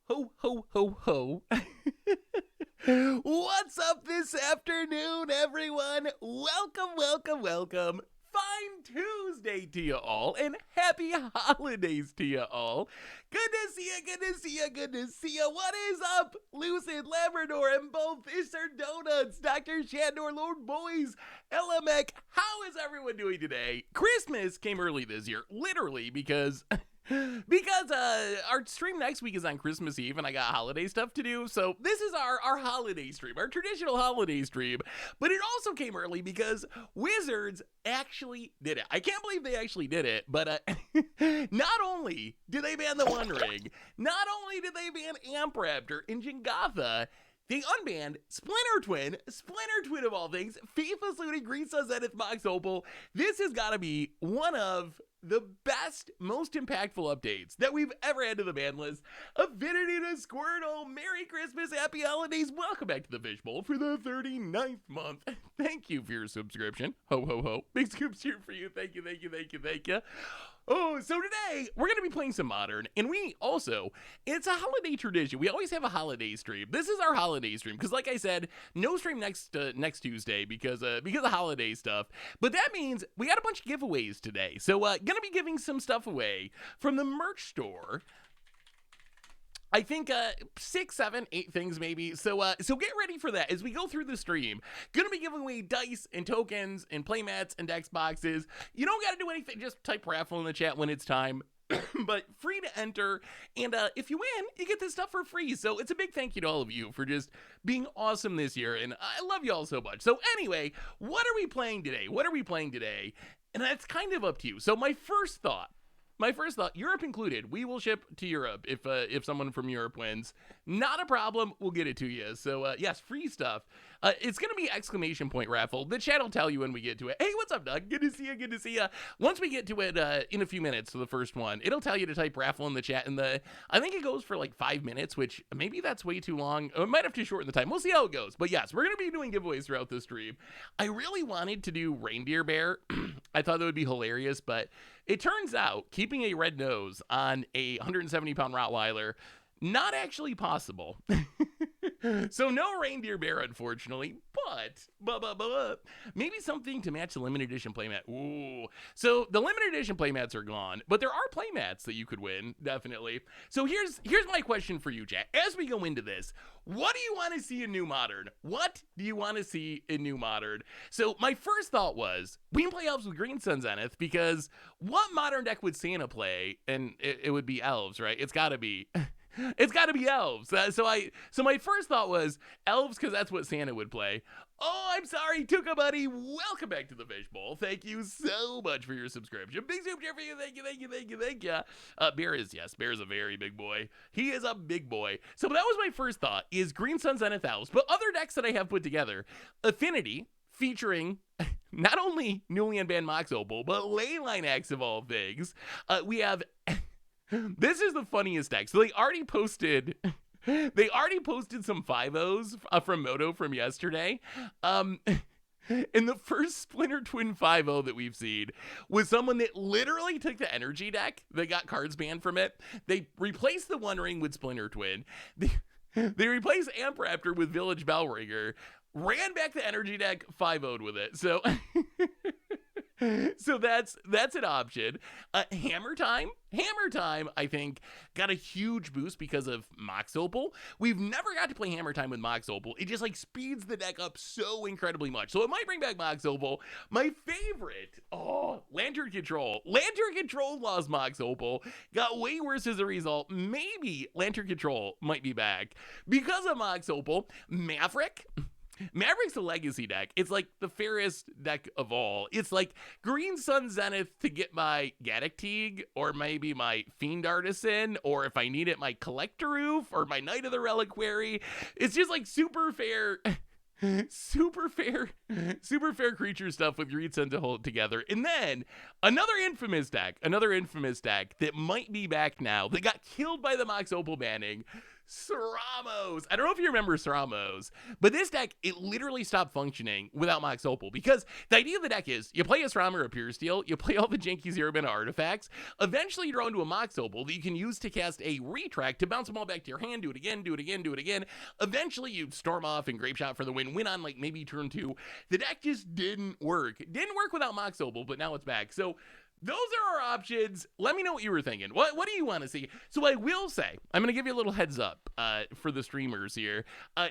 Ho, ho, ho, ho. What's up this afternoon, everyone? Welcome. Fine Tuesday to you all, and happy holidays to you all. Good to see ya. What is up, Lucid, Labrador, and both Fisher Donuts, Dr. Shandor, Lord Boys, LMX? How is everyone doing today? Christmas came early this year, literally, because our stream next week is on Christmas Eve and I got holiday stuff to do. So this is our holiday stream, our traditional holiday stream. But it also came early because Wizards actually did it. I can't believe they actually did it. But not only did they ban the One Ring, not only did they ban Amp Raptor and Jingatha, they unbanned Splinter Twin of all things, FIFA Saluting Green Sun Zenith Mox Opal. This has got to be one of the best, most impactful updates that we've ever had to the ban list. Affinity to Squirtle, Merry Christmas, Happy Holidays. Welcome back to the Fishbowl for the 39th month. Thank you for your subscription. Ho, ho, ho. Big scoops here for you. Thank you. Oh, so today we're going to be playing some Modern, and it's a holiday tradition. We always have a holiday stream. This is our holiday stream, because like I said, no stream next Tuesday because of holiday stuff. But that means we got a bunch of giveaways today. So going to be giving some stuff away from the merch store. I think 6, 7, 8 things maybe. So get ready for that as we go through the stream. Gonna be giving away dice and tokens and playmats and dex boxes. You don't gotta do anything. Just type raffle in the chat when it's time. But free to enter, and if you win, you get this stuff for free. So it's a big thank you to all of you for just being awesome this year, and I love you all so much. So anyway, what are we playing today? And that's kind of up to you. So my first thought, Europe included, we will ship to Europe if someone from Europe wins. Not a problem, we'll get it to you. So yes, free stuff. It's going to be exclamation point raffle. The chat will tell you when we get to it. Hey, what's up, Doug? Good to see you. Once we get to it in a few minutes to the first one, it'll tell you to type raffle in the chat. And I think it goes for like 5 minutes, which maybe that's way too long. I might have to shorten the time. We'll see how it goes. But yes, we're going to be doing giveaways throughout the stream. I really wanted to do Reindeer Bear. I thought that would be hilarious, but it turns out keeping a red nose on a 170-pound Rottweiler, not actually possible. So no Reindeer Bear, unfortunately, but maybe something to match the limited edition playmat. Ooh. So the limited edition playmats are gone, but there are playmats that you could win, definitely. So here's my question for you, chat. As we go into this, what do you want to see in New Modern? So my first thought was, we can play Elves with Green Sun Zenith, because what Modern deck would Santa play? And it would be Elves, right? It's got to be Elves. So my first thought was Elves, because that's what Santa would play. Oh, I'm sorry, Tuka buddy. Welcome back to the Fishbowl. Thank you so much for your subscription. Big soup here for you. Thank you. Bear's a very big boy. He is a big boy. So that was my first thought, is Green Sun Zenith Elves. But other decks that I have put together, Affinity, featuring not only newly unbanned Mox Opal, but Leyline Axe of all things. We have... This is the funniest deck. So they already posted some 5-0s from Moto from yesterday. And the first Splinter Twin 5-0 that we've seen was someone that literally took the energy deck. They got cards banned from it. They replaced the One Ring with Splinter Twin. They replaced Amp Raptor with Village Bellringer. Ran back the energy deck, 5-0'd with it. So... So that's an option. Hammer Time, I think, got a huge boost because of Mox Opal. We've never got to play Hammer Time with Mox Opal. It just like speeds the deck up so incredibly much. So it might bring back Mox Opal. My favorite, Lantern Control. Lantern Control lost Mox Opal. Got way worse as a result. Maybe Lantern Control might be back because of Mox Opal. Maverick's a legacy deck. It's like the fairest deck of all. It's like Green Sun Zenith to get my Gaddock Teague, or maybe my Fiend Artisan, or if I need it, my Collector Roof, or my Knight of the Reliquary. It's just like super fair creature stuff with Green Sun to hold together. And then another infamous deck that might be back now, that got killed by the Mox Opal banning. Sramos. I don't know if you remember Sramos, but this deck, it literally stopped functioning without Mox Opal, because the idea of the deck is you play a Sram or a Pure Steel, you play all the janky 0-mana artifacts, eventually you draw into a Mox Opal that you can use to cast a Retract to bounce them all back to your hand, do it again, do it again, do it again. Eventually you Storm off and Grape Shot for the win on like maybe turn 2. The deck just didn't work. It didn't work without Mox Opal, but now it's back. So those are our options. Let me know what you were thinking. What do you want to see? So I will say, I'm going to give you a little heads up for the streamers here.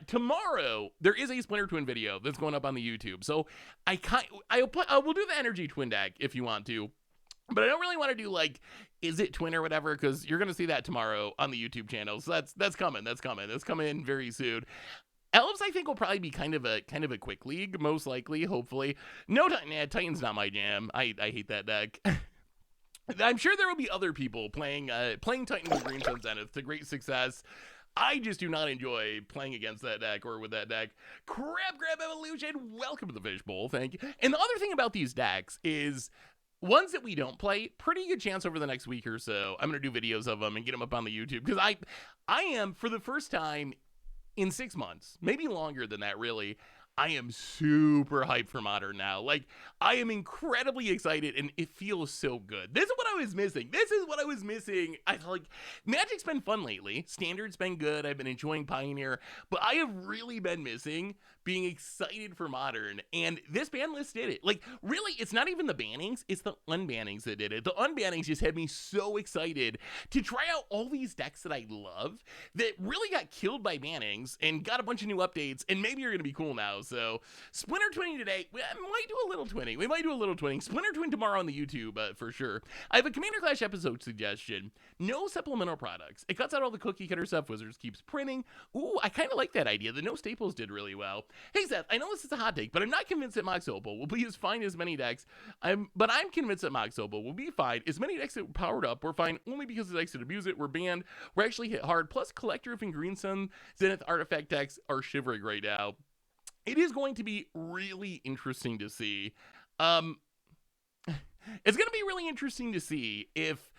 Tomorrow, there is a Splinter Twin video that's going up on the YouTube. So we'll do the Energy Twin deck if you want to. But I don't really want to do like, is it twin or whatever, because you're going to see that tomorrow on the YouTube channel. So that's coming. That's coming very soon. Elves, I think, will probably be kind of a quick league, most likely, hopefully. No, Titan's not my jam. I hate that deck. I'm sure there will be other people playing Titan with Green Sun Zenith to great success. I just do not enjoy playing against that deck or with that deck. Crab Evolution, welcome to the Fishbowl, thank you. And the other thing about these decks is, ones that we don't play, pretty good chance over the next week or so, I'm going to do videos of them and get them up on the YouTube. Because I am, for the first time in 6 months, maybe longer than that really, I am super hyped for Modern now. Like, I am incredibly excited, and it feels so good. This is what I was missing. I like, Magic's been fun lately. Standard's been good. I've been enjoying Pioneer, but I have really been missing being excited for Modern, and this ban list did it. Like, really, it's not even the bannings, it's the unbannings that did it. The unbannings just had me so excited to try out all these decks that I love that really got killed by bannings and got a bunch of new updates, and maybe you're going to be cool now. So, Splinter Twinning today, we might do a little twinning. Splinter Twin tomorrow on the YouTube, for sure. I have a Commander Clash episode suggestion. No supplemental products. It cuts out all the cookie cutter stuff Wizards keeps printing. Ooh, I kind of like that idea. The no staples did really well. Hey Seth, I know this is a hot take, but I'm not convinced that Mox Opal will be as fine as many decks. But I'm convinced that Mox Opal will be fine. As many decks that were powered up were fine only because the decks that abuse it were banned, were actually hit hard. Plus, Collector and Green Sun Zenith artifact decks are shivering right now. It is going to be really interesting to see. It's going to be really interesting to see if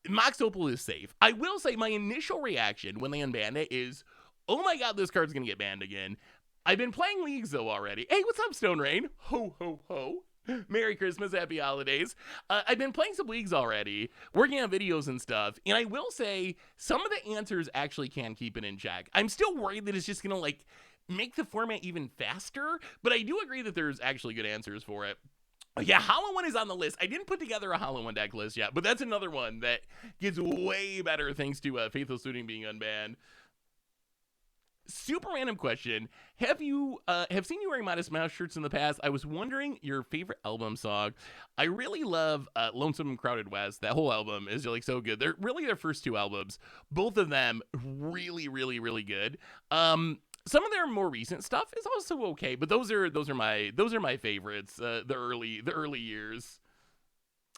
Mox Opal is safe. I will say my initial reaction when they unbanned it is, oh my god, this card's going to get banned again. I've been playing leagues though already. Hey, what's up, Stone Rain? Ho, ho, ho. Merry Christmas, happy holidays. I've been playing some leagues already, working on videos and stuff, and I will say some of the answers actually can keep it in check. I'm still worried that it's just going to like make the format even faster, but I do agree that there's actually good answers for it. Yeah, Hollow One is on the list. I didn't put together a Hollow One deck list yet, but that's another one that gets way better thanks to Faithful Suiting being unbanned. Super random question. Have seen you wearing Modest Mouse shirts in the past? I was wondering your favorite album song. I really love Lonesome and Crowded West. That whole album is like so good. They're really their first two albums. Both of them really, really, really good. Some of their more recent stuff is also okay, but those are my favorites. The early years.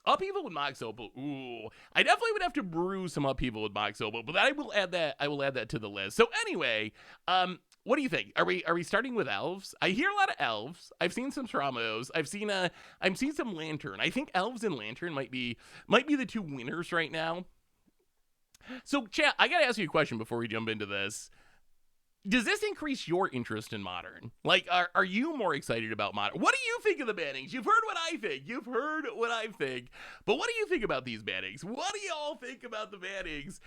Upheaval with Mox Opal. Ooh, I definitely would have to brew some Upheaval with Mox Opal, but I will add that to the list. So anyway, what do you think? Are we starting with elves? I hear a lot of elves. I've seen some Tramos. I've seen some Lantern. I think elves and Lantern might be the two winners right now. So chat, I gotta ask you a question before we jump into this. Does this increase your interest in Modern? Like, are you more excited about Modern? What do you think of the bannings? You've heard what I think. But what do you think about these bannings? What do y'all think about the bannings?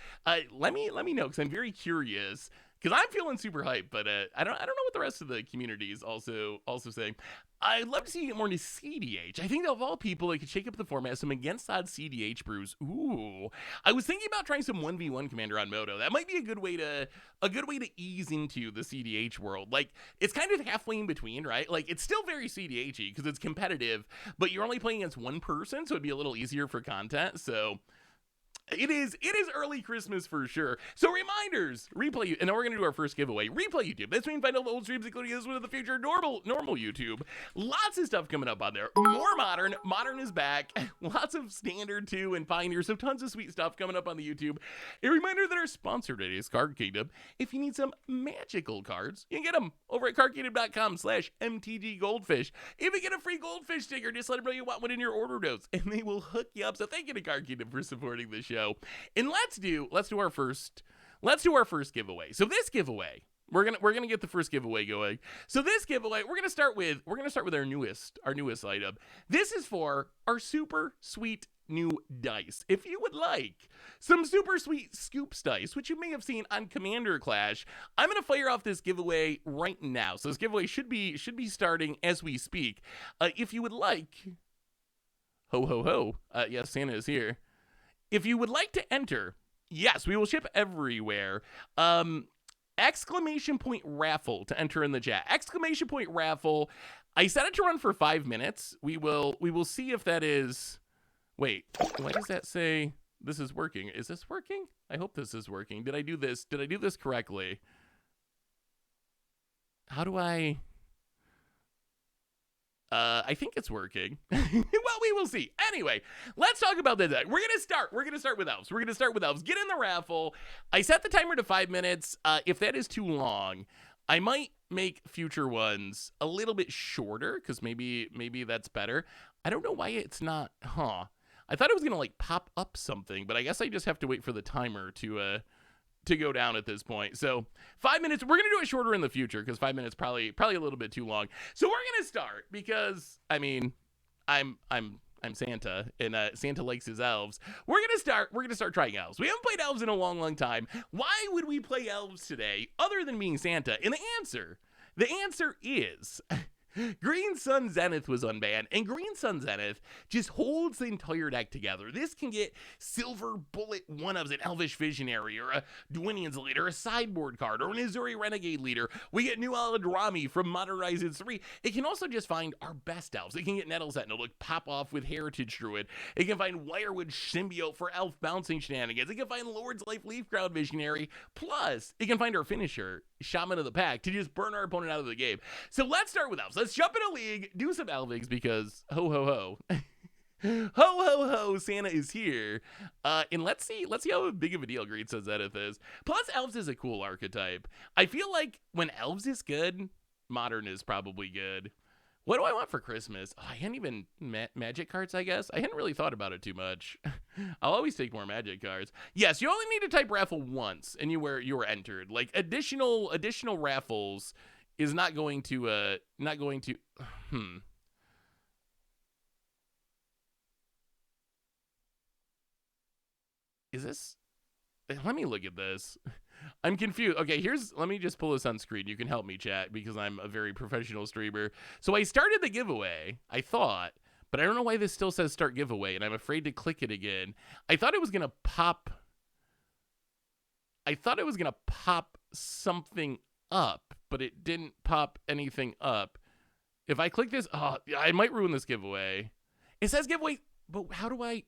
Let me know, because I'm very curious. Because I'm feeling super hyped, but I don't know what the rest of the community is also saying. I'd love to see you get more into CDH. I think that of all people, it could shake up the format. Some against odds CDH brews. Ooh, I was thinking about trying some 1v1 Commander on Moto. That might be a good way to ease into the CDH world. Like, it's kind of halfway in between, right? Like, it's still very CDH-y because it's competitive, but you're only playing against one person, so it'd be a little easier for content. So It is early Christmas for sure. So reminders, replay, and then we're going to do our first giveaway. Replay YouTube. That's when you find all the old streams, including this one of the future normal YouTube. Lots of stuff coming up on there. More Modern. Modern is back. Lots of Standard too and Pioneer. So tons of sweet stuff coming up on the YouTube. A reminder that our sponsor today is Card Kingdom. If you need some magical cards, you can get them over at cardkingdom.com/MTG Goldfish. If you get a free Goldfish sticker, just let them know you want one in your order notes, and they will hook you up. So thank you to Card Kingdom for supporting the show. And let's do our first let's do our first giveaway. So this giveaway, we're gonna get the first giveaway going. So this giveaway, we're gonna start with our newest item. This is for our super sweet new dice. If you would like some super sweet scoops dice, which you may have seen on Commander Clash, I'm gonna fire off this giveaway right now. So this giveaway should be starting as we speak. If you would like, ho ho ho, yes, Santa is here. If you would like to enter, yes, we will ship everywhere. Exclamation point raffle to enter in the chat. Exclamation point raffle. I set it to run for 5 minutes. We will see if that is. Wait, why does that say this is working? Is this working? I hope this is working. Did I do this? Did I do this correctly? How do I think it's working. Well, we will see. Anyway, let's talk about the deck. We're gonna start with elves. Get in the raffle. I set the timer to 5 minutes. If that is too long, I might make future ones a little bit shorter, because maybe that's better. I don't know why it's not, I thought it was gonna like pop up something, but I guess I just have to wait for the timer to go down at this point. So 5 minutes, we're gonna do it shorter in the future, because 5 minutes probably a little bit too long. So we're gonna start, because I mean, I'm Santa, and Santa likes his elves. We're gonna start trying elves. We haven't played elves in a long time. Why would we play elves today other than being Santa? And the answer is Green Sun Zenith was unbanned, and Green Sun Zenith just holds the entire deck together. This can get Silver Bullet one-ups, an Elvish Visionary, or a Dwayne's Leader, a sideboard card, or an Azuri Renegade Leader. We get New Aladrami from Modern Horizons 3. It can also just find our best elves. It can get Nettle Sentinel to pop off with Heritage Druid. It can find Wirewood Symbiote for elf bouncing shenanigans. It can find Lord's Life Leafcrown Visionary. Plus, it can find our finisher, Shaman of the Pack, to just burn our opponent out of the game. So let's start with elves. Let's jump in a league, do some elvings, because ho ho ho. Ho ho ho, Santa is here. And let's see how big of a deal Green Sun Zenith is. Plus, elves is a cool archetype. I feel like when elves is good, modern is probably good. What do I want for Christmas? I hadn't even magic cards, I guess. I hadn't really thought about it too much. I'll always take more magic cards. Yes, you only need to type raffle once, and you were entered. Like additional raffles is not going to Is this? Let me look at this. I'm confused. Okay, let me just pull this on screen. You can help me, chat, because I'm a very professional streamer. So I started the giveaway, I thought, but I don't know why this still says start giveaway, and I'm afraid to click it again. I thought it was going to pop something up, but it didn't pop anything up. If I click this, I might ruin this giveaway. It says giveaway, but how do I?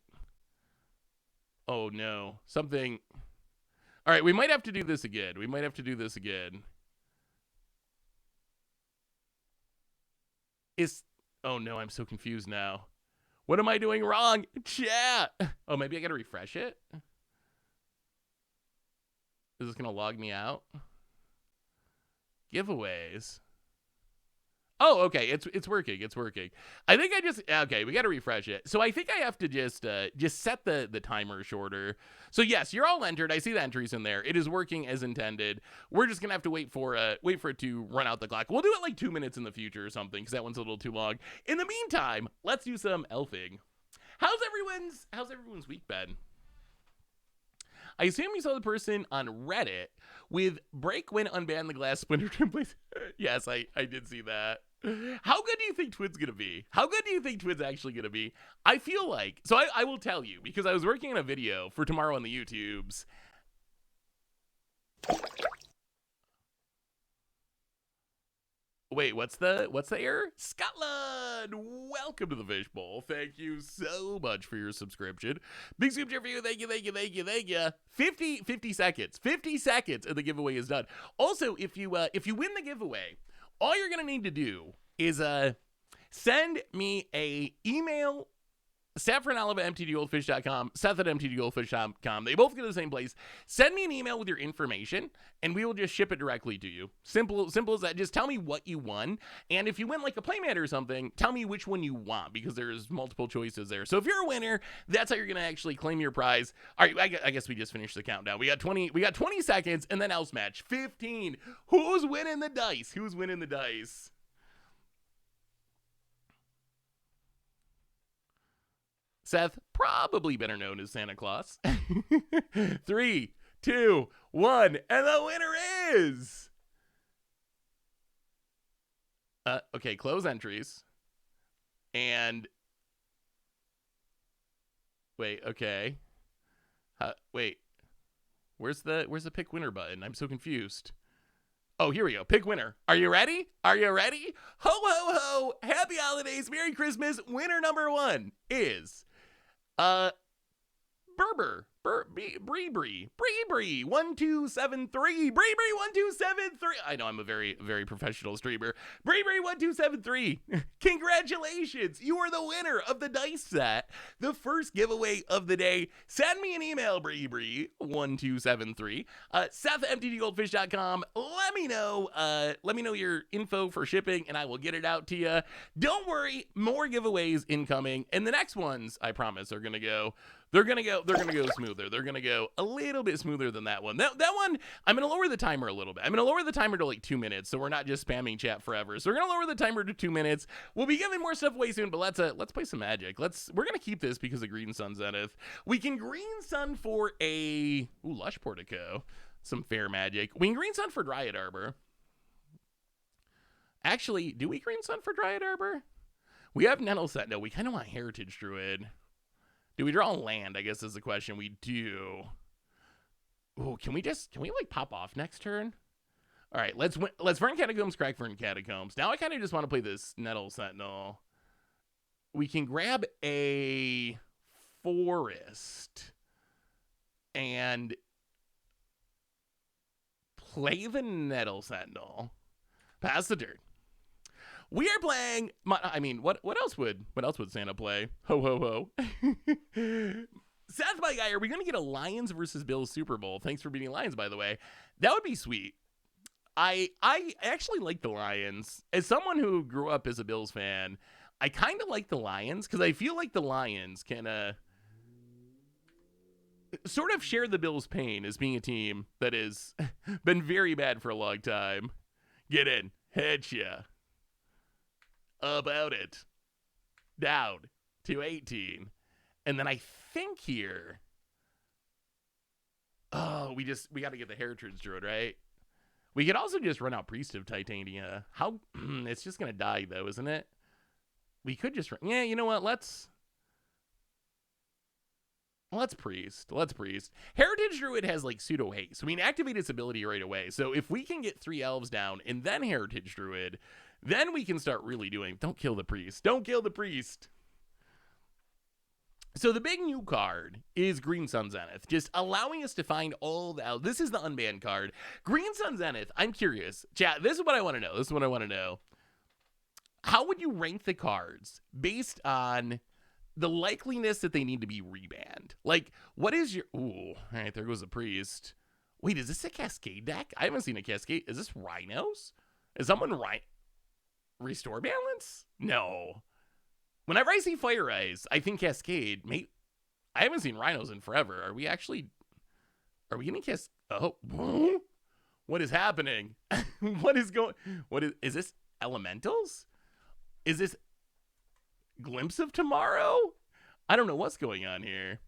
Oh no, something. All right, we might have to do this again. Oh no, I'm so confused now. What am I doing wrong? Chat. Oh, maybe I gotta refresh it. Is this gonna log me out? Giveaways. Oh, okay, it's working. I think okay, we got to refresh it. So I think I have to just set the timer shorter. So yes, you're all entered. I see the entries in there. It is working as intended. We're just gonna have to wait for it to run out the clock. We'll do it like 2 minutes in the future or something, because that one's a little too long. In the meantime, let's do some elfing. How's everyone's week been? I assume you saw the person on Reddit with break when unban the glass splinter templates. Yes, I did see that. How good do you think Twin's gonna be? How good do you think Twin's actually gonna be? I feel like, so I will tell you, because I was working on a video for tomorrow on the YouTubes. Wait, what's the error? Scotland, welcome to the fishbowl. Thank you so much for your subscription. Big super for you. Thank you. 50 seconds. 50 seconds and the giveaway is done. Also, if you win the giveaway, all you're gonna need to do is send me a email Saffron Olive at mtgoldfish.com, Seth at mtgoldfish.com. They both go to the same place. Send me an email with your information, and we will just ship it directly to you. Simple as that. Just tell me what you won, and if you win like a playmat or something, tell me which one you want, because there's multiple choices there. So if you're a winner, that's how you're gonna actually claim your prize. All right, I guess we just finished the countdown. We got 20 seconds, and then else match 15. Who's winning the dice? Who's winning the dice? Seth, probably better known as Santa Claus. 3, 2, 1, and the winner is... okay, close entries. And... wait, okay. Wait. Where's the pick winner button? I'm so confused. Oh, here we go. Pick winner. Are you ready? Are you ready? Ho, ho, ho. Happy holidays. Merry Christmas. Winner number 1 is... Bree 1273. Bree 1273. I know I'm a very, very professional streamer. Bree 1273. Congratulations. You are the winner of the dice set. The first giveaway of the day. Send me an email, Bree 1273. Seth at mtgoldfish.com. Let me know your info for shipping, and I will get it out to you. Don't worry, more giveaways incoming, and the next ones, I promise, are gonna go. They're gonna go smoother. They're gonna go a little bit smoother than that one. That one, I'm gonna lower the timer a little bit. I'm gonna lower the timer to like 2 minutes, so we're not just spamming chat forever. So we're gonna lower the timer to 2 minutes. We'll be giving more stuff away soon, but let's play some Magic. We're gonna keep this because of Green Sun Zenith. We can Green Sun for a Lush Portico, some fair Magic. We can Green Sun for Dryad Arbor. Actually, do we Green Sun for Dryad Arbor? We have Nettle Set. No, we kind of want Heritage Druid. Do we draw land? I guess is the question. We do. Ooh, can we like pop off next turn? All right, let's Vern Catacombs, crack Vern Catacombs. Now I kind of just want to play this Nettle Sentinel. We can grab a forest and play the Nettle Sentinel. Pass the turn. We are playing. What else would Santa play? Ho ho ho. Seth, my guy, are we gonna get a Lions versus Bills Super Bowl? Thanks for beating Lions, by the way. That would be sweet. I actually like the Lions. As someone who grew up as a Bills fan, I kind of like the Lions because I feel like the Lions can sort of share the Bills' pain as being a team that has been very bad for a long time. Get in, headshot. About it. Down to 18. And then I think here. Oh, we got to get the Heritage Druid, right? We could also just run out Priest of Titania. How? It's just going to die, though, isn't it? We could just... yeah, you know what? Let's Priest. Heritage Druid has, like, pseudo haste. So we can activate its ability right away. So if we can get 3 elves down and then Heritage Druid... then we can start really doing... don't kill the priest. Don't kill the priest. So the big new card is Green Sun Zenith, just allowing us to find all the... this is the unbanned card. Green Sun Zenith, I'm curious. Chat, this is what I want to know. How would you rank the cards based on the likeliness that they need to be rebanned? Like, what is your... ooh, all right, there goes the priest. Wait, is this a Cascade deck? I haven't seen a Cascade. Is this Rhinos? Is someone Restore Balance? No. Whenever I see Fire Eyes, I think Cascade. I haven't seen Rhinos in forever. Are we getting oh, what is happening? Is this Elementals? Is this Glimpse of Tomorrow? I don't know what's going on here.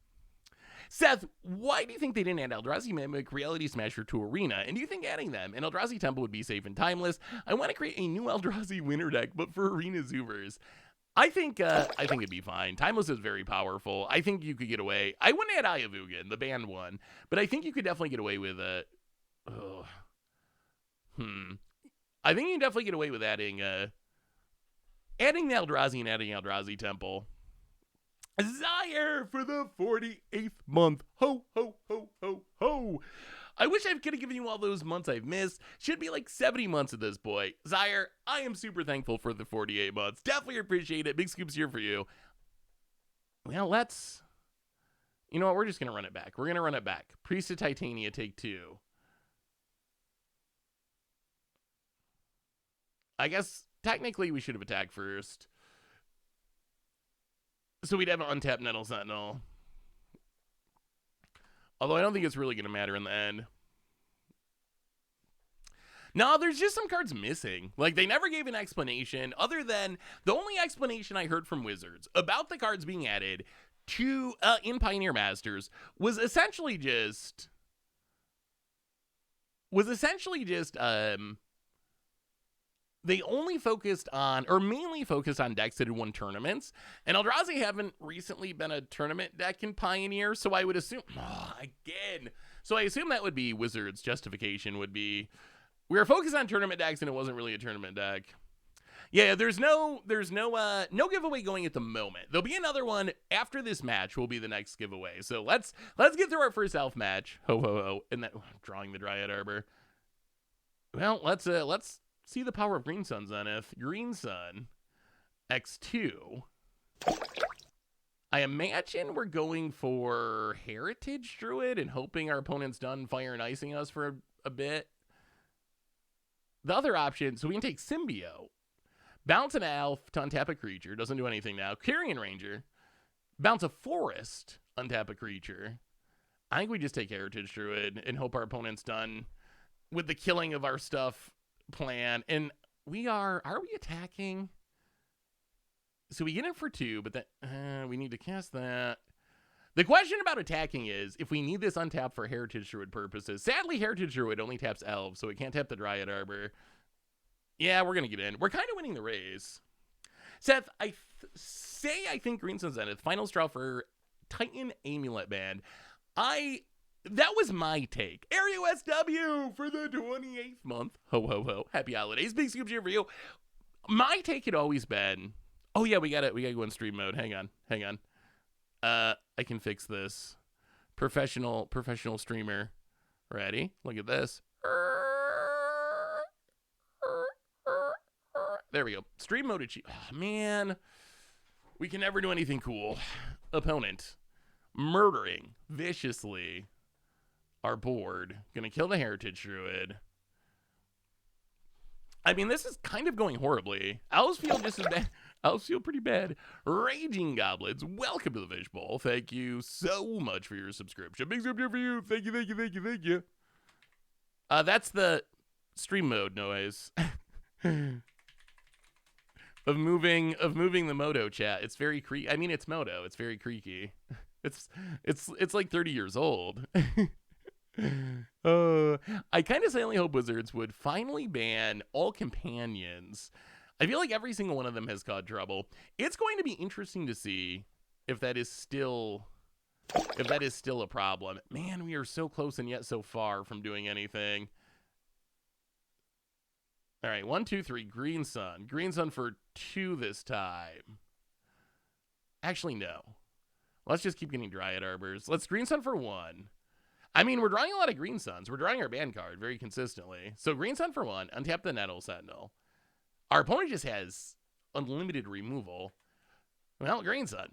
Seth, why do you think they didn't add Eldrazi Mimic, Reality Smasher to Arena? And do you think adding them and Eldrazi Temple would be safe and timeless? I want to create a new Eldrazi winter deck, but for Arena Zoomers. I think it'd be fine. Timeless is very powerful. I think you could get away. I wouldn't add Ayavugan, the banned one, but I think you could definitely get away with I think you can definitely get away with adding the Eldrazi and adding Eldrazi Temple. Zaire for the 48th month. Ho, ho, ho, ho, ho. I wish I could have given you all those months I've missed. Should be like 70 months at this point. Zaire, I am super thankful for the 48 months. Definitely appreciate it. Big scoops here for you. Well, let's... You know what? We're just going to run it back. We're going to run it back. Priest of Titania, take 2. I guess technically we should have attacked first. So we'd have an untapped Nettle Sentinel. Although I don't think it's really going to matter in the end. No, there's just some cards missing. Like, they never gave an explanation other than the only explanation I heard from Wizards about the cards being added to in Pioneer Masters was essentially just they only focused on, or mainly focused on decks that had won tournaments, and Eldrazi haven't recently been a tournament deck in Pioneer, so I would assume, so I assume that would be Wizards' justification would be, we were focused on tournament decks and it wasn't really a tournament deck. Yeah, there's no giveaway going at the moment. There'll be another one after this match will be the next giveaway. So let's get through our first elf match. Ho ho ho. And then drawing the Dryad Arbor. Well, let's see the power of Green Sun Zenith. Green Sun X2. I imagine we're going for Heritage Druid and hoping our opponent's done fire and icing us for a bit. The other option, so we can take Symbio. Bounce an elf to untap a creature. Doesn't do anything now. Carrion Ranger. Bounce a forest. Untap a creature. I think we just take Heritage Druid and hope our opponent's done with the killing of our stuff plan. And we are we attacking? So we get in for 2, but then we need to cast that. The question about attacking is if we need this untapped for Heritage Druid purposes. Sadly, Heritage Druid only taps elves, so we can't tap the Dryad Arbor. Yeah, we're going to get in. We're kind of winning the race. Seth, I think Green Sun Zenith, final straw for Titan Amulet Band. That was my take. Ario SW for the 28th month. Ho, ho, ho. Happy holidays. Big scoop here for you. My take had always been, oh yeah, we got to go in stream mode. Hang on. I can fix this. Professional streamer. Ready? Look at this. There we go. Stream mode achieved. Oh, man. We can never do anything cool. Opponent. Murdering viciously our board. Gonna kill the Heritage Druid. I mean, this is kind of going horribly. Elves feel just as bad. Elves feel pretty bad. Raging Goblins, welcome to the Fishbowl. Thank you so much for your subscription. Big subscription for you. Thank you. That's the stream mode noise. Of moving the Moto chat. It's very creaky. I mean, it's Moto. It's very creaky. It's like 30 years old. I kind of silently hope Wizards would finally ban all companions. I feel like every single one of them has caused trouble. It's going to be interesting to see if that is still a problem. Man, we are so close and yet so far from doing anything. All right, 1, 2, 3. Green Sun. Green Sun for 2 this time. Actually, no. Let's just keep getting Dryad Arbors. Let's Green Sun for 1. I mean, we're drawing a lot of Green Suns. We're drawing our band card very consistently. So Green Sun for 1. Untap the Nettle Sentinel. Our opponent just has unlimited removal. Well, Green Sun.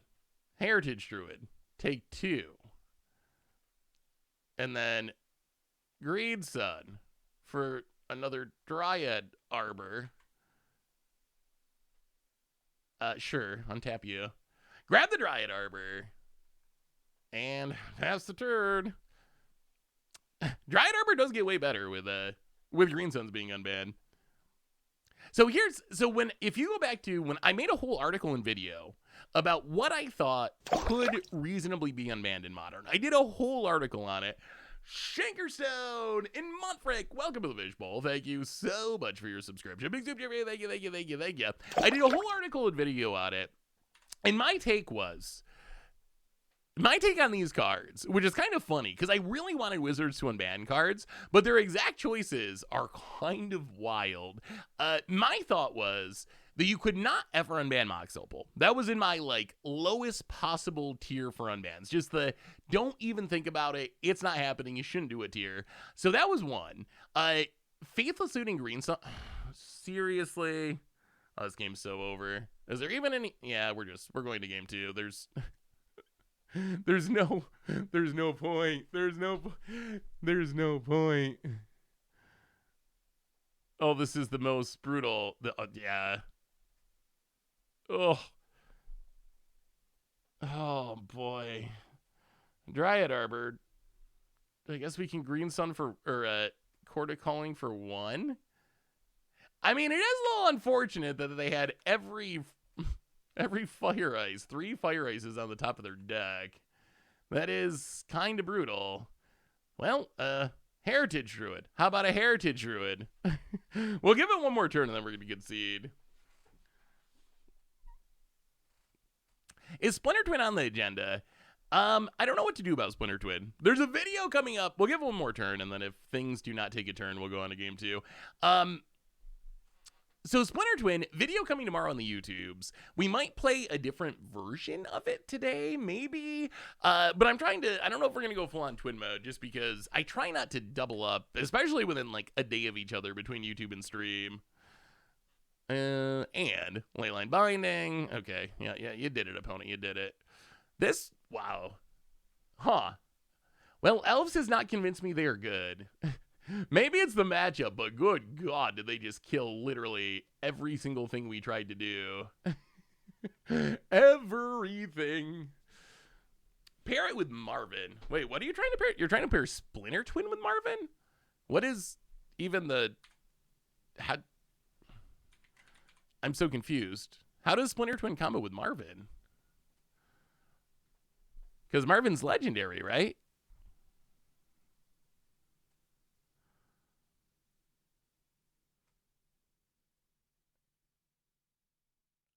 Heritage Druid. Take 2. And then Green Sun for another Dryad Arbor. Sure, untap you. Grab the Dryad Arbor. And pass the turn. Dryad Arbor does get way better with Green Suns being unbanned. So if you go back to when I made a whole article and video about what I thought could reasonably be unbanned in Modern. I did a whole article on it. Shankerstone in Montfrick, welcome to the Fishbowl. Thank you so much for your subscription. Big super, thank you. I did a whole article and video on it, and my take on these cards, which is kind of funny, because I really wanted Wizards to unban cards, but their exact choices are kind of wild. My thought was that you could not ever unban Mox Opal. That was in my lowest possible tier for unbans. Just the don't even think about it. It's not happening. You shouldn't do it tier. So that was one. Faithless Suiting Green Sun. Seriously? Oh, this game's so over. Is there even any? Yeah, we're going to game 2. There's no point. There's no point. Oh, this is the most brutal. Yeah. Oh boy. Dryad Arbor. I guess we can Green Sun for, or Court of Calling for 1. I mean, it is a little unfortunate that they had every Fire Ice, 3 Fire Ices on the top of their deck. That is kind of brutal. Well, Heritage Druid. How about a Heritage Druid? We'll give it one more turn and then we're going to concede. Is Splinter Twin on the agenda? I don't know what to do about Splinter Twin. There's a video coming up. We'll give it one more turn, and then if things do not take a turn, we'll go on to game 2. So Splinter Twin, video coming tomorrow on the YouTubes. We might play a different version of it today, maybe. But I don't know if we're going to go full on twin mode, just because I try not to double up, especially within like a day of each other between YouTube and stream. And Leyline Binding. Okay, yeah, you did it, opponent, you did it. Wow. Huh. Well, Elves has not convinced me they are good. Maybe it's the matchup, but good God, did they just kill literally every single thing we tried to do. Everything. Pair it with Marvin. Wait, what are you trying to pair? You're trying to pair Splinter Twin with Marvin? What is even the... I'm so confused. How does Splinter Twin combo with Marvin? Because Marvin's legendary, right?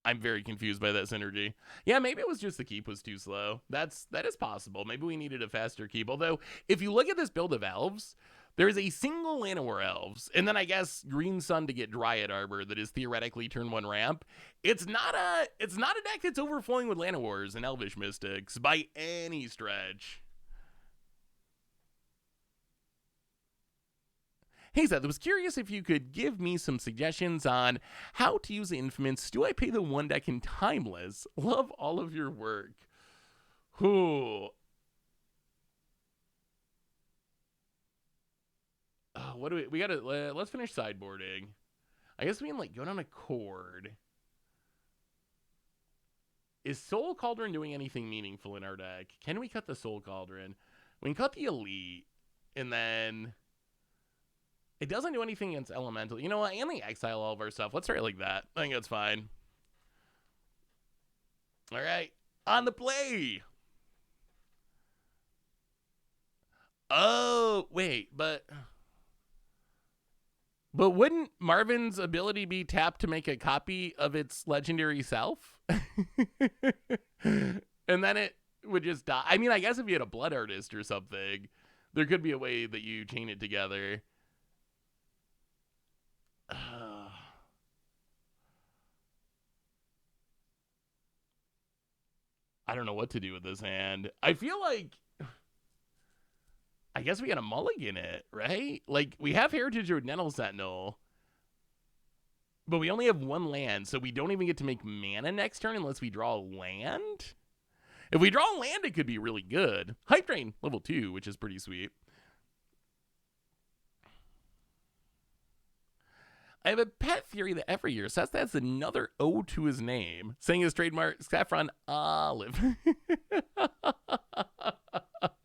I'm very confused by that synergy. Yeah, maybe it was just the keep was too slow. That is possible. Maybe we needed a faster keep. Although, if you look at this build of Elves, there is a single Llanowar Elves, and then I guess Green Sun to get Dryad Arbor that is theoretically turn 1 ramp. It's not a deck that's overflowing with Llanowars and Elvish Mystics by any stretch. Hey Seth, I was curious if you could give me some suggestions on how to use the Infamous. Do I pay the 1 deck in Timeless? Love all of your work. Whew. What do we gotta, let's finish sideboarding. I guess we can like go down a chord. Is Soul Cauldron doing anything meaningful in our deck? Can we cut the Soul Cauldron? We can cut the Elite, and then it doesn't do anything against Elemental. You know what? And they exile all of our stuff. Let's try it like that. I think that's fine. All right. On the play. Oh, wait, but wouldn't Marvin's ability be tapped to make a copy of its legendary self? And then it would just die. I mean, I guess if you had a Blood Artist or something, there could be a way that you chain it together. I don't know what to do with this hand. I feel like, I guess we gotta mulligan it, right? Like, we have Heritage or Nettle Sentinel, but we only have 1 land, so we don't even get to make mana next turn unless we draw a land. If we draw a land, it could be really good. Hype Train, level 2, which is pretty sweet. I have a pet theory that every year Seth adds another O to his name, saying his trademark Saffron Olive.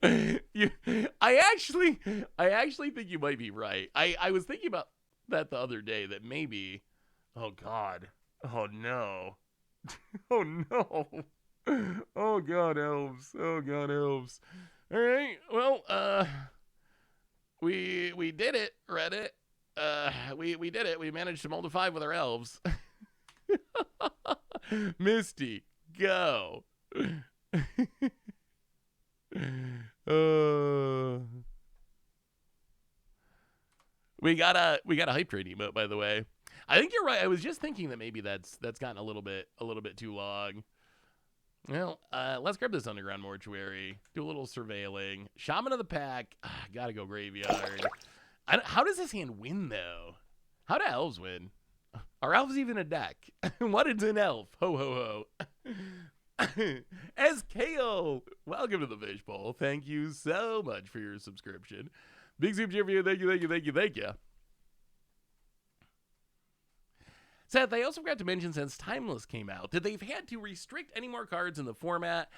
I actually think you might be right. I was thinking about that the other day, that maybe, oh God, oh no, oh no, oh God, Elves, oh God, Elves. All right, well, we did it, Reddit. We did it. We managed to mold to 5 with our Elves. Misty, go. We got a hype train emote, by the way. I think you're right. I was just thinking that maybe that's gotten a little bit too long. Well, let's grab this Underground Mortuary. Do a little surveilling. Shaman of the Pack. Gotta go Graveyard. How does this hand win, though? How do Elves win? Are Elves even a deck? What is an elf? Ho, ho, ho. SKO, welcome to the Fishbowl. Thank you so much for your subscription. Big super cheer for you. Thank you, thank you, thank you, thank you. Seth, I also forgot to mention, since Timeless came out, that they've had to restrict any more cards in the format.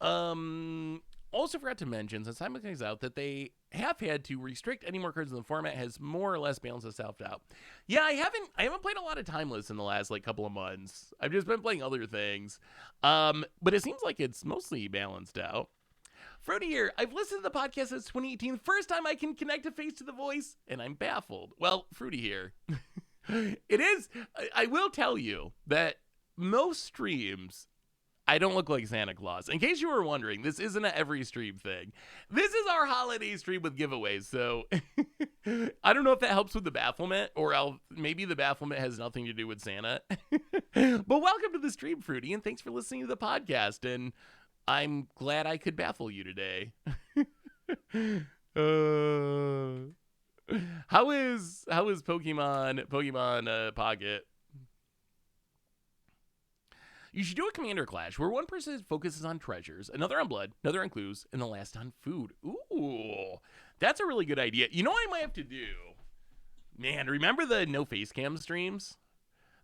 Also forgot to mention, since Timeless comes out, that they have had to restrict any more cards in the format. Has more or less balanced itself out. Yeah, I haven't played a lot of Timeless in the last couple of months. I've just been playing other things. But it seems like it's mostly balanced out. Fruity here, I've listened to the podcast since 2018. First time I can connect a face to the voice, and I'm baffled. Well, Fruity here. It is. I will tell you that most streams, I don't look like Santa Claus. In case you were wondering, this isn't an every stream thing. This is our holiday stream with giveaways. So I don't know if that helps with the bafflement, or maybe the bafflement has nothing to do with Santa. But welcome to the stream, Fruity, and thanks for listening to the podcast. And I'm glad I could baffle you today. How is Pokemon Pocket? You should do a commander clash where one person focuses on treasures, another on blood, another on clues, and the last on food. Ooh, that's a really good idea. You know what I might have to do? Man, remember the no face cam streams?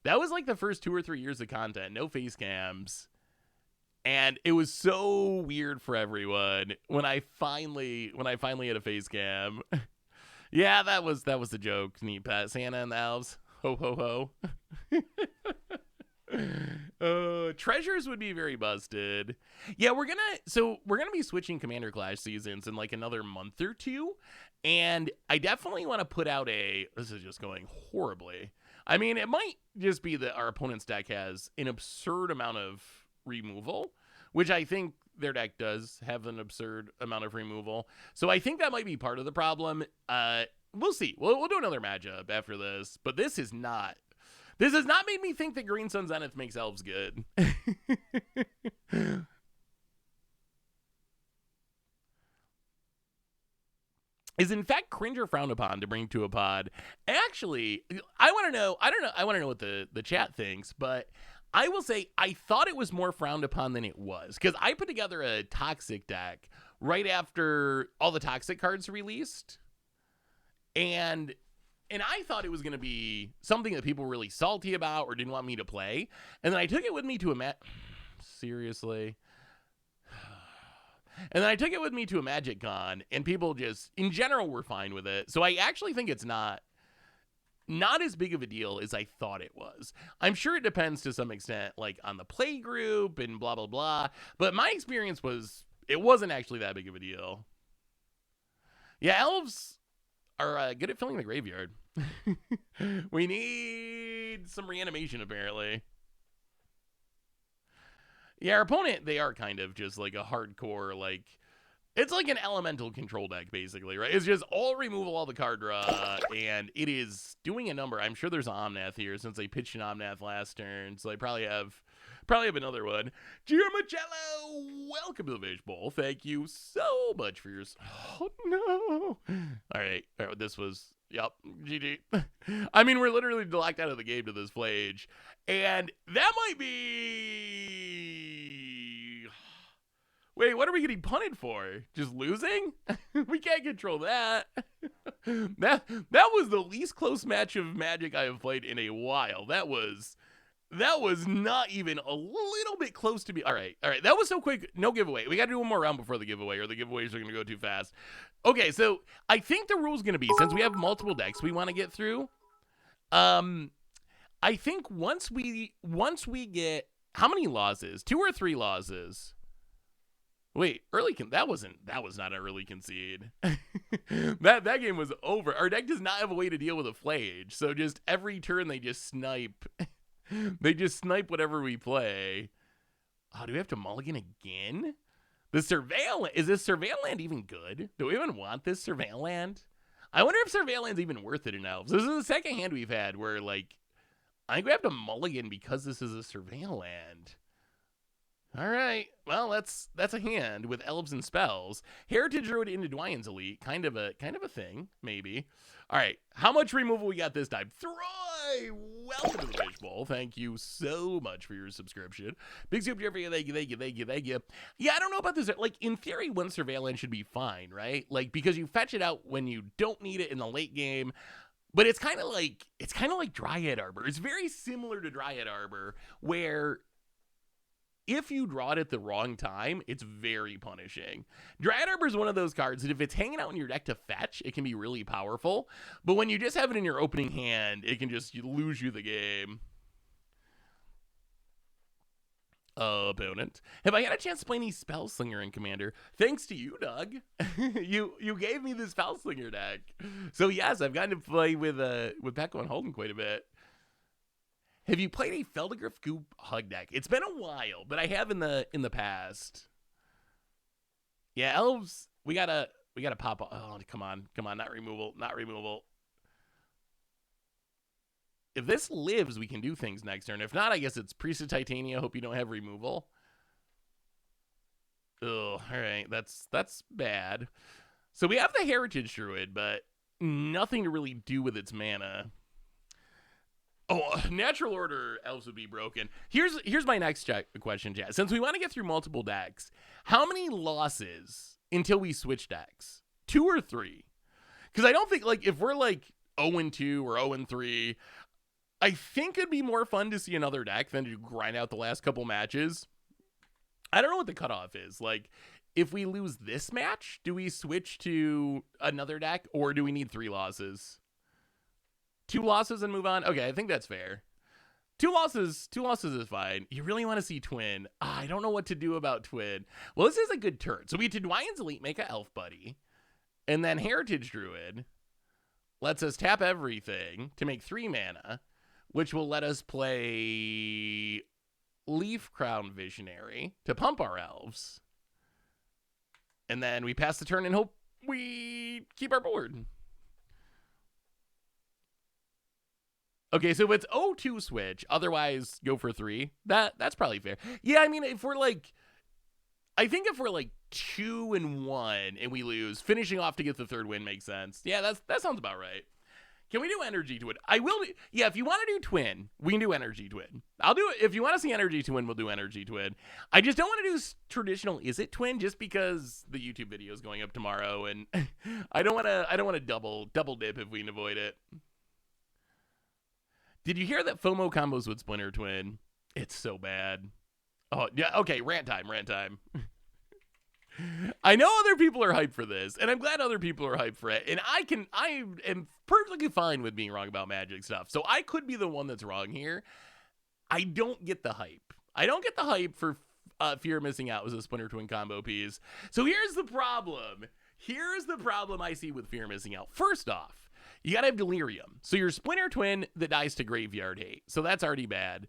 That was like the first 2 or 3 years of content, no face cams. And it was so weird for everyone when I finally had a face cam. Yeah, that was the joke. Neat pet Santa and the elves. Ho ho ho. Treasures would be very busted. Yeah, we're gonna be switching Commander Clash seasons in like another month or two, and I definitely want to put out this is just going horribly. I mean, it might just be that our opponent's deck has an absurd amount of removal, which I think their deck does have an absurd amount of removal. So I think that might be part of the problem. We'll see. We'll do another matchup after this, but this has not made me think that Green Sun Zenith makes elves good. Is in fact cringe or frowned upon to bring to a pod. Actually, I want to know what the chat thinks, but I will say I thought it was more frowned upon than it was, because I put together a toxic deck right after all the toxic cards released, and I thought it was going to be something that people were really salty about or didn't want me to play, and then I took it with me to a seriously. And then I took it with me to a Magic Con, and people just, in general, were fine with it. So I actually think it's not as big of a deal as I thought it was. I'm sure it depends to some extent, like on the play group and blah, blah, blah. But my experience was, it wasn't actually that big of a deal. Yeah, elves are good at filling the graveyard. We need some reanimation, apparently. Yeah, our opponent, they are kind of just like a hardcore, like, it's like an elemental control deck, basically, right? It's just all removal, all the card draw, and it is doing a number. I'm sure there's an Omnath here since they pitched an Omnath last turn, so I probably have another one. Giormacello, welcome to the Fishbowl. Thank you so much for your... Oh, no. All right, this was... Yep, GG. I mean, we're literally locked out of the game to this Flage, and that might be... Wait, what are we getting punted for? Just losing? We can't control that. That was the least close match of Magic I have played in a while. That was not even a little bit close to be. All right. That was so quick. No giveaway. We got to do one more round before the giveaway, or the giveaways are going to go too fast. Okay, so I think the rule is going to be, since we have multiple decks we want to get through, I think once we get, how many losses? 2 or 3 losses. Wait, that was not an early concede. that game was over. Our deck does not have a way to deal with a Flage, so just every turn they just snipe. They just snipe whatever we play. Oh, do we have to mulligan again? Is this Surveil Land even good? Do we even want this Surveil Land? I wonder if Surveil Land's even worth it in Elves. This is the second hand we've had where, like, I think we have to mulligan because this is a Surveil Land. All right, well, that's a hand with elves and spells. Heritage Druid into Dwyann's Elite, kind of a thing, maybe. All right, how much removal we got this time? Hey, welcome to the Fishbowl. Thank you so much for your subscription. Big super for you. Thank you. Yeah, I don't know about this. Like, in theory, one surveillance should be fine, right? Like, because you fetch it out when you don't need it in the late game. But it's kind of like Dryad Arbor. It's very similar to Dryad Arbor, where if you draw it at the wrong time, it's very punishing. Dryad Arbor is one of those cards that if it's hanging out in your deck to fetch, it can be really powerful. But when you just have it in your opening hand, it can just lose you the game. Opponent. Have I had a chance to play any Spellslinger in Commander? Thanks to you, Doug. you gave me this Spellslinger deck. So yes, I've gotten to play with Pecco and Holden quite a bit. Have you played a Feldigriff Goop Hug deck? It's been a while, but I have in the past. Yeah, Elves, we gotta pop. Oh, come on, not removal. If this lives, we can do things next turn. If not, I guess it's Priest of Titania. Hope you don't have removal. Oh, all right. That's bad. So we have the Heritage Druid, but nothing to really do with its mana. Oh, Natural Order Elves would be broken. Here's my next question, chat. Since we want to get through multiple decks, how many losses until we switch decks? 2 or 3? Because I don't think, like, if we're like 0-2 or 0-3... I think it'd be more fun to see another deck than to grind out the last couple matches. I don't know what the cutoff is. Like, if we lose this match, do we switch to another deck, or do we need 3 losses? 2 losses and move on? Okay, I think that's fair. 2 losses is fine. You really want to see Twin. I don't know what to do about Twin. Well, this is a good turn. So we had Dwayne's Elite make a Elf Buddy, and then Heritage Druid lets us tap everything to make 3 mana, which will let us play Leaf Crown Visionary to pump our elves. And then we pass the turn and hope we keep our board. Okay, so if it's 0-2 switch, otherwise go for 3. That's probably fair. Yeah, I mean, if we're like 2-1 and we lose, finishing off to get the 3rd win makes sense. Yeah, that sounds about right. Can we do Energy Twin? I will. Yeah, if you want to do Twin, we can do Energy Twin. I'll do it. If you want to see Energy Twin, we'll do Energy Twin. I just don't want to do traditional Is It Twin just because the YouTube video is going up tomorrow, and I don't want to double dip if we can avoid it. Did you hear that FOMO combos with Splinter Twin? It's so bad. Oh yeah. Okay, rant time. I know other people are hyped for this, and I'm glad other people are hyped for it. And I am perfectly fine with being wrong about Magic stuff. So I could be the one that's wrong here. I don't get the hype. I don't get the hype for Fear of Missing Out as a Splinter Twin combo piece. So here's the problem. Here's the problem I see with Fear of Missing Out. First off, you gotta have Delirium. So your Splinter Twin that dies to Graveyard Hate. So that's already bad.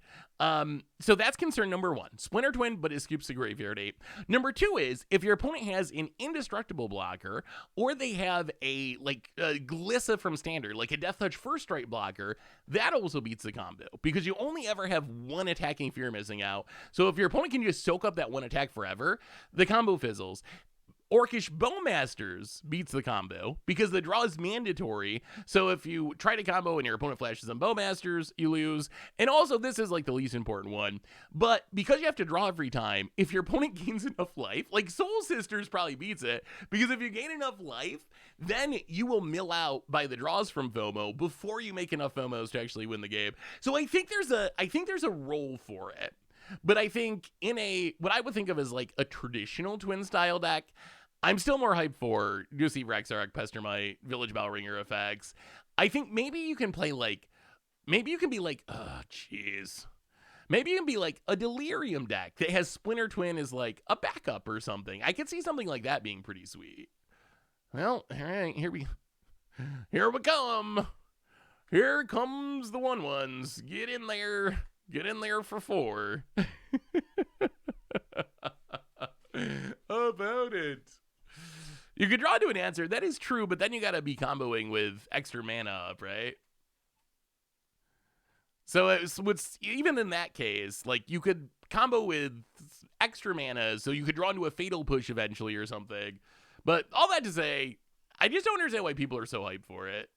So that's concern number 1. Splinter Twin, but it skips the Graveyard Hate. Number 2 is if your opponent has an indestructible blocker, or they have a Glissa from Standard, like a Death Touch First Strike blocker, that also beats the combo because you only ever have 1 attacking Fear Missing Out. So if your opponent can just soak up that 1 attack forever, the combo fizzles. Orcish Bowmasters beats the combo because the draw is mandatory. So if you try to combo and your opponent flashes on Bowmasters, you lose. And also, this is like the least important one. But because you have to draw every time, if your opponent gains enough life, like Soul Sisters probably beats it, because if you gain enough life, then you will mill out by the draws from FOMO before you make enough FOMOs to actually win the game. So I think there's a role for it. But I think in what I would think of as like a traditional Twin style deck, I'm still more hyped for Juicy Rexark, Pestermite, Village Bellringer effects. I think maybe you can be like, maybe you can be like a Delirium deck that has Splinter Twin as like a backup or something. I could see something like that being pretty sweet. Well, all right, here we come. Here comes the 1/1s. Get in there for 4. About it. You could draw to an answer. That is true, but then you got to be comboing with extra mana up, right? So it's even in that case, like you could combo with extra mana, so you could draw into a Fatal Push eventually or something. But all that to say, I just don't understand why people are so hyped for it.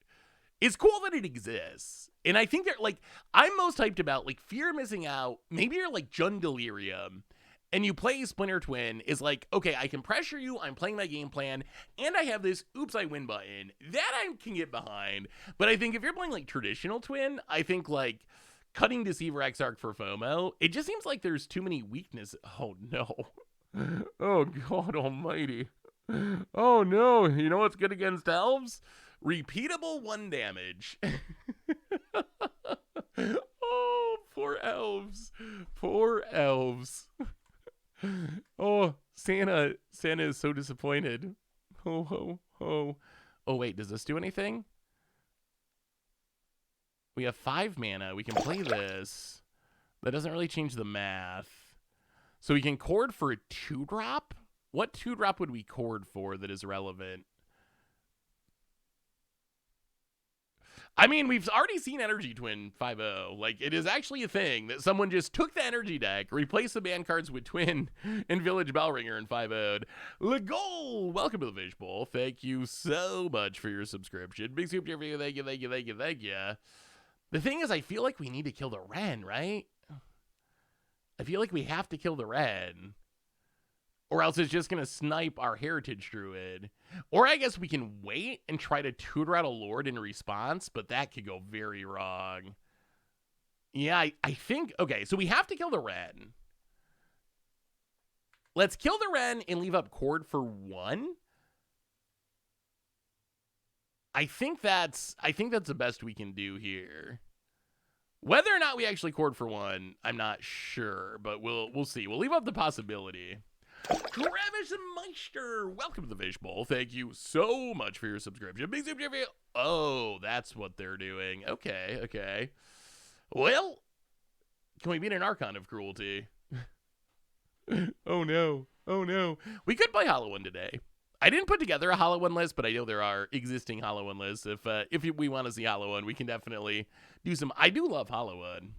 It's cool that it exists. And I think they're like, I'm most hyped about like fear of missing out. Maybe you're like Jund Delirium and you play Splinter Twin is like, okay, I can pressure you. I'm playing my game plan and I have this oops, I win button that I can get behind. But I think if you're playing like traditional Twin, I think like cutting Deceiver Exarch for FOMO, it just seems like there's too many weaknesses. Oh no. Oh God almighty. Oh no. You know what's good against elves? Repeatable 1 damage. Oh, poor elves. Poor elves. Oh, Santa is so disappointed. Ho, ho, ho. Oh, wait, does this do anything? We have 5 mana. We can play this. That doesn't really change the math. So we can chord for a 2-drop? What 2-drop would we chord for that is relevant? I mean, we've already seen Energy Twin 5-0. Like, it is actually a thing that someone just took the energy deck, replaced the band cards with Twin and Village Bellringer and 5-0'd. Legol, welcome to the Fishbowl. Thank you so much for your subscription. Big super for you. Thank you, thank you, thank you, thank you. The thing is, I feel like we need to kill the Wrenn, right? I feel like we have to kill the Wrenn. Or else it's just going to snipe our Heritage Druid. Or I guess we can wait and try to tutor out a Lord in response, but that could go very wrong. Yeah, I think... Okay, so we have to kill the Wrenn. Let's kill the Wrenn and leave up chord for 1. I think that's the best we can do here. Whether or not we actually chord for 1, I'm not sure, but we'll see. We'll leave up the possibility. Travis Meister, welcome to the Fishbowl. Thank you so much for your subscription. Big super for you. Oh, that's what they're doing. Okay, okay. Well, can we beat an Archon of Cruelty? Oh no, oh no. We could play Hollow One today. I didn't put together a Hollow One list, but I know there are existing Hollow One lists. If we want to see Hollow One, we can definitely do some. I do love Hollow One.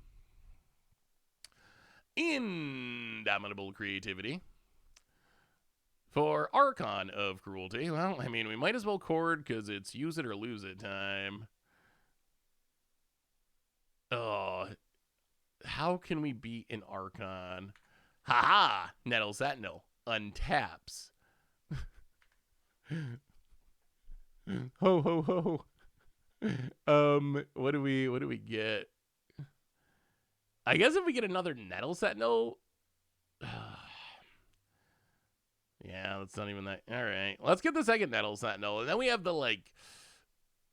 Indomitable creativity. For Archon of Cruelty, well, I mean, we might as well chord because it's use it or lose it time. Oh, how can we beat an Archon? Haha! Nettle Sentinel untaps. Ho ho ho. What do we get? I guess if we get another Nettle Sentinel. Yeah, that's not even that. All right, let's get the second Nettle Sentinel, and then we have the like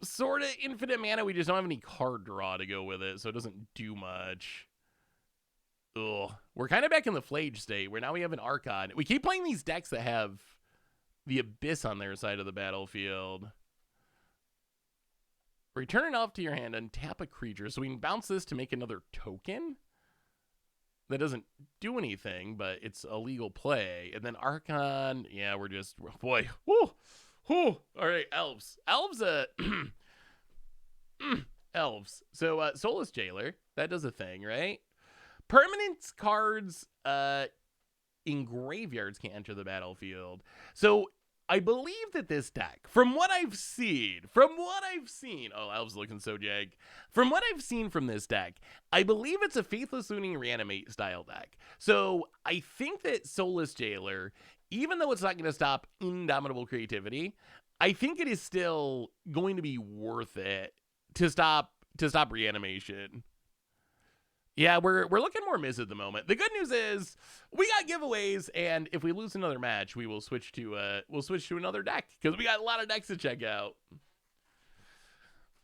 sort of infinite mana. We just don't have any card draw to go with it, so it doesn't do much. Ugh, we're kind of back in the Flage state where now we have an Archon. We keep playing these decks that have the Abyss on their side of the battlefield. Return it off to your hand and tap a creature, so we can bounce this to make another token. That doesn't do anything, but it's a legal play. And then Archon, yeah, we're just, boy, whoo, whoo. All right, elves. Elves, elves. So, Soulless Jailer, that does a thing, right? Permanent cards in graveyards can't enter the battlefield. So, I believe that this deck, from what I've seen, oh, Elves looking so jag. From what I've seen from this deck, I believe it's a Faithless Looting Reanimate style deck. So I think that Soulless Jailer, even though it's not going to stop Indomitable Creativity, I think it is still going to be worth it to stop Reanimation. Yeah, we're looking more Miz at the moment. The good news is we got giveaways, and if we lose another match, we will switch to another deck because we got a lot of decks to check out.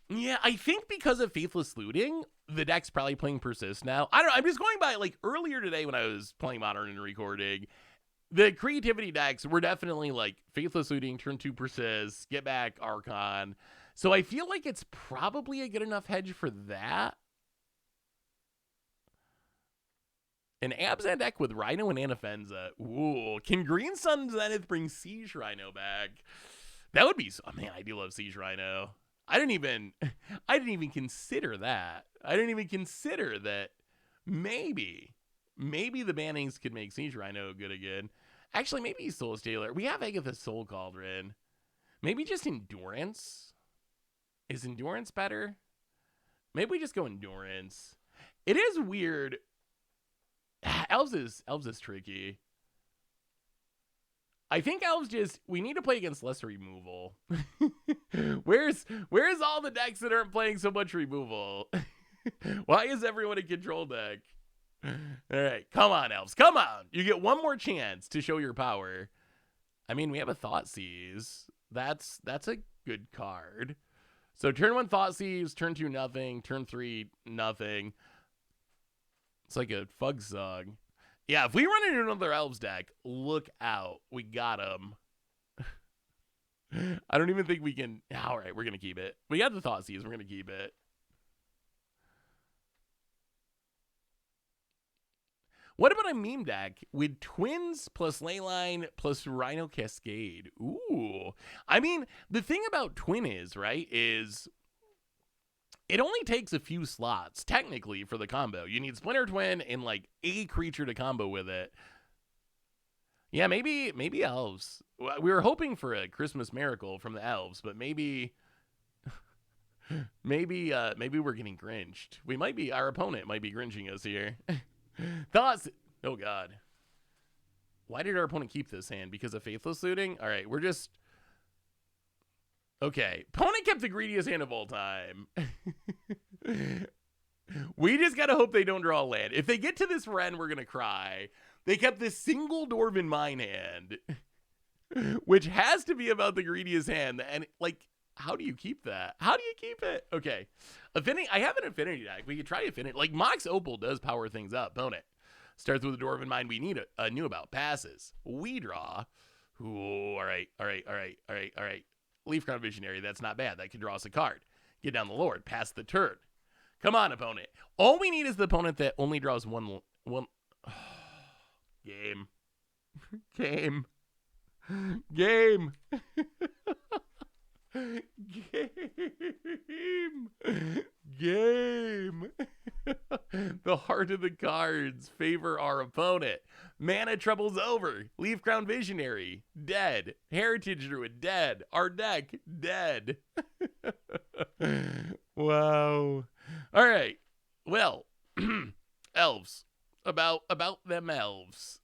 Yeah, I think because of Faithless Looting, the deck's probably playing Persist now. I don't know. I'm just going by like earlier today when I was playing Modern and recording. The creativity decks were definitely like Faithless Looting, turn 2 Persist, get back Archon. So I feel like it's probably a good enough hedge for that. An Abzan deck with Rhino and Anafenza. Ooh, can Green Sun Zenith bring Siege Rhino back? That would be, oh man, I do love Siege Rhino. I didn't even consider that. I didn't even consider that maybe the bannings could make Siege Rhino good again. Actually, maybe Soulless Jailer. We have Agatha's Soul Cauldron. Maybe just Endurance. Is Endurance better? Maybe we just go endurance. It is weird. Elves is tricky. I think elves we need to play against less removal. Where's all the decks that aren't playing so much removal? Why is everyone a control deck? All right, come on, elves, come on. You get one more chance to show your power. I mean, we have a Thoughtseize. That's a good card. So turn 1 Thoughtseize, turn 2 nothing, turn 3 nothing. It's like a Fug song. Yeah, if we run into another elves deck, look out. We got him. I don't even think we can. All right, we're going to keep it. We got the Thoughtseize. We're going to keep it. What about a meme deck with Twins plus Leyline plus Rhino Cascade? Ooh. I mean, the thing about Twin is, right, is it only takes a few slots, technically, for the combo. You need Splinter Twin and, like, a creature to combo with it. Yeah, maybe elves. We were hoping for a Christmas miracle from the elves, but maybe we're getting grinched. Our opponent might be grinching us here. Thoughts? Oh, God. Why did our opponent keep this hand? Because of Faithless Looting? All right, we're just... Okay, opponent kept the greediest hand of all time. We just gotta hope they don't draw a land. If they get to this Ren, we're gonna cry. They kept this single Dwarven Mine hand, which has to be about the greediest hand. And, like, how do you keep that? How do you keep it? Okay, Affinity. I have an Affinity deck. We could try Affinity. Like, Mox Opal does power things up, don't it? Starts with a Dwarven Mine we knew about. Passes. We draw. Ooh, all right. Leaf Crown Visionary, that's not bad. That can draw us a card. Get down the Lord. Pass the turn. Come on, opponent. All we need is the opponent that only draws one. Game. Game. Game. Game. The heart of the cards favor our opponent. Mana Trouble's over. Leaf Crown Visionary, dead. Heritage Druid, dead. Our deck, dead. Wow. All right. Well, elves. About them elves.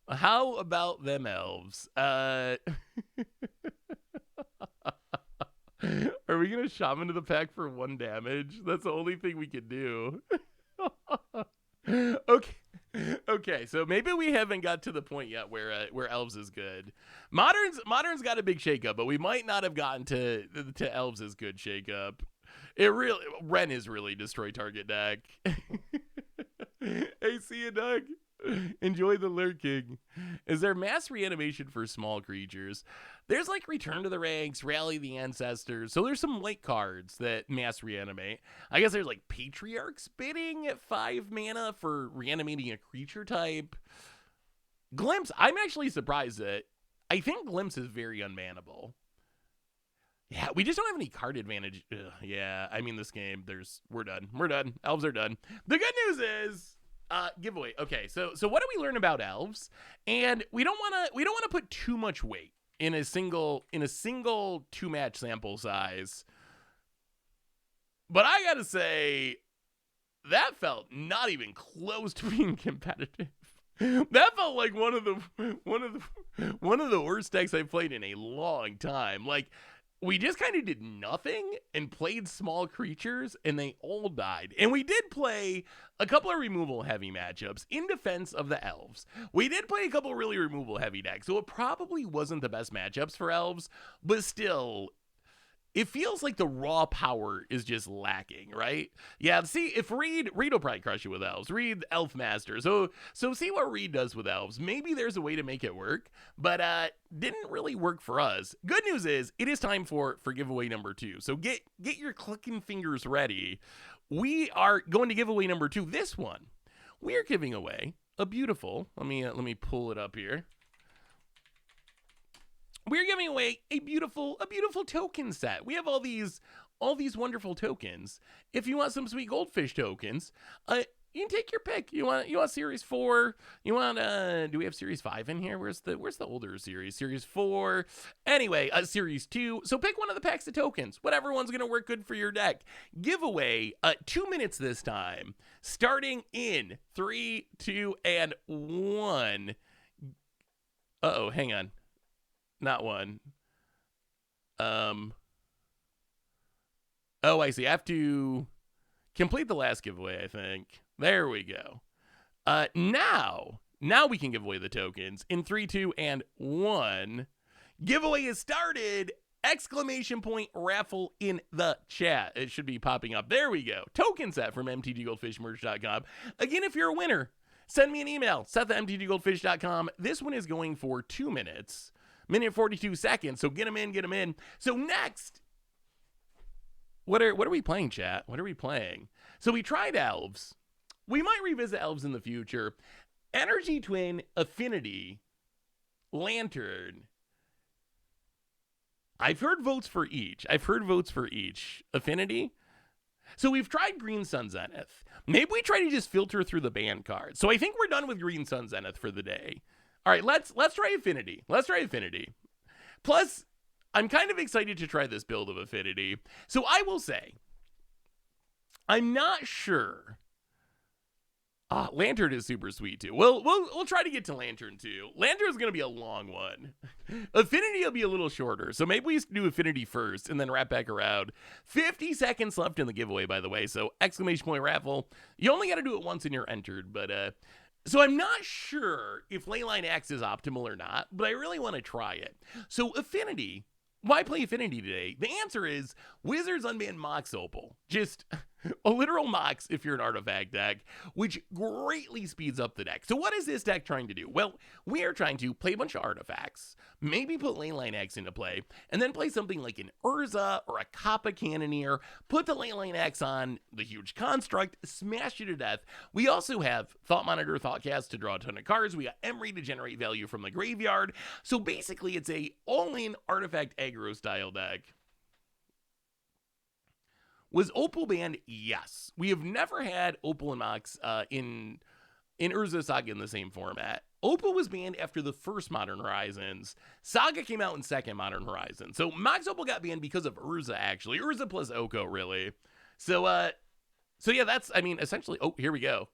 How about them elves? Are we gonna shaman to the pack for 1 damage? That's the only thing we can do. Okay, so maybe we haven't got to the point yet where elves is good. Modern's got a big shakeup, but we might not have gotten to elves is good shakeup. Ren is really destroy target deck. Hey, see you, Doug. Enjoy the lurking. Is there mass reanimation for small creatures? There's like Return to the Ranks, Rally the Ancestors. So there's some late cards that mass reanimate. I guess there's like Patriarch's Bidding at 5 mana for reanimating a creature type. Glimpse, I'm actually surprised that I think Glimpse is very unmannable. Yeah, we just don't have any card advantage. Ugh, yeah, I mean, this game, we're done. Elves are done. The good news is giveaway. Okay, so what do we learn about elves? And we don't want to put too much weight in a single 2-match sample size. But I got to say that felt not even close to being competitive. That felt like one of the worst decks I've played in a long time. Like, we just kind of did nothing and played small creatures, and they all died. And we did play a couple of removal heavy matchups in defense of the elves. We did play a couple of really removal heavy decks, so it probably wasn't the best matchups for elves, but still, it feels like the raw power is just lacking, right? Yeah, see, if Reed will probably crush you with elves. Reed, Elf Master. So see what Reed does with elves. Maybe there's a way to make it work, but didn't really work for us. Good news is, it is time for giveaway number 2. So get your clicking fingers ready. We are going to give away number 2. This one, we are giving away a beautiful, let me pull it up here. We're giving away a beautiful token set. We have all these wonderful tokens. If you want some sweet goldfish tokens, you can take your pick. You want Series 4? You want do we have Series 5 in here? Where's the older series? Series 4. Anyway, Series 2. So pick one of the packs of tokens. Whatever one's gonna work good for your deck. Giveaway 2 minutes this time. Starting in 3, 2, and 1. Uh-oh, hang on. Not 1. Oh, I see. I have to complete the last giveaway, I think. There we go. Now we can give away the tokens in 3, 2, and 1. Giveaway is started! Exclamation point raffle in the chat. It should be popping up. There we go. Token set from mtggoldfishmerch.com. Again, if you're a winner, send me an email, seth@mtggoldfish.com. This one is going for 2 minutes. Minute 42 seconds. So get them in. So next, what are we playing, chat? What are we playing? So we tried Elves. We might revisit Elves in the future. Energy Twin, Affinity, Lantern. I've heard votes for each. Affinity. So we've tried Green Sun Zenith. Maybe we try to just filter through the banned cards. So I think we're done with Green Sun Zenith for the day. All right, let's try Affinity. Plus, I'm kind of excited to try this build of Affinity. So I will say, I'm not sure. Lantern is super sweet too. We'll try to get to Lantern too. Lantern is going to be a long one. Affinity will be a little shorter. So maybe we do Affinity first and then wrap back around. 50 seconds left in the giveaway, by the way. So exclamation point raffle. You only got to do it once and you're entered. But so I'm not sure if Leyline Axe is optimal or not, but I really want to try it. So Affinity. Why play Affinity today? The answer is Wizards Unbanned Mox Opal. Just a literal Mox if you're an artifact deck, which greatly speeds up the deck. So what is this deck trying to do? Well, we are trying to play a bunch of artifacts, maybe put Leyline Axe into play, and then play something like an Urza or a Kappa Cannoneer, put the Leyline Axe on the huge construct, smash you to death. We also have Thought Monitor, Thoughtcast to draw a ton of cards. We got Emery to generate value from the graveyard. So basically, it's a all-in artifact aggro style deck. Was Opal banned? Yes. We have never had Opal and Mox in Urza Saga in the same format. Opal was banned after the first Modern Horizons. Saga came out in second Modern Horizon. So Mox Opal got banned because of Urza, actually. Urza plus Oko, really. So yeah, that's, I mean, essentially, oh, here we go.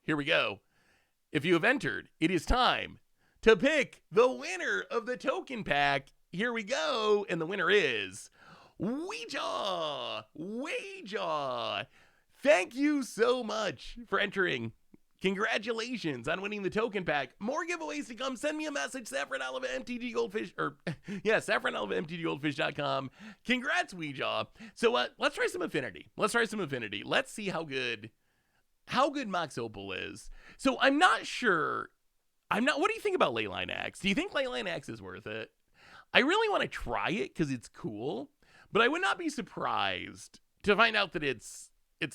If you have entered, it is time to pick the winner of the token pack. Here we go. And the winner is Ouija! Thank you so much for entering. Congratulations on winning the token pack. More giveaways to come. Send me a message, Saffron Olive at MTGGoldfish.com. Congrats, Ouija. So let's try some Affinity. Let's see how good Mox Opal is. So I'm not sure. What do you think about Leyline Axe? Do you think Leyline Axe is worth it? I really want to try it because it's cool. But I would not be surprised to find out that it's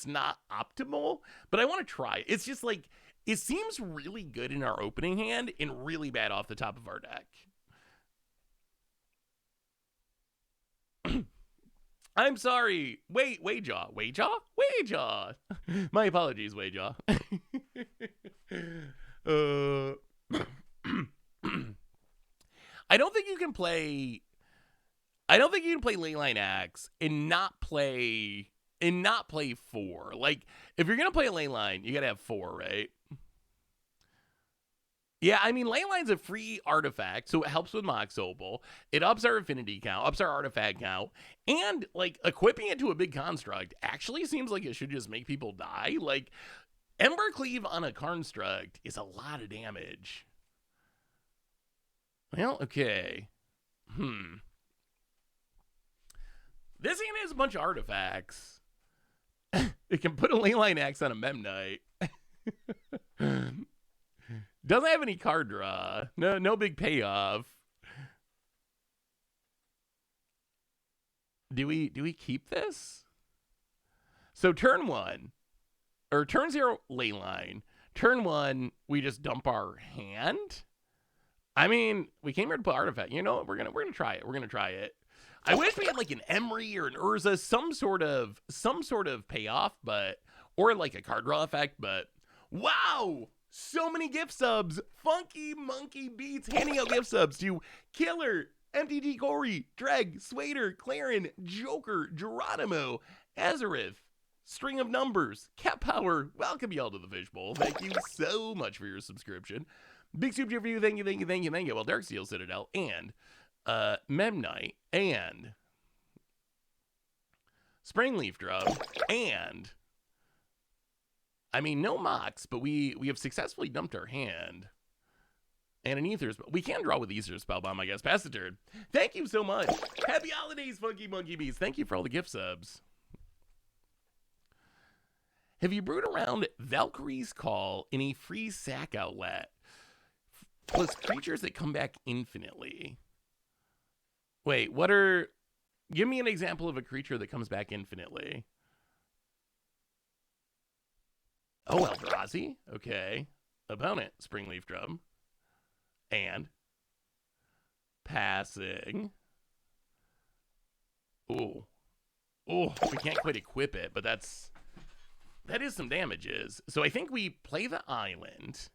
not optimal, but I want to try it. It's just like, it seems really good in our opening hand and really bad off the top of our deck. I'm sorry. Wayjaw. My apologies, Wayjaw. I don't think you can play Leyline Axe and not play 4. Like, if you're gonna play a Leyline, you gotta have 4, right? Yeah, I mean, Leyline's a free artifact, so it helps with Mox Opal. It ups our affinity count, ups our artifact count, and like equipping it to a big construct actually seems like it should just make people die. Like, Embercleave on a construct is a lot of damage. Well, okay. This hand has a bunch of artifacts. It can put a Leyline Axe on a Memnite. Doesn't have any card draw. No big payoff. Do we keep this? So turn 0, Leyline. Turn 1, we just dump our hand. I mean, we came here to put artifact. You know what? We're gonna try it. I wish we had like an Emery or an Urza, some sort of payoff, or like a card draw effect, but Wow! So many gift subs. Funky Monkey Beats handing out gift subs to Killer, MTG Corey, Dreg, Swader, Claren, Joker, Geronimo, Azareth, String of Numbers, Cat Power. Welcome y'all to the Fishbowl. Thank you so much for your subscription. Big super chat for you. Thank you, thank you, thank you, thank you. Well, Darksteel Citadel and Memnite and Springleaf Drum and I mean, no mocks, but we have successfully dumped our hand. And an Ether Spell. We can draw with Ether Spellbomb, I guess. Pass the turn. Thank you so much. Happy holidays, Funky Monkey Bees. Thank you for all the gift subs. Have you brewed around Valkyrie's Call in a free sack outlet? Plus creatures that come back infinitely. Wait, what are... Give me an example of a creature that comes back infinitely. Oh, Eldrazi. Okay. Opponent, Springleaf Drum. And passing. Ooh. Oh, we can't quite equip it, but that is some damages. So I think we play the island.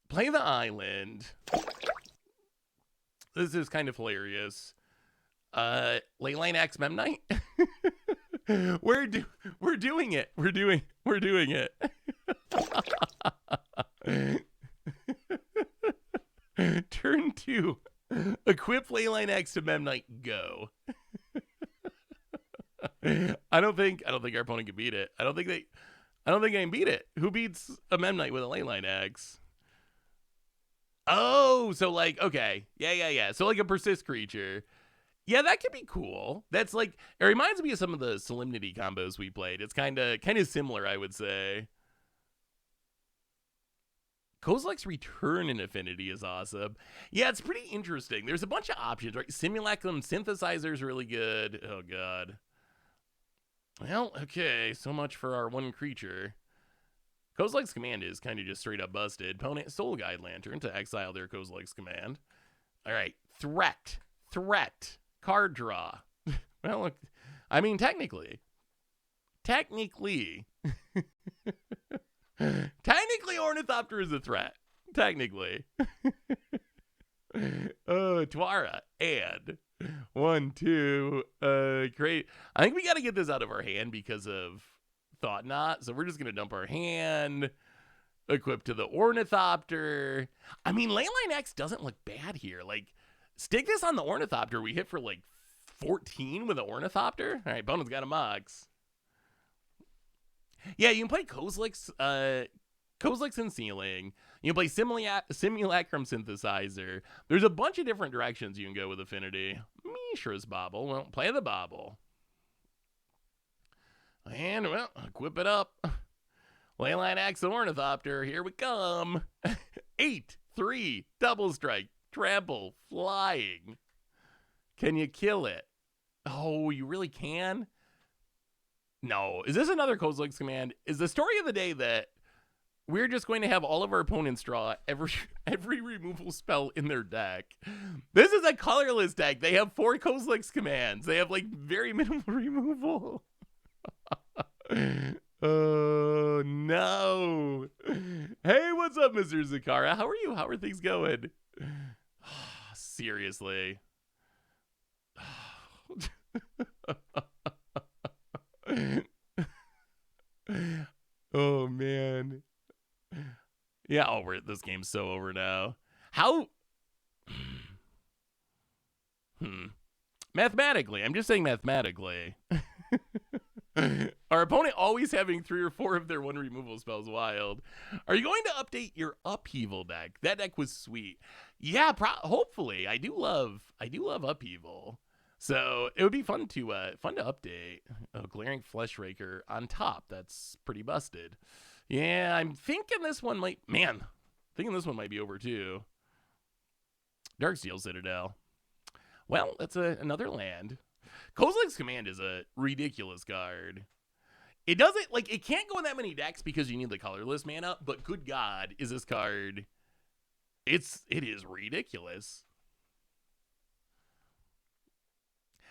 Play the island. This is kind of hilarious. Leyline Axe Memnite. We're doing it. We're doing it. Turn 2. Equip Leyline Axe to Memnite. Go. I don't think our opponent can beat it. I don't think they can beat it. Who beats a Memnite with a Leyline Axe? Oh, so like, okay. Yeah. So like a persist creature. Yeah, that could be cool. That's like, it reminds me of some of the Solemnity combos we played. It's kind of similar, I would say. Kozilek's Return in Affinity is awesome. Yeah, it's pretty interesting. There's a bunch of options, right? Simulacrum Synthesizer is really good. Oh, God. Well, okay, so much for our one creature. Kozilek's Command is kind of just straight up busted. Opponent, Soul Guide Lantern to exile their Kozilek's Command. All right, Threat. Card draw. Well, look, I mean, technically, Ornithopter is a threat. Technically. Twara and 1, 2. Great. I think we got to get this out of our hand because of Thought Knot. So we're just gonna dump our hand. Equip to the Ornithopter. I mean, Leyline Axe doesn't look bad here. Like, stick this on the Ornithopter. We hit for like 14 with an Ornithopter. All right, Bonan's got a Mox. Yeah, you can play Kozilek's Unsealing. You can play Simulacrum Synthesizer. There's a bunch of different directions you can go with Affinity. Mishra's Bauble. Well, play the Bauble. And, well, equip it up. Leyline Axe Ornithopter. Here we come. 8/3. Double strike. Trample. Flying. Can you kill it? Oh, you really can? No. Is this another Kozilek's Command? Is the story of the day that we're just going to have all of our opponents draw every removal spell in their deck? This is a colorless deck. They have 4 Kozilek's Commands. They have like very minimal removal. Oh, no. Hey, what's up, Mr. Zakara? How are you? How are things going? Seriously. Oh, man. Yeah, this game's so over now. How? Mathematically. I'm just saying mathematically. Our opponent always having 3 or 4 of their 1 removal spells. Wild. Are you going to update your Upheaval deck? That deck was sweet. Yeah, hopefully. I do love Upheaval. So it would be fun to update. Oh, Glaring Fleshraker on top. That's pretty busted. Yeah, I'm thinking this one might be over too. Darksteel Citadel. Well, that's another land. Kozilek's Command is a ridiculous card. It doesn't, like, it can't go in that many decks because you need the colorless mana, but good God, is this card, it is ridiculous.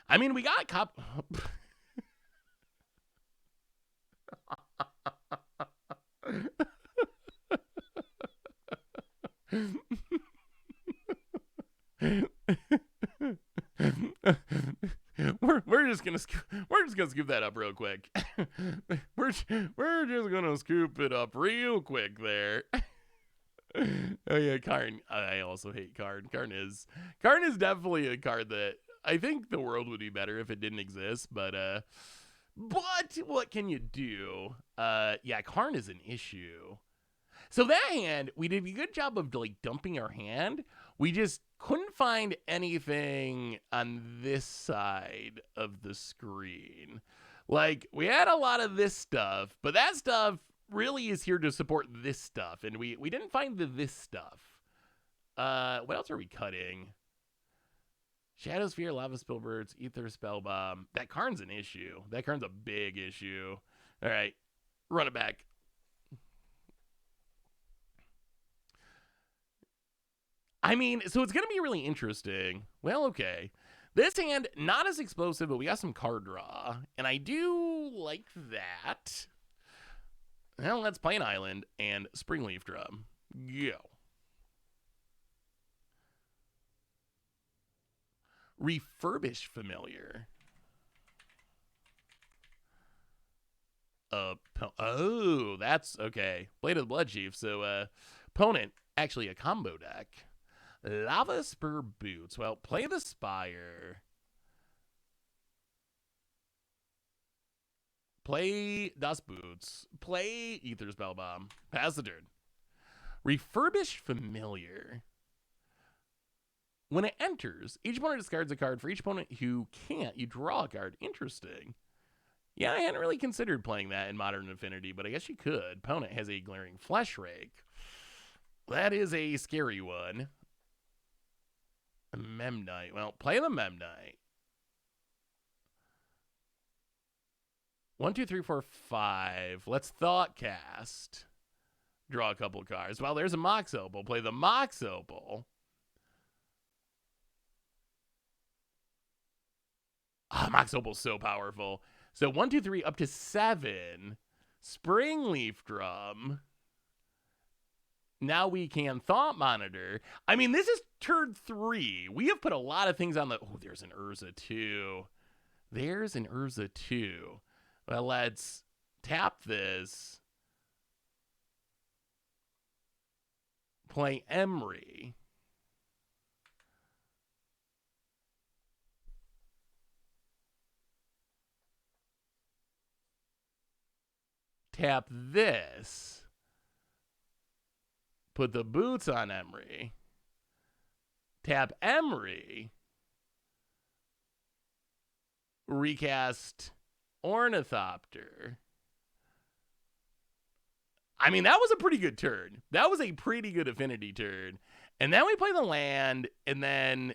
I mean, we got we're just gonna scoop that up real quick. we're just gonna scoop it up real quick there. Oh yeah, Karn. I also hate Karn. Karn is definitely a card that I think the world would be better if it didn't exist. But what can you do? Yeah, Karn is an issue. So that hand, we did a good job of like dumping our hand. We just couldn't find anything on this side of the screen. Like, we had a lot of this stuff, but that stuff really is here to support this stuff, and we didn't find this stuff. What else are we cutting? Shadow Sphere, Lava Spillbirds, Ether Spellbomb. That Karn's an issue. That Karn's a big issue. All right, run it back. I mean, so it's going to be really interesting. Well, okay. This hand, not as explosive, but we got some card draw. And I do like that. Well, let's play an island and Springleaf Drum. Go. Refurbish Familiar. Oh, that's okay. Blade of the Blood Chief. So, opponent, actually a combo deck. Lava Spur Boots. Well, play the Spire. Play Das Boots. Play Ether Spellbomb. Pass the turn. Refurbish Familiar. When it enters, each opponent discards a card. For each opponent who can't, you draw a card. Interesting. Yeah, I hadn't really considered playing that in Modern Affinity, but I guess you could. Opponent has a Glaring Flesh Rake. That is a scary one. Memnite. Well, play the Memnite. 1, 2, 3, 4, 5. Let's Thought Cast. Draw a couple cards. Well, there's a Mox Opal. Play the Mox Opal. Mox Opal's so powerful. So 1, 2, 3, up to 7. Springleaf Drum. Now we can Thought Monitor. I mean, this is turn 3. We have put a lot of things on the... Oh, there's an Urza too. There's an Urza too. Well, let's tap this. Play Emery. Tap this. Put the boots on Emery. Tap Emery. Recast Ornithopter. I mean, that was a pretty good turn. That was a pretty good affinity turn. And then we play the land, and then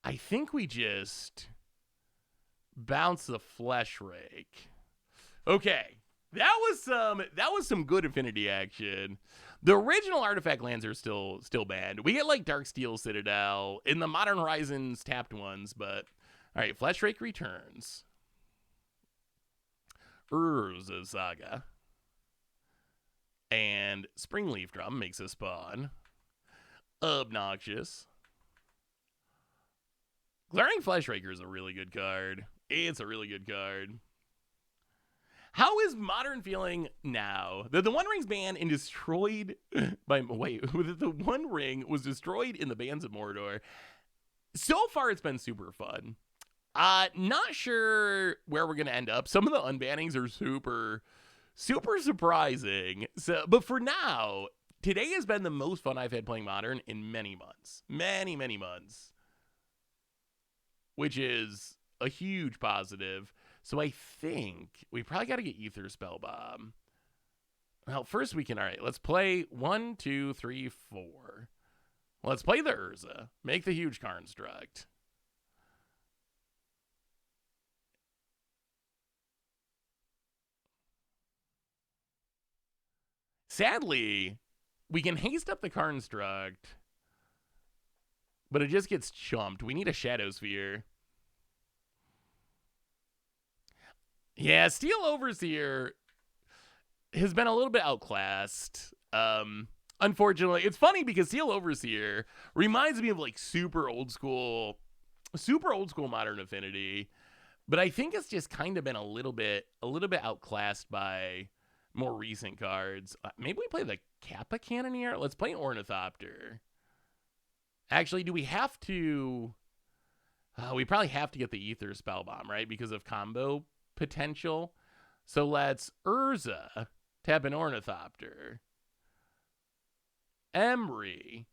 I think we just bounce the Flesh Rake. Okay. That was some good affinity action. The original artifact lands are still banned. We get like Darksteel Citadel in the Modern Horizons tapped ones, but all right, Flesh Rake returns. Urza Saga. And Springleaf Drum makes a spawn. Obnoxious. Glaring Flesh Raker is a really good card. It's a really good card. How is Modern feeling now that the One Ring's banned and destroyed by... Wait, that the One Ring was destroyed in the Bands of Mordor? So far, it's been super fun. Not sure where we're going to end up. Some of the unbannings are super surprising. So, but for now, today has been the most fun I've had playing Modern in many months. Many, many months. Which is a huge positive. So I think we probably got to get Ether Spellbomb. Well, first we can, all right, let's play 1, 2, 3, 4. Let's play the Urza. Make the huge construct. Sadly, we can haste up the construct, but it just gets chumped. We need a Shadow Sphere. Yeah, Steel Overseer has been a little bit outclassed. Unfortunately, it's funny because Seal Overseer reminds me of like super old school Modern Affinity, but I think it's just kind of been a little bit outclassed by more recent cards. Maybe we play the Kappa Cannoneer. Let's play Ornithopter. Actually, do we have to? We probably have to get the Ether Spellbomb, right? Because of combo potential. So let's Urza tap an Ornithopter. Emery.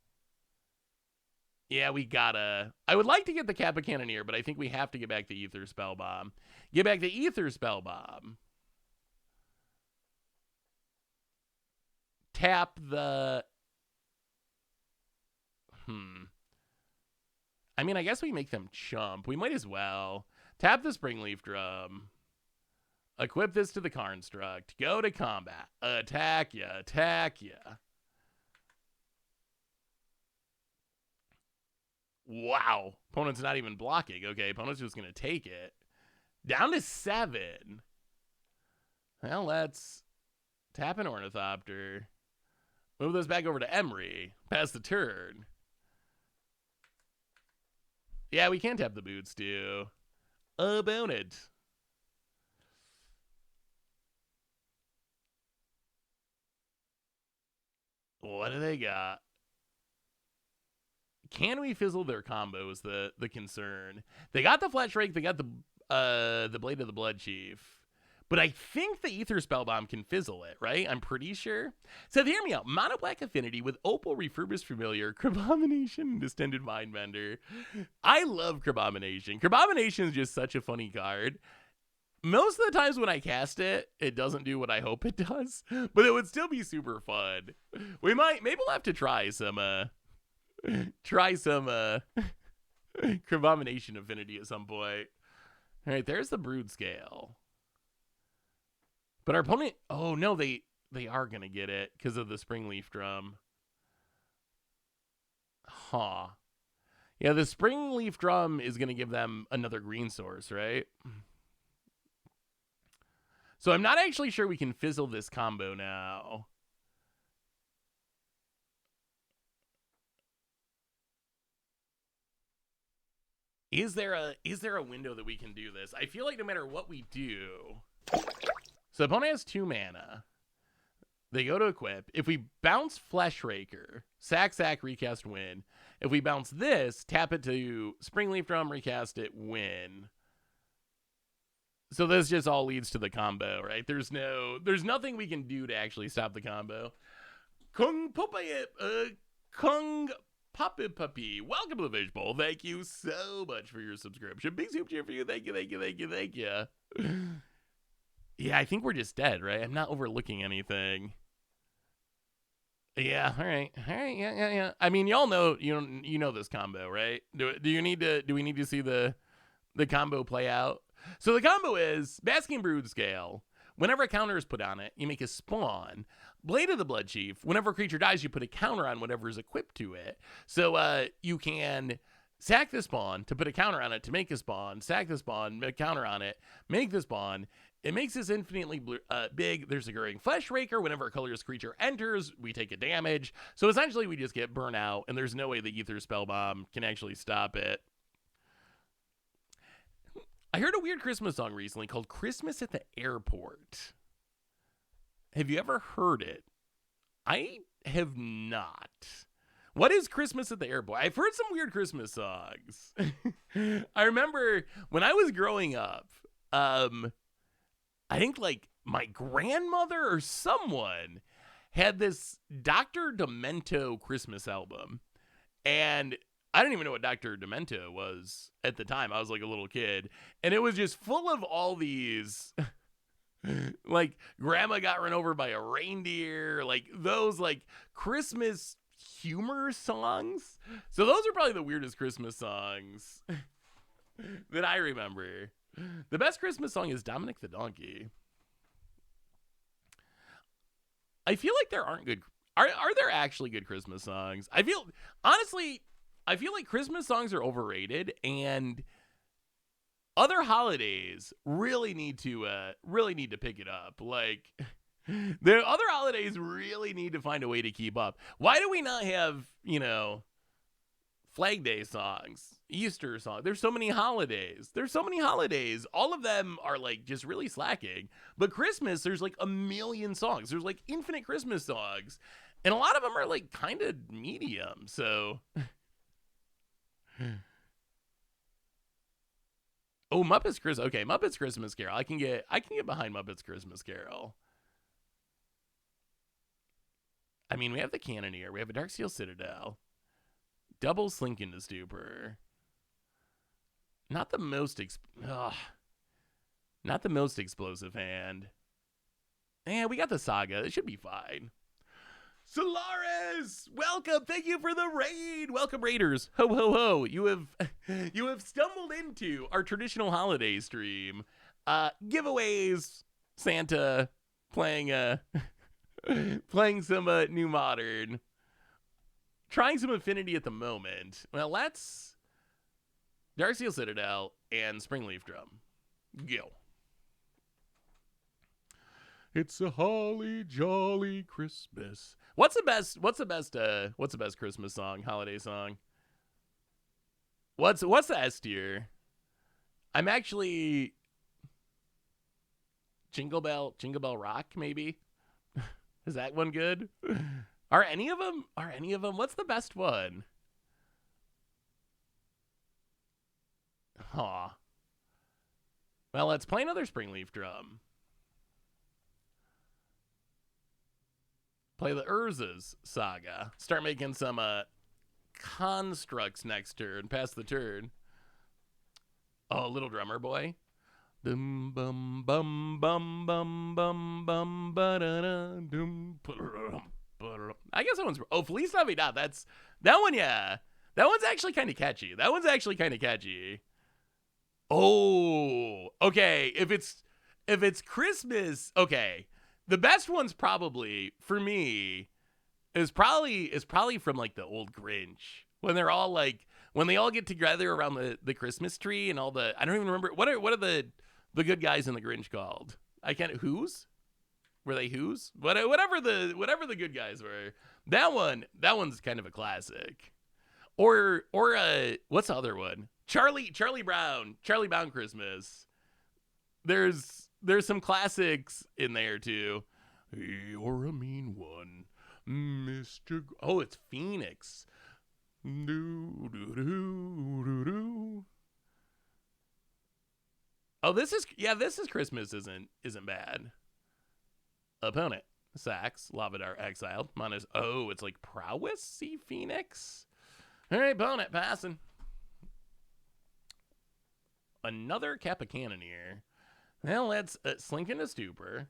Yeah, we gotta. I would like to get the Kappa Cannoneer, but I think we have to get back the Ether Spellbomb. Get back the Ether Spellbomb. Tap the. I mean, I guess we make them chump. We might as well. Tap the Springleaf Drum. Equip this to the Construct. Go to combat. Attack ya. Attack ya. Wow. Opponent's not even blocking. Okay, opponent's just going to take it. Down to 7. Well, let's tap an Ornithopter. Move this back over to Emery. Pass the turn. Yeah, we can tap the boots, too. About it. What do they got? Can we fizzle their combo is the concern. They got the Flash Rake. They got the Blade of the Blood Chief. But I think the Ether Spellbomb can fizzle it, right? I'm pretty sure. So hear me out. Mono Black Affinity with Opal Refurbished Familiar, Crabomination, and Distended Mindbender. I love Crabomination. Crabomination is just such a funny card. Most of the times when I cast it, it doesn't do what I hope it does. But it would still be super fun. Maybe we'll have to try some Crabomination Affinity at some point. All right, there's the Brood Scale. But our opponent, oh no, they are going to get it because of the Springleaf Drum. Huh. Yeah, the Springleaf Drum is going to give them another green source, right? So I'm not actually sure we can fizzle this combo now. Is there a window that we can do this? I feel like no matter what we do. So opponent has 2 mana. They go to equip. If we bounce Flesh Raker, sack, recast, win. If we bounce this, tap it to Springleaf Drum, recast it, win. So this just all leads to the combo, right? There's nothing we can do to actually stop the combo. Kung Puppy Puppy, welcome to the Fish Bowl. Thank you so much for your subscription. Big soup cheer for you. Thank you. Yeah, I think we're just dead, right? I'm not overlooking anything. Yeah, all right, yeah. I mean, y'all know, you know this combo, right? Do we need to see the combo play out? So the combo is Basking Brood Scale. Whenever a counter is put on it, you make a spawn. Blade of the Blood Chief. Whenever a creature dies, you put a counter on whatever is equipped to it. So you can sack the spawn to put a counter on it to make a spawn. Sack the spawn, make a counter on it, make the spawn. It makes this infinitely big. There's a Growing Flesh Raker. Whenever a colorless creature enters, we take a damage. So essentially, we just get burnt out, and there's no way the Ether Spellbomb can actually stop it. I heard a weird Christmas song recently called Christmas at the Airport. Have you ever heard it? I have not. What is Christmas at the Airport? I've heard some weird Christmas songs. I remember when I was growing up, I think like my grandmother or someone had this Dr. Demento Christmas album. And I didn't even know what Dr. Demento was at the time. I was like a little kid. And it was just full of all these, like, grandma got run over by a reindeer, like those like Christmas humor songs. So those are probably the weirdest Christmas songs that I remember. The best Christmas song is Dominic the Donkey. I feel like there aren't good. Are there actually good Christmas songs? Honestly, I feel like Christmas songs are overrated, and other holidays really need to pick it up. Like, The other holidays really need to find a way to keep up. Why do we not have, Flag Day songs, Easter songs? There's so many holidays. All of them are like just really slacking. But Christmas, there's like a million songs. There's like infinite Christmas songs. And a lot of them are like kind of medium. So oh, Muppets Christmas. Okay, Muppets Christmas Carol. I can get behind Muppets Christmas Carol. I mean, we have the Cannoneer. We have a Darksteel Citadel. Double Slink into Stupor. Not the most explosive hand. We got the Saga. It should be fine. Solaris, welcome. Thank you for the raid. Welcome, Raiders. Ho ho ho. You have stumbled into our traditional holiday stream. Giveaways, Santa playing some New Modern. Trying some Affinity at the moment. Well, let's Darksteel Citadel and Springleaf Drum. Go. It's a holly jolly Christmas. What's the best Christmas song, holiday song? What's the S tier? I'm actually Jingle Bell Rock, maybe? Is that one good? Are any of them? What's the best one? Aw. Well, let's play another Springleaf Drum. Play the Urza's Saga. Start making some constructs next turn. Pass the turn. Oh, Little Drummer Boy. Dum bum bum bum bum bum bum ba da da dum. I guess that one's Feliz Navidad. That one, yeah. That one's actually kind of catchy. Oh, okay. If it's Christmas, okay. The best one's probably for me is probably from like the old Grinch when they're all like when they all get together around the Christmas tree and all the I don't even remember what are the good guys in the Grinch called? I can't who's. Were they who's? Whatever the good guys were. That one's kind of a classic. Or what's the other one? Charlie Brown Christmas. There's some classics in there too. You're a mean one, Mr. Oh, it's Phoenix. Do do do do do. Oh, this is Christmas isn't bad. Opponent. Sax, Lavadar exiled. Minus it's like prowess, see Phoenix. Alright, opponent passing. Another Kappa Cannoneer. Well, let's Slink into Stupor.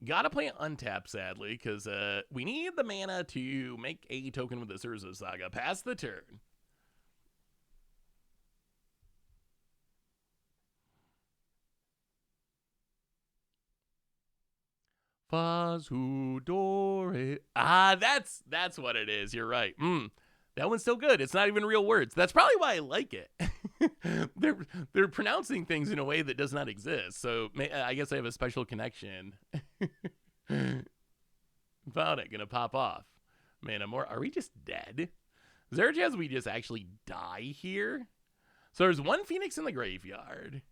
Gotta play untap, sadly, because we need the mana to make a token with the Urza Saga. Pass the turn. Fazudore. That's what it is. You're right. That one's still good. It's not even real words. That's probably why I like it. They're pronouncing things in a way that does not exist. So I guess I have a special connection. Found it. Gonna pop off. Man, are we just dead? Is there a chance we just actually die here? So there's one Phoenix in the graveyard.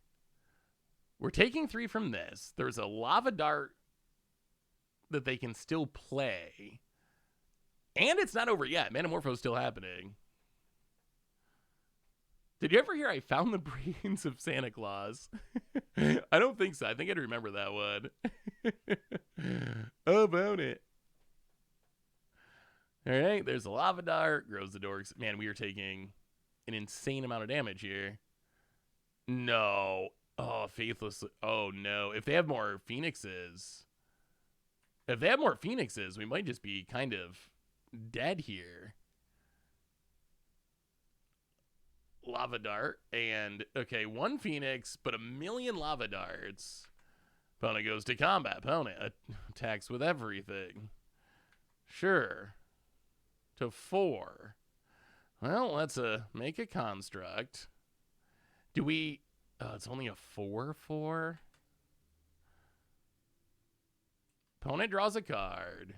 We're taking 3 from this. There's a Lava Dart that they can still play. And it's not over yet. Manamorpho's still happening. Did you ever hear I found the brains of Santa Claus? I don't think so. I think I'd remember that one. About it. All right, there's a Lava Dart. Grows the Dorks. Man, we are taking an insane amount of damage here. No. Oh, Faithless. Oh, no. If they have more Phoenixes, we might just be kind of dead here. Lava Dart and okay, 1 Phoenix, but 1,000,000 Lava Darts. Opponent goes to combat. Opponent attacks with everything. Sure. To 4. Well, let's make a construct. Do we? It's only a 4/4. Opponent draws a card.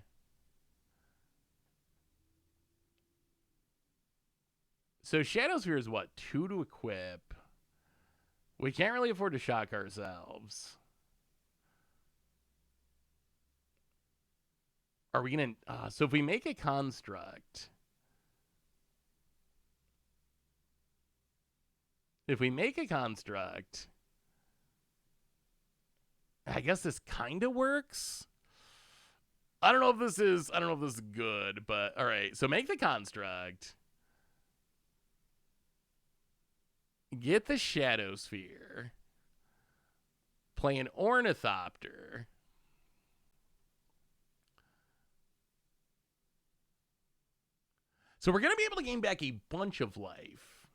So Shadowsphere is what? 2 to equip. We can't really afford to shock ourselves. Are we going to... so if we make a construct... If we make a construct... I guess this kind of works. I don't know if this is good, but all right. So make the construct. Get the Shadowsphere. Play an Ornithopter. So we're going to be able to gain back a bunch of life.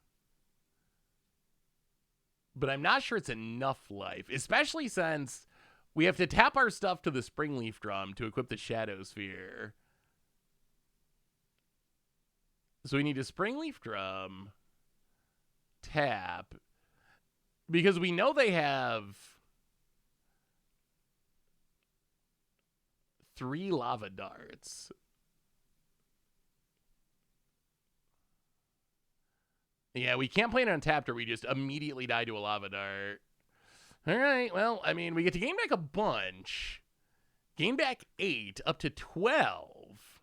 But I'm not sure it's enough life, especially since we have to tap our stuff to the Springleaf Drum to equip the Shadowsphere. So we need a Springleaf Drum, tap, because we know they have 3 lava darts. Yeah, we can't play it untapped or we just immediately die to a lava dart. All right, well, I mean, we get to gain back a bunch. Gain back 8 up to 12.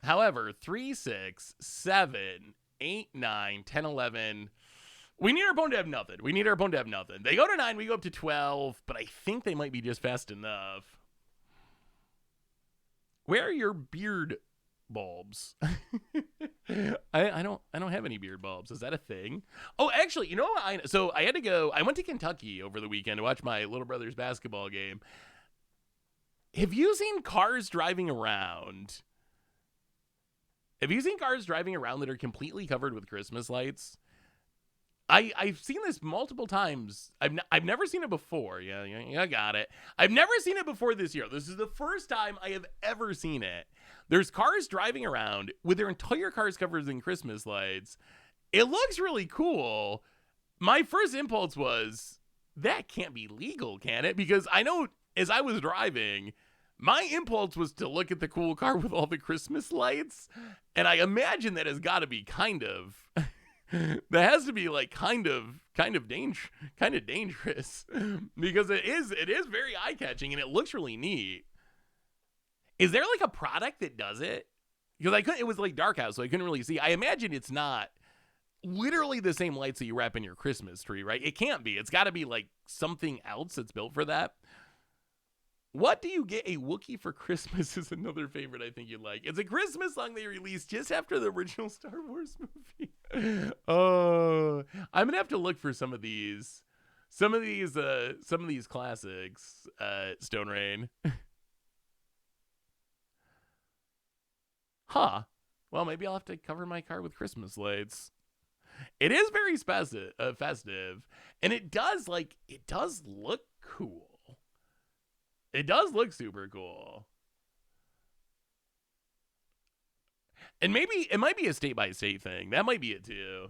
However, 3, 6, 7, 8, 9, 10, 11. We need our opponent to have nothing. They go to 9, we go up to 12, but I think they might be just fast enough. Where are your beard bulbs? I don't have any beard bulbs. Is that a thing? Oh, actually, you know what? I went to Kentucky over the weekend to watch my little brother's basketball game. Have you seen cars driving around? Have you seen cars driving around that are completely covered with Christmas lights? I've seen this multiple times. I've never seen it before. Yeah, I got it. I've never seen it before this year. This is the first time I have ever seen it. There's cars driving around with their entire cars covered in Christmas lights. It looks really cool. My first impulse was, that can't be legal, can it? Because I know as I was driving, my impulse was to look at the cool car with all the Christmas lights. And I imagine that has got to be kind of... that has to be like kind of dangerous because it is very eye-catching and it looks really neat. Is there like a product that does it? Because it was like dark out, so I couldn't really see. I imagine it's not literally the same lights that you wrap in your Christmas tree, right? It can't be. It's got to be like something else that's built for that. What do you get a Wookiee for Christmas is another favorite I think you'd like. It's a Christmas song they released just after the original Star Wars movie. Oh, I'm gonna have to look for some of these classics. Stone Rain. Huh. Well, maybe I'll have to cover my car with Christmas lights. It is very festive, and it does look cool. It does look super cool. And maybe it might be a state by state thing. That might be it too.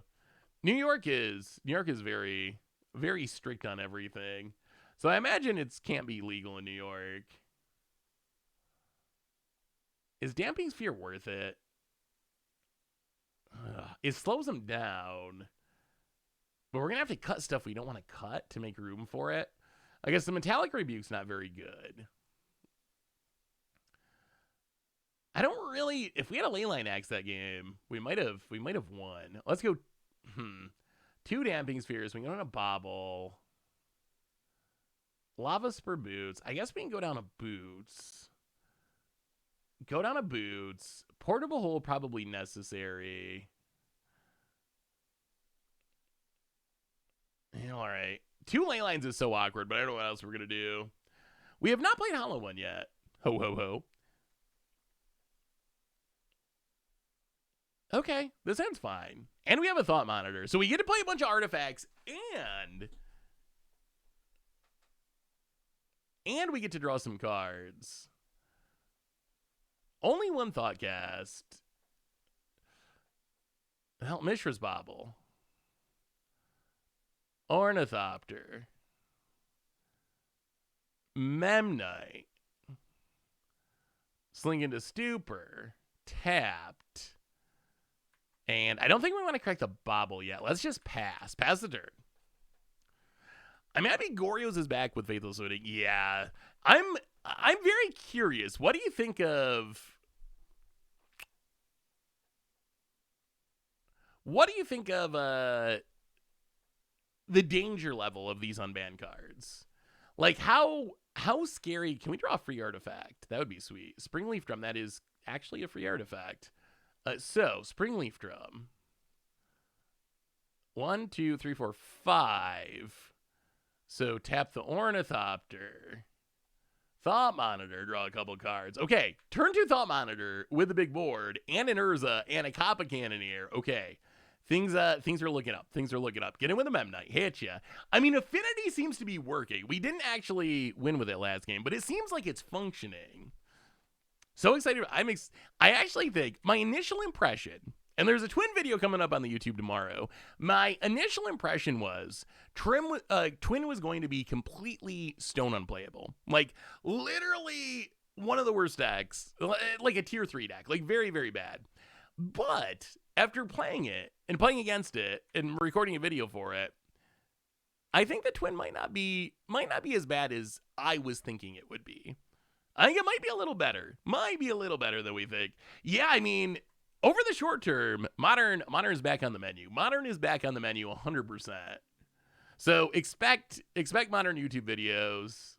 New York is very, very strict on everything. So I imagine it can't be legal in New York. Is Damping Sphere worth it? It slows them down. But we're going to have to cut stuff we don't want to cut to make room for it. I guess the Metallic Rebuke's not very good. I don't really... If we had a Leyline Axe that game, we might have won. Let's go... 2 Damping Spheres. We can go down a Bobble. Lava Spur Boots. I guess we can go down a Boots. Portable Hole probably necessary. All right. 2 Leylines is so awkward, but I don't know what else we're going to do. We have not played Hollow One yet. Ho, ho, ho. Okay, this ends fine. And we have a Thought Monitor. So we get to play a bunch of artifacts and we get to draw some cards. Only 1 Thoughtcast. Well, Mishra's Bobble. Ornithopter. Memnite. Sling into Stupor. Tapped. And I don't think we want to crack the Bobble yet. Let's just pass. Pass the turn. I'm happy Goryo's is back with Faithless Looting. Yeah. I'm very curious. What do you think of... the danger level of these unbanned cards? Like, how scary... Can we draw a free artifact? That would be sweet. Springleaf Drum, that is actually a free artifact. So, Springleaf Drum. 1, 2, 3, 4, 5. So, tap the Ornithopter. Thought Monitor, draw a couple cards. Okay, turn 2 Thought Monitor with the big board and an Urza and a Kappa Cannoneer. Okay, things are looking up. Things are looking up. Get in with a Mem Knight. Hit ya. I mean, Affinity seems to be working. We didn't actually win with it last game, but it seems like it's functioning. So excited. I actually think my initial impression, and there's a Twin video coming up on the YouTube tomorrow. My initial impression was Twin was going to be completely stone unplayable. Like, literally one of the worst decks. Like a tier 3 deck. Like, very, very bad. But after playing it and playing against it and recording a video for it, I think the Twin might not be as bad as I was thinking it would be. I think it might be a little better. Might be a little better than we think. Yeah, I mean, over the short term, Modern is back on the menu. Modern is back on the menu 100%. So expect Modern YouTube videos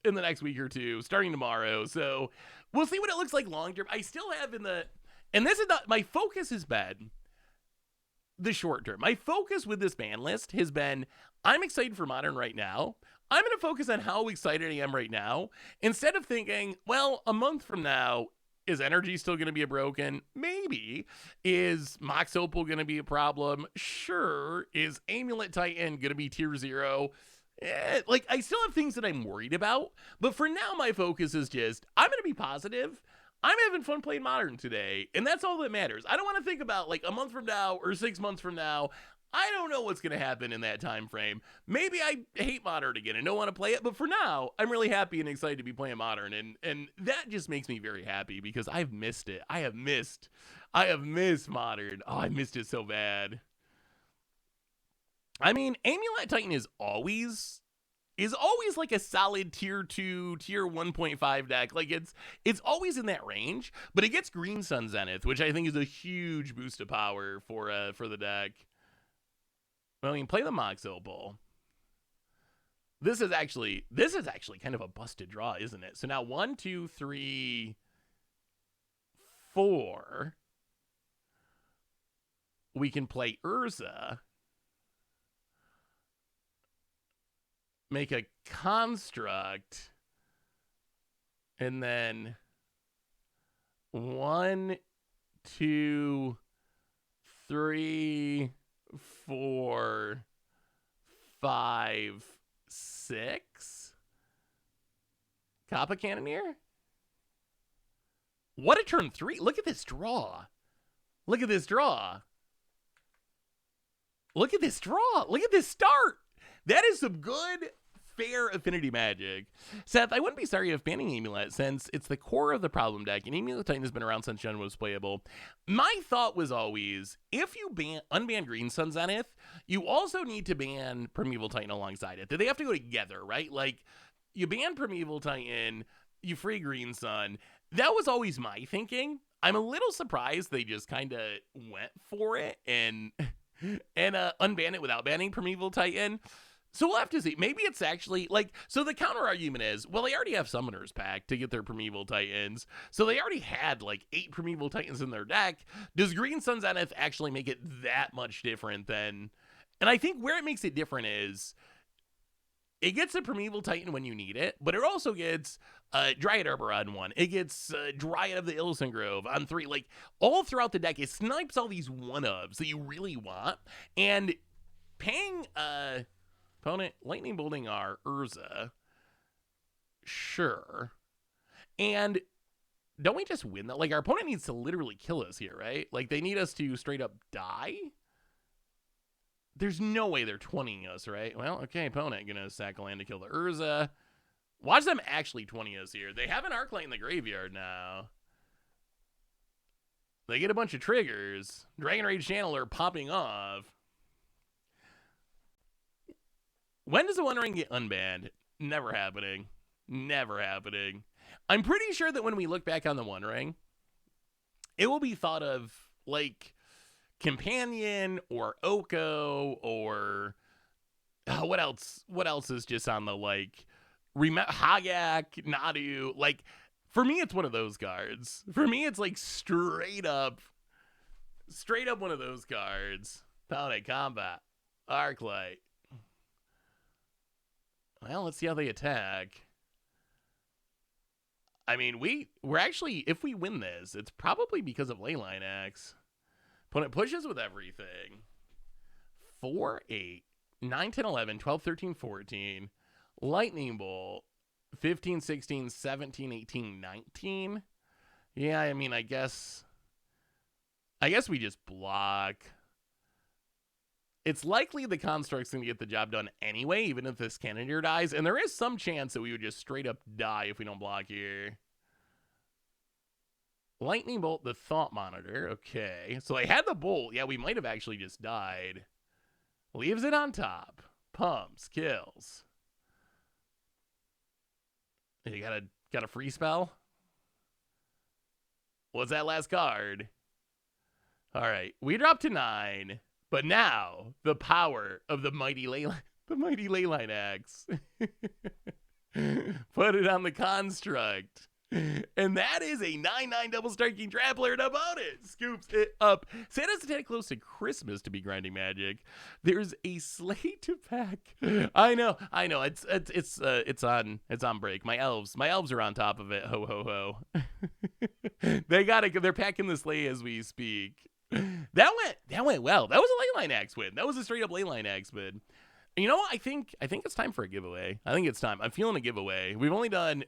in the next week or two, starting tomorrow. So we'll see what it looks like long term. I still have and this is not, my focus has been the short term. My focus with this ban list has been, I'm excited for Modern right now. I'm going to focus on how excited I am right now, instead of thinking, well, a month from now, is energy still going to be a broken? Maybe. Is Mox Opal going to be a problem? Sure. Is Amulet Titan going to be tier 0? Like, I still have things that I'm worried about, but for now, my focus is just, I'm going to be positive. I'm having fun playing Modern today, and that's all that matters. I don't want to think about, like, a month from now or 6 months from now. I don't know what's going to happen in that time frame. Maybe I hate Modern again and don't want to play it, but for now, I'm really happy and excited to be playing Modern, and that just makes me very happy because I've missed it. I have missed Modern. Oh, I missed it so bad. I mean, Amulet Titan is always like a solid tier 2, tier 1.5 deck. Like, it's always in that range, but it gets Green Sun Zenith, which I think is a huge boost of power for the deck. Well, you can play the Mox Opal. This is actually kind of a busted draw, isn't it? So now 1, 2, 3, 4. We can play Urza. Make a construct. And then 1, 2, 3, 4, 5, 6. Kappa Cannoneer? What a turn 3. Look at this draw. Look at this draw. Look at this draw. Look at this start. That is some good, fair Affinity magic. Seth, I wouldn't be sorry if banning Amulet, since it's the core of the problem deck, and Amulet Titan has been around since Gen was playable. My thought was always, if you unban Green Sun Zenith, you also need to ban Primeval Titan alongside it. They have to go together, right? Like, you ban Primeval Titan, you free Green Sun. That was always my thinking. I'm a little surprised they just kind of went for it and unban it without banning Primeval Titan. So we'll have to see. Maybe it's actually, like, so the counter argument is, well, they already have Summoners Pack to get their Primeval Titans. So they already had, like, 8 Primeval Titans in their deck. Does Green Sun Zenith actually make it that much different than... And I think where it makes it different is, it gets a Primeval Titan when you need it, but it also gets Dryad Arbor on 1. It gets Dryad of the Illicent Grove on 3. Like, all throughout the deck, it snipes all these 1-ofs that you really want. And paying... opponent, Lightning Bolting our Urza. Sure. And don't we just win that? Like, our opponent needs to literally kill us here, right? Like, they need us to straight up die? There's no way they're 20ing us, right? Well, okay, opponent gonna sack a land to kill the Urza. Watch them actually 20 us here. They have an Arclight in the graveyard now. They get a bunch of triggers. Dragon Rage Channeler popping off. When does the One Ring get unbanned? Never happening. Never happening. I'm pretty sure that when we look back on the One Ring, it will be thought of like Companion or Oko or what else? What else is just on the like Hagak, Nadu? Like, for me, it's one of those cards. For me, it's like straight up one of those cards. Paladin Combat, Arclight. Well, let's see how they attack. I mean, we're actually, if we win this, it's probably because of Leyline Axe. Opponent pushes with everything. 4, 8, 9, 10, 11, 12, 13, 14. Lightning Bolt. 15, 16, 17, 18, 19. Yeah, I mean, I guess we just block. It's likely the Construct's going to get the job done anyway, even if this Cannoneer dies. And there is some chance that we would just straight up die if we don't block here. Lightning Bolt, the Thought Monitor. Okay. So they had the Bolt. Yeah, we might have actually just died. Leaves it on top. Pumps. Kills. You got a free spell? What's that last card? All right. We dropped to 9. But now, the power of the mighty Leyline Axe. Put it on the Construct. And that is a 9/9 double Starking Trampler about it. Scoops it up. Santa's a tad close to Christmas to be grinding Magic. There's a slate to pack. I know. It's on break. My elves are on top of it. Ho ho ho. They're packing the sleigh as we speak. That went well. That was a Leyline Axe win. That was a straight up Leyline Axe win. You know what? I think it's time for a giveaway. I think it's time. I'm feeling a giveaway. We've only done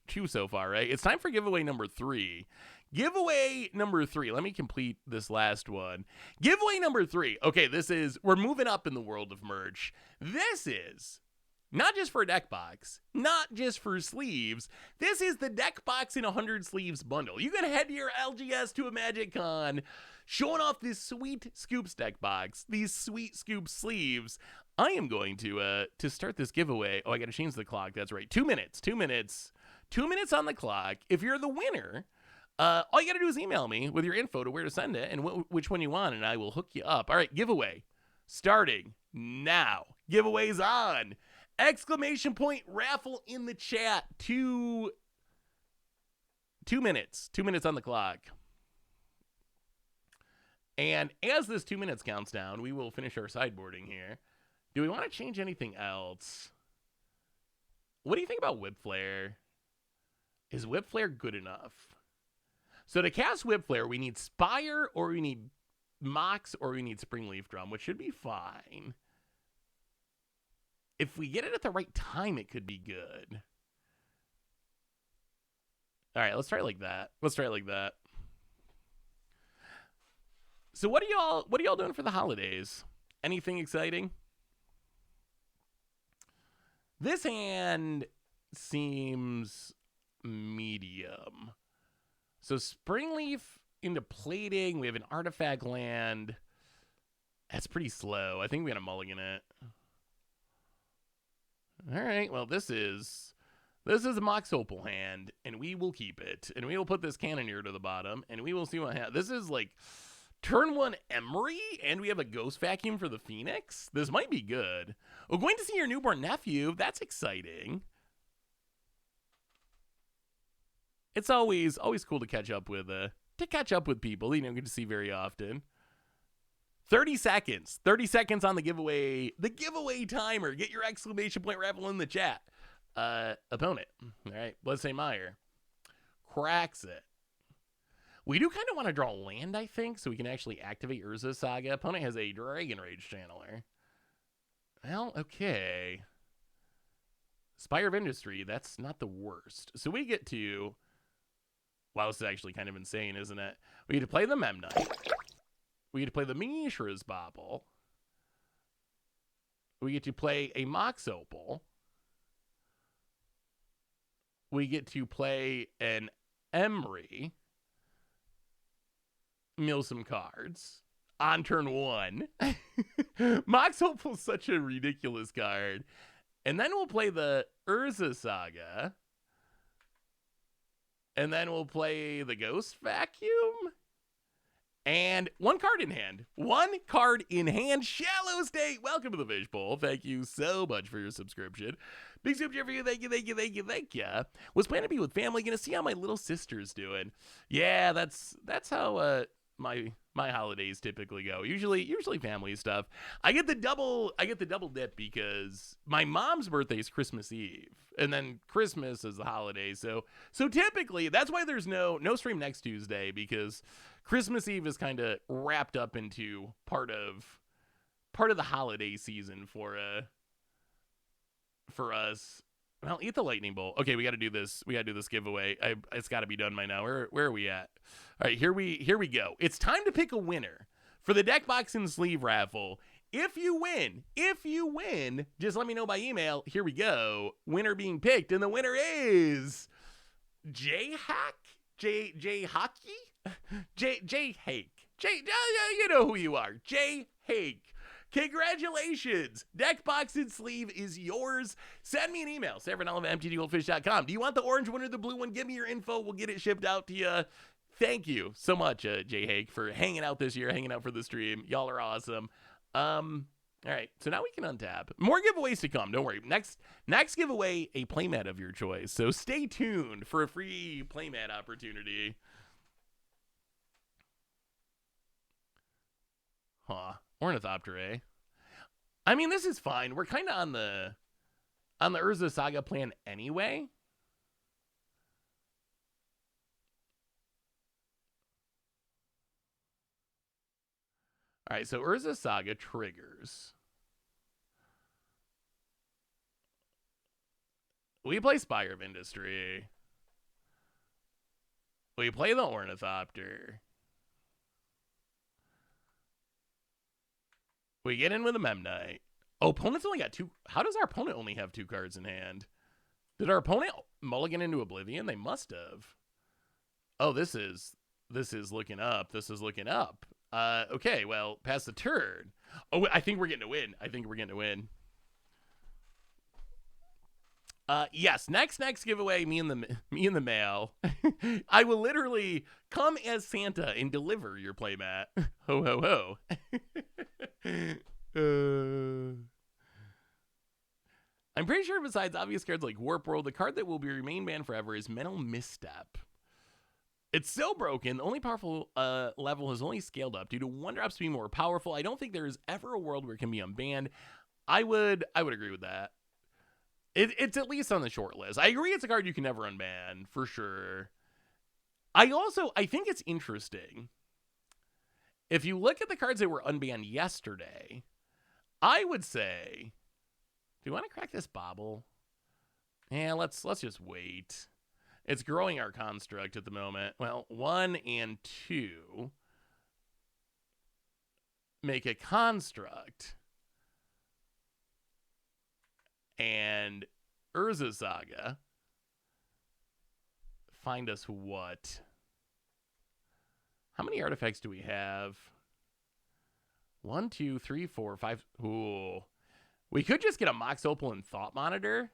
2 so far, right? It's time for giveaway number 3. Giveaway number 3. Let me complete this last one. Giveaway number 3. Okay, we're moving up in the world of merch. This is not just for a deck box, not just for sleeves. This is the deck box in 100 sleeves bundle. You can head to your LGS to a Magic Con, showing off this sweet Scoops deck box, these sweet Scoops sleeves. I am going to start this giveaway. Oh, I got to change the clock. That's right. 2 minutes. 2 minutes. 2 minutes on the clock. If you're the winner, all you got to do is email me with your info to where to send it and which one you want, and I will hook you up. All right, giveaway starting now. Giveaway's on. Exclamation point raffle in the chat. 2 minutes. 2 minutes on the clock. And as this 2 minutes counts down, we will finish our sideboarding here. Do we want to change anything else? What do you think about Whip Flare? Is Whip Flare good enough? So to cast Whip Flare, we need Spire, or we need Mox, or we need Springleaf Drum, which should be fine. If we get it at the right time, it could be good. All right, let's try it like that. So what are y'all doing for the holidays? Anything exciting? This hand seems medium. So Springleaf into plating. We have an artifact land. That's pretty slow. I think we're gonna mulligan it. All right. Well, this is a Mox Opal hand, and we will keep it. And we will put this Cannoneer to the bottom, and we will see what happens. This is like turn 1 Emery, and we have a Ghost Vacuum for the Phoenix. This might be good. We're going to see your newborn nephew. That's exciting. It's always cool to catch up with people. You don't get to see very often. 30 seconds. 30 seconds on the giveaway. The giveaway timer. Get your exclamation point raffle in the chat. Opponent. All right. Let's say Meyer cracks it. We do kind of want to draw land, I think, so we can actually activate Urza's Saga. Opponent has a Dragon Rage Channeler. Well, okay. Spire of Industry, that's not the worst. So we get to... Wow, this is actually kind of insane, isn't it? We get to play the Memnite. We get to play the Mishra's Bauble. We get to play a Mox Opal. we get to play an Emery, mill some cards on turn 1. Mox Hopeful's such a ridiculous card. And then we'll play the Urza Saga. And then we'll play the Ghost Vacuum. And 1 card in hand. 1 card in hand. Shallow State. Welcome to the Fishbowl. Thank you so much for your subscription. Big super chat for you. Thank you, thank you, thank you, thank you. Was planning to be with family. Gonna see how my little sister's doing. Yeah, that's how my holidays typically go. Usually family stuff. I get the double dip because my mom's birthday is Christmas Eve, and then Christmas is the holiday. So typically that's why there's no stream next Tuesday, because Christmas Eve is kind of wrapped up into part of the holiday season for us. Well, eat the lightning bolt. Okay, we got to do this. We got to do this giveaway. It's got to be done by now. Where are we at? All right, here we go. It's time to pick a winner for the deck box and sleeve raffle. If you win, just let me know by email. Here we go. Winner being picked, and the winner is J-Hack? J-Hockey? J-Hake. You know who you are. J-Hake. Congratulations! Deck box and sleeve is yours. Send me an email, sarah@mtdgoldfish.com. Do you want the orange one or the blue one? Give me your info. We'll get it shipped out to you. Thank you so much, Jay Hake, for hanging out this year, hanging out for the stream. Y'all are awesome. All right, so now we can untap. More giveaways to come. Don't worry. Next giveaway, a playmat of your choice. So stay tuned for a free playmat opportunity. Ornithopterae. I mean, this is fine. We're kind of on the Urza Saga plan anyway. All right, so Urza Saga triggers. We play Spire of Industry. We play the Ornithopter. We get in with a Memnite. Oh, opponent's only got 2. How does our opponent only have 2 cards in hand? Did our opponent mulligan into Oblivion? They must have. Oh, this is looking up. This is looking up. Okay, well, pass the turn. Oh, I think we're getting a win. Yes, next giveaway, me in the mail. I will literally come as Santa and deliver your playmat. Ho ho ho. I'm pretty sure besides obvious cards like Warp World, the card that will be remain banned forever is Mental Misstep. It's so broken. The only powerful level has only scaled up due to 1-drops being more powerful. I don't think there is ever a world where it can be unbanned. I would agree with that. It's at least on the short list. I agree it's a card you can never unban, for sure. I think it's interesting. If you look at the cards that were unbanned yesterday, I would say, do you want to crack this bauble? Yeah, let's just wait. It's growing our construct at the moment. Well, 1 and 2 make a construct. And Urza Saga, find us what? How many artifacts do we have? 1, 2, 3, 4, 5. Ooh. We could just get a Mox Opal and Thought Monitor.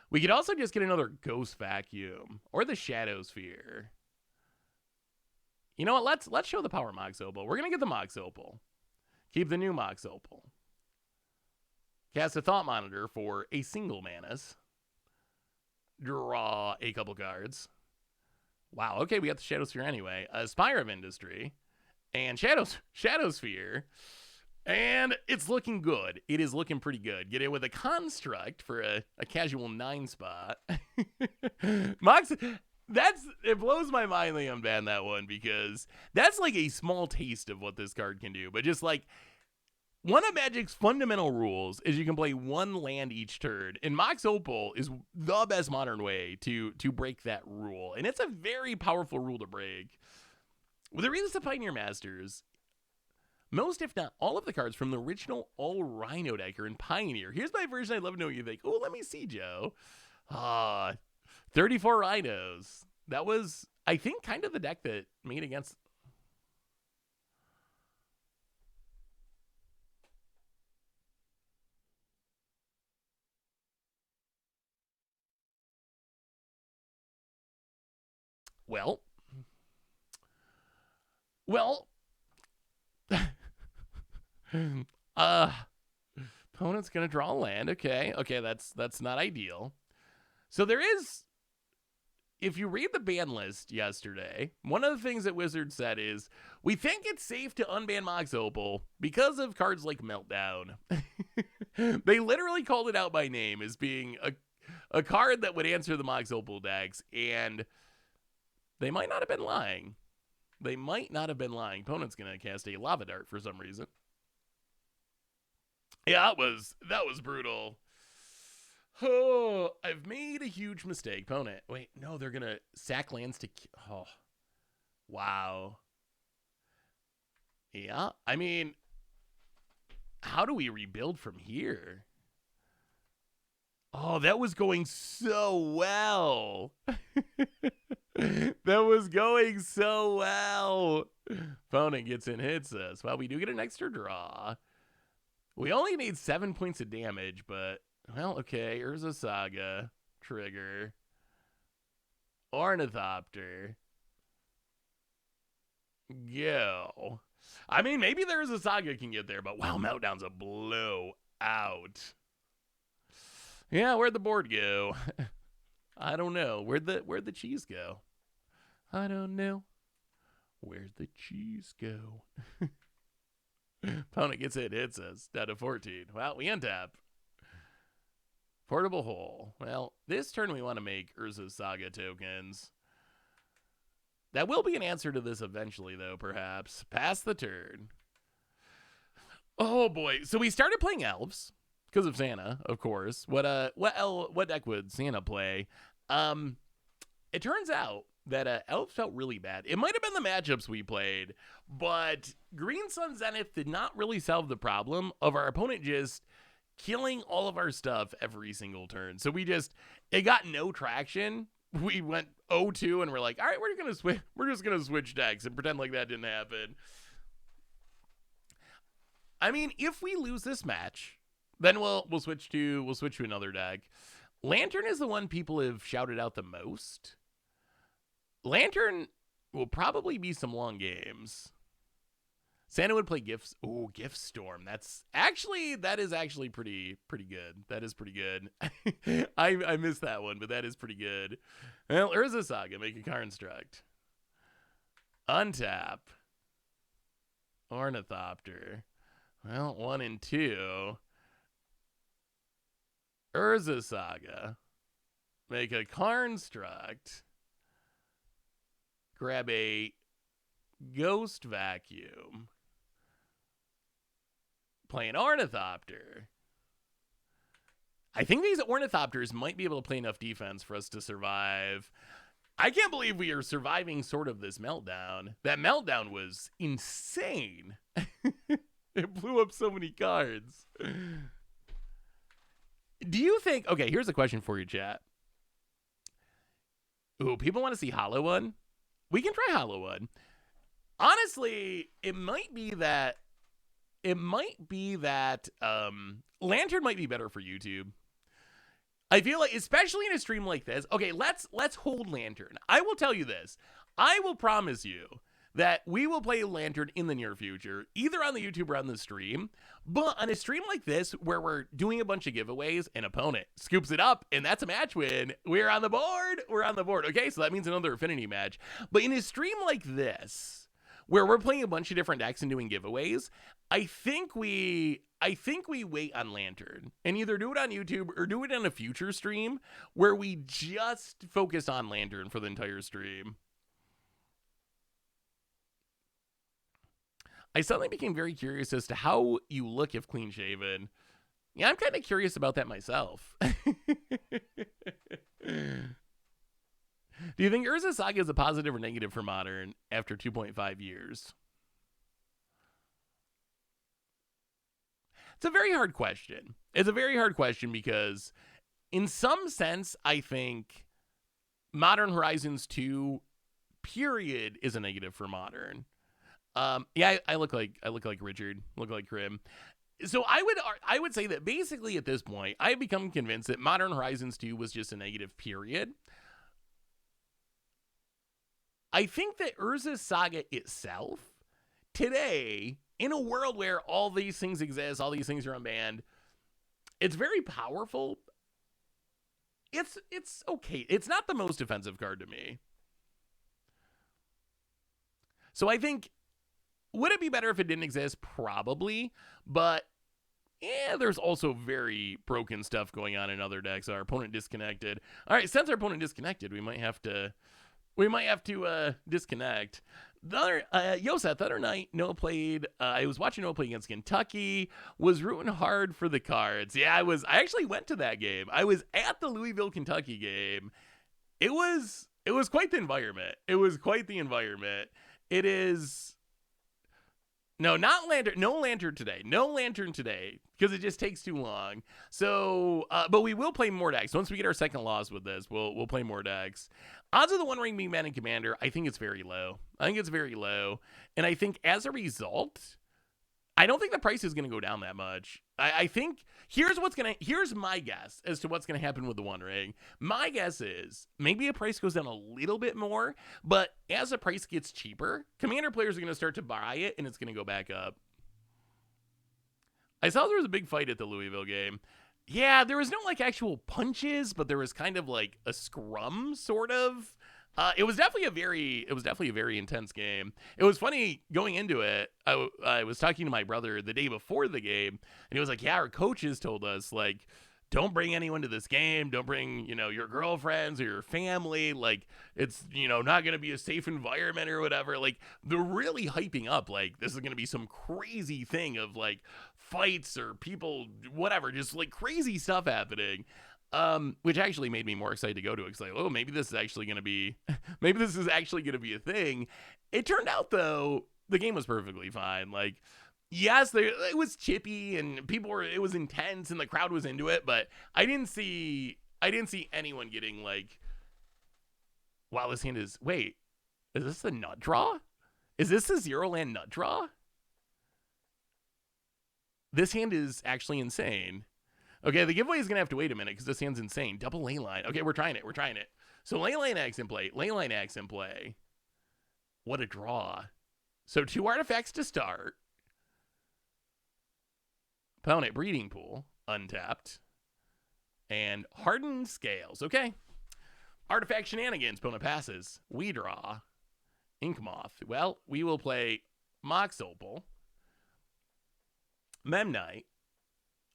We could also just get another Ghost Vacuum or the Shadow Sphere. You know what? Let's show the power Mox Opal. We're going to get the Mox Opal. Keep the new Mox Opal. Cast a Thought Monitor for a single manas. Draw a couple cards. Wow, okay, we got the Shadow Sphere anyway. Spire of Industry. And Shadow Sphere. And it's looking good. It is looking pretty good. Get it with a Construct for a casual 9 spot. Mox, it blows my mind they unbanned that one, because that's like a small taste of what this card can do. But just like, one of Magic's fundamental rules is you can play 1 land each turn, and Mox Opal is the best modern way to break that rule, and it's a very powerful rule to break. With the Reasons to Pioneer Masters, most, if not all, of the cards from the original All Rhino deck are in Pioneer. Here's my version. I'd love to know what you think. Oh, let me see, Joe. Ah, 34 Rhinos. That was, I think, kind of the deck that made against. Well, well, uh, opponent's gonna draw a land. Okay, that's not ideal. So there is, if you read the ban list yesterday, one of the things that Wizard said is, we think it's safe to unban Mox Opal because of cards like Meltdown. They literally called it out by name as being a card that would answer the Mox Opal decks, and they might not have been lying. They might not have been lying. Opponent's going to cast a Lava Dart for some reason. Yeah, that was brutal. Oh, I've made a huge mistake. Opponent. Wait, no, they're going to sack lands to... Oh, wow. Yeah, I mean, how do we rebuild from here? Oh, that was going so well. That was going so well. Opponent gets in, hits us. Well, we do get an extra draw. We only need 7 points of damage, but, well, okay. Urza Saga. Trigger. Ornithopter. Go. I mean, maybe there's a Saga can get there, but wow, Meltdown's a blowout. Yeah, where'd the board go? I don't know. Where'd the cheese go? I don't know. Where'd the cheese go? Opponent gets it, hits us. Down to 14. Well, we untap. Portable hole. Well, this turn we want to make Urza's Saga tokens. That will be an answer to this eventually, though, perhaps. Pass the turn. Oh, boy. So we started playing Elves. Because of Santa, of course. What deck would Santa play? It turns out that Elves felt really bad. It might have been the matchups we played, but Green Sun Zenith did not really solve the problem of our opponent just killing all of our stuff every single turn. So it got no traction. We went 0-2 and we're like, all right, we're just gonna switch decks and pretend like that didn't happen. I mean, if we lose this match, then we'll switch to another deck. Lantern is the one people have shouted out the most. Lantern will probably be some long games. Santa would play Gifts. Oh, Gift Storm. That is actually pretty good. That is pretty good. I missed that one, but that is pretty good. Well, Urza Saga, make a construct. Untap. Ornithopter. Well, 1 and 2. Urza Saga. Make a construct. Grab a Ghost Vacuum. Play an Ornithopter. I think these Ornithopters might be able to play enough defense for us to survive. I can't believe we are surviving sort of this meltdown. That meltdown was insane. It blew up so many cards. Do you think... Okay, here's a question for you, chat. Ooh, people want to see Hollow One? We can try Hollow One. Honestly, it might be that Lantern might be better for YouTube. I feel like, especially in a stream like this. Okay, let's hold Lantern. I will tell you this. I will promise you that we will play Lantern in the near future, either on the YouTube or on the stream. But on a stream like this, where we're doing a bunch of giveaways, an opponent scoops it up, and that's a match win. We're on the board. We're on the board. Okay, so that means another Affinity match. But in a stream like this, where we're playing a bunch of different decks and doing giveaways, I think we wait on Lantern and either do it on YouTube or do it on a future stream where we just focus on Lantern for the entire stream. I suddenly became very curious as to how you look if clean shaven. Yeah, I'm kind of curious about that myself. Do you think Urza Saga is a positive or negative for Modern after 2.5 years? It's a very hard question. It's a very hard question because in some sense, I think Modern Horizons 2 period is a negative for Modern. Yeah, I look like Richard, look like Krim. So I would say that basically at this point, I've become convinced that Modern Horizons 2 was just a negative period. I think that Urza's Saga itself, today, in a world where all these things exist, all these things are unbanned, it's very powerful. It's okay. It's not the most offensive card to me. So I think, would it be better if it didn't exist? Probably. But yeah, there's also very broken stuff going on in other decks. Our opponent disconnected. All right, since our opponent disconnected, we might have to disconnect. The other Yosef, the other night, Noah played. I was watching Noah play against Kentucky. Was rooting hard for the cards. Yeah, I actually went to that game. I was at the Louisville, Kentucky game. It was quite the environment. It is. No, not lantern. No lantern today. Because it just takes too long. So, but we will play more decks. Once we get our second loss with this, we'll play more decks. Odds of the One Ring being banned in Commander, I think it's very low. And I think as a result, I don't think the price is going to go down that much. I think here's my guess as to what's going to happen with the One Ring. My guess is maybe a price goes down a little bit more, but as the price gets cheaper, Commander players are going to start to buy it and it's going to go back up. I saw there was a big fight at the Louisville game. Yeah, there was no like actual punches, but there was kind of like a scrum sort of. It was definitely a very intense game. It was funny going into it. I was talking to my brother the day before the game, and he was like, "Yeah, our coaches told us like, don't bring anyone to this game. Don't bring your girlfriends or your family. Like, it's not gonna be a safe environment or whatever." Like, they're really hyping up like this is gonna be some crazy thing of like fights or people, whatever, just like crazy stuff happening. Which actually made me more excited to go to it. It's like, oh, maybe this is actually going to be a thing. It turned out though, the game was perfectly fine. Like, yes, it was chippy and it was intense and the crowd was into it, but I didn't see anyone getting like, wow, this hand is, wait, is this a nut draw? Is this a zero land nut draw? This hand is actually insane. Okay, the giveaway is going to have to wait a minute because this hand's insane. Double Leyline. Okay, we're trying it. So Leyline Axe in play. What a draw. So 2 artifacts to start. Opponent Breeding Pool, untapped. And Hardened Scales. Okay. Artifact Shenanigans, opponent passes. We draw. Ink Moth. Well, we will play Mox Opal. Memnite.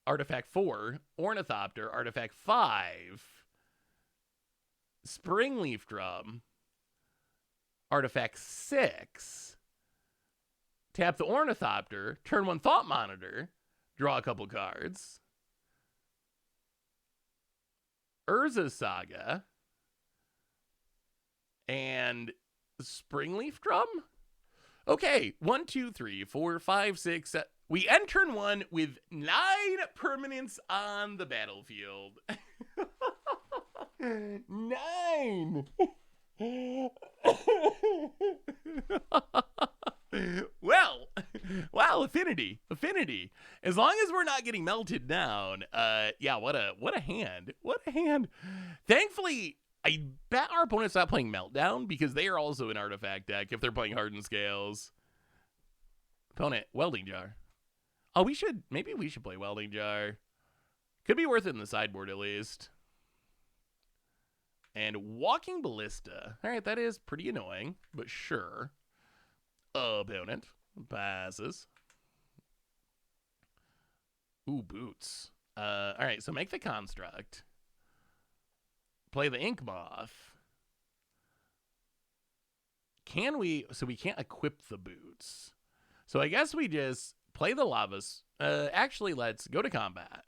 Artifact 4, Ornithopter. Artifact 5, Springleaf Drum. Artifact 6, tap the Ornithopter. Turn 1 Thought Monitor. Draw a couple cards. Urza's Saga. And Springleaf Drum? Okay, 1, 2, 3, 4, 5, 6, 7. We end turn 1 with 9 permanents on the battlefield. 9! Well, wow, Affinity. As long as we're not getting melted down, yeah, what a hand. Thankfully, I bet our opponent's not playing Meltdown because they are also an artifact deck if they're playing Hardened Scales. Opponent, Welding Jar. Oh, maybe we should play Welding Jar. Could be worth it in the sideboard at least. And Walking Ballista. All right, that is pretty annoying, but sure. Opponent passes. Ooh, Boots. All right, so make the Construct. Play the Ink Moth. So we can't equip the Boots. So I guess we just play the Lavas. Actually, let's go to combat.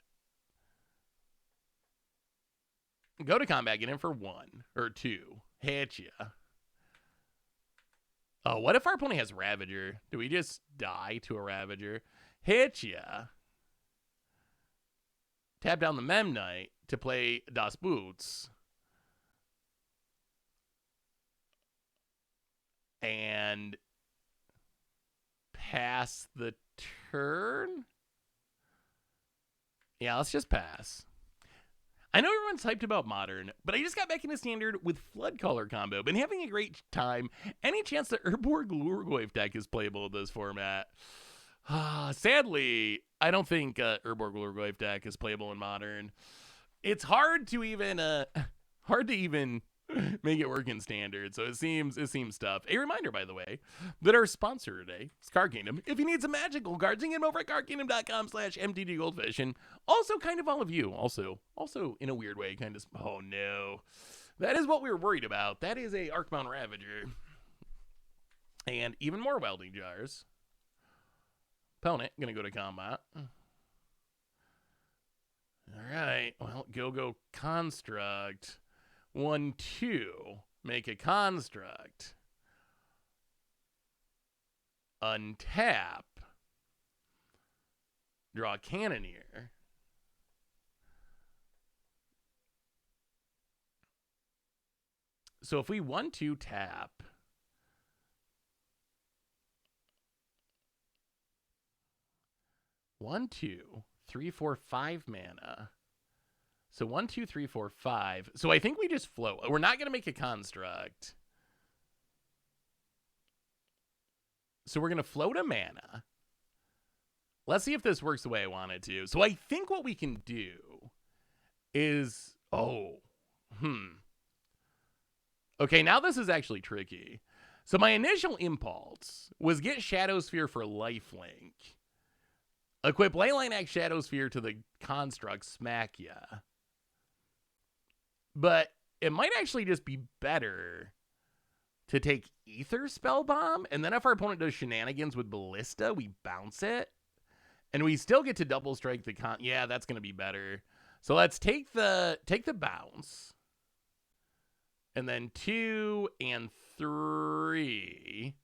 Go to combat, get in for 1 or 2. Hit ya. Oh, what if our opponent has Ravager? Do we just die to a Ravager? Hit ya. Tap down the Memnite. to play Das Boots. And pass the turn? Yeah, let's just pass. I know everyone's hyped about Modern, but I just got back into Standard with Flood Color combo. Been having a great time. Any chance the Urborg Lurgoyf deck is playable in this format? Sadly, I don't think Urborg Lurgoyf deck is playable in Modern. It's hard to even make it work in Standard, so it seems tough. A reminder, by the way, that our sponsor today is Card Kingdom. If you need some magical cards, you can get them over at cardkingdom.com/mtggoldfish. And also kind of all of you, also in a weird way, kind of, oh no. That is what we were worried about. That is a Arcbound Ravager. And even more Welding Jars. Opponent, gonna go to combat. Alright, well, go Construct. 1-2. Make a construct. Untap. Draw a Cannoneer. So if we 1-2 tap. One, 2, 3, 4, 5 mana. So 1, 2, 3, 4, 5. So I think we just float. We're not going to make a construct. So we're going to float a mana. Let's see if this works the way I want it to. So I think what we can do is... Okay, now this is actually tricky. So my initial impulse was get Shadowsphere for lifelink. Equip Leyline Axe Shadowsphere to the construct, smack ya. But it might actually just be better to take Ether Spellbomb, and then if our opponent does shenanigans with Ballista, we bounce it. And we still get to double strike the yeah, that's gonna be better. So let's take the bounce. And then 2 and 3.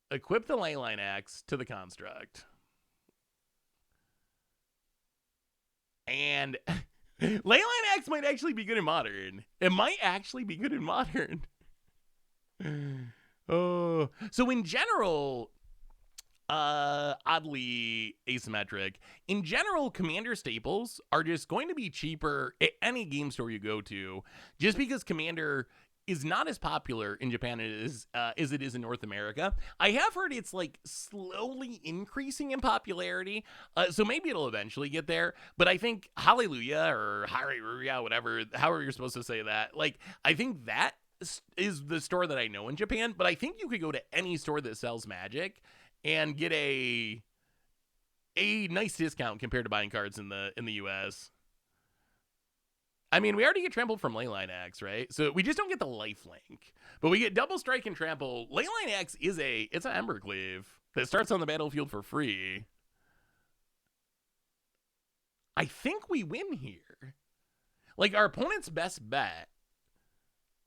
Equip the Leyline Axe to the construct. And Leyline Axe might actually be good in Modern. It might actually be good in Modern. Oh, so in general, oddly asymmetric. In general, Commander staples are just going to be cheaper at any game store you go to, just because Commander is not as popular in Japan as it is in North America. I have heard it's like slowly increasing in popularity, so maybe it'll eventually get there. But I think Hallelujah or Hallelujah, whatever, however you're supposed to say that, like I think that is the store that I know in Japan. But I think you could go to any store that sells Magic and get a nice discount compared to buying cards in the US. I mean, we already get trampled from Leyline Axe, right? So we just don't get the lifelink. But we get double strike and trample. Leyline Axe is it's an Embercleave that starts on the battlefield for free. I think we win here. Like, our opponent's best bet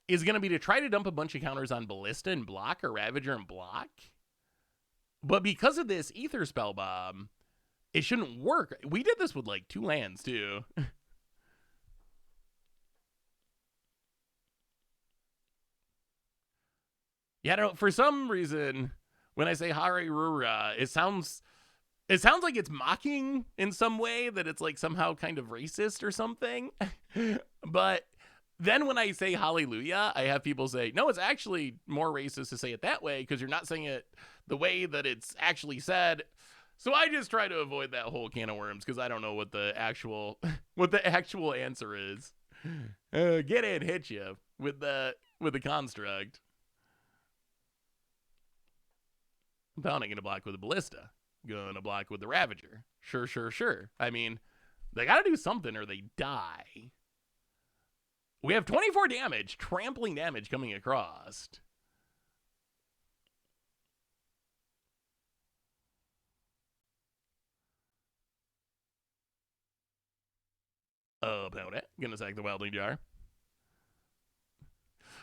is going to be to try to dump a bunch of counters on Ballista and block, or Ravager and block. But because of this Ether Spellbomb, it shouldn't work. We did this with, like, 2 lands, too. Yeah, I don't know. For some reason, when I say Hare Rura, it sounds like it's mocking in some way, that it's like somehow kind of racist or something. But then when I say hallelujah, I have people say, no, it's actually more racist to say it that way because you're not saying it the way that it's actually said. So I just try to avoid that whole can of worms because I don't know what the actual answer is. Get in, hit you with the construct. Bound ain't gonna block with a Ballista. Gonna block with the Ravager. Sure. I mean, they gotta do something or they die. We have 24 damage, trampling damage coming across. Opponent, gonna sack the Welding Jar.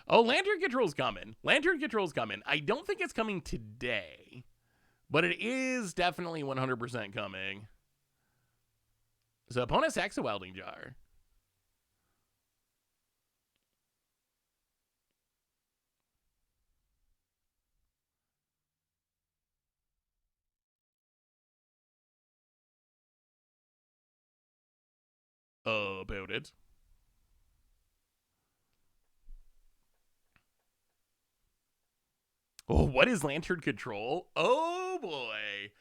Oh, Lantern Control's coming. I don't think it's coming today, but it is definitely 100% coming. So opponent sacks a welding jar. About it. Oh, what is lantern control? Oh boy.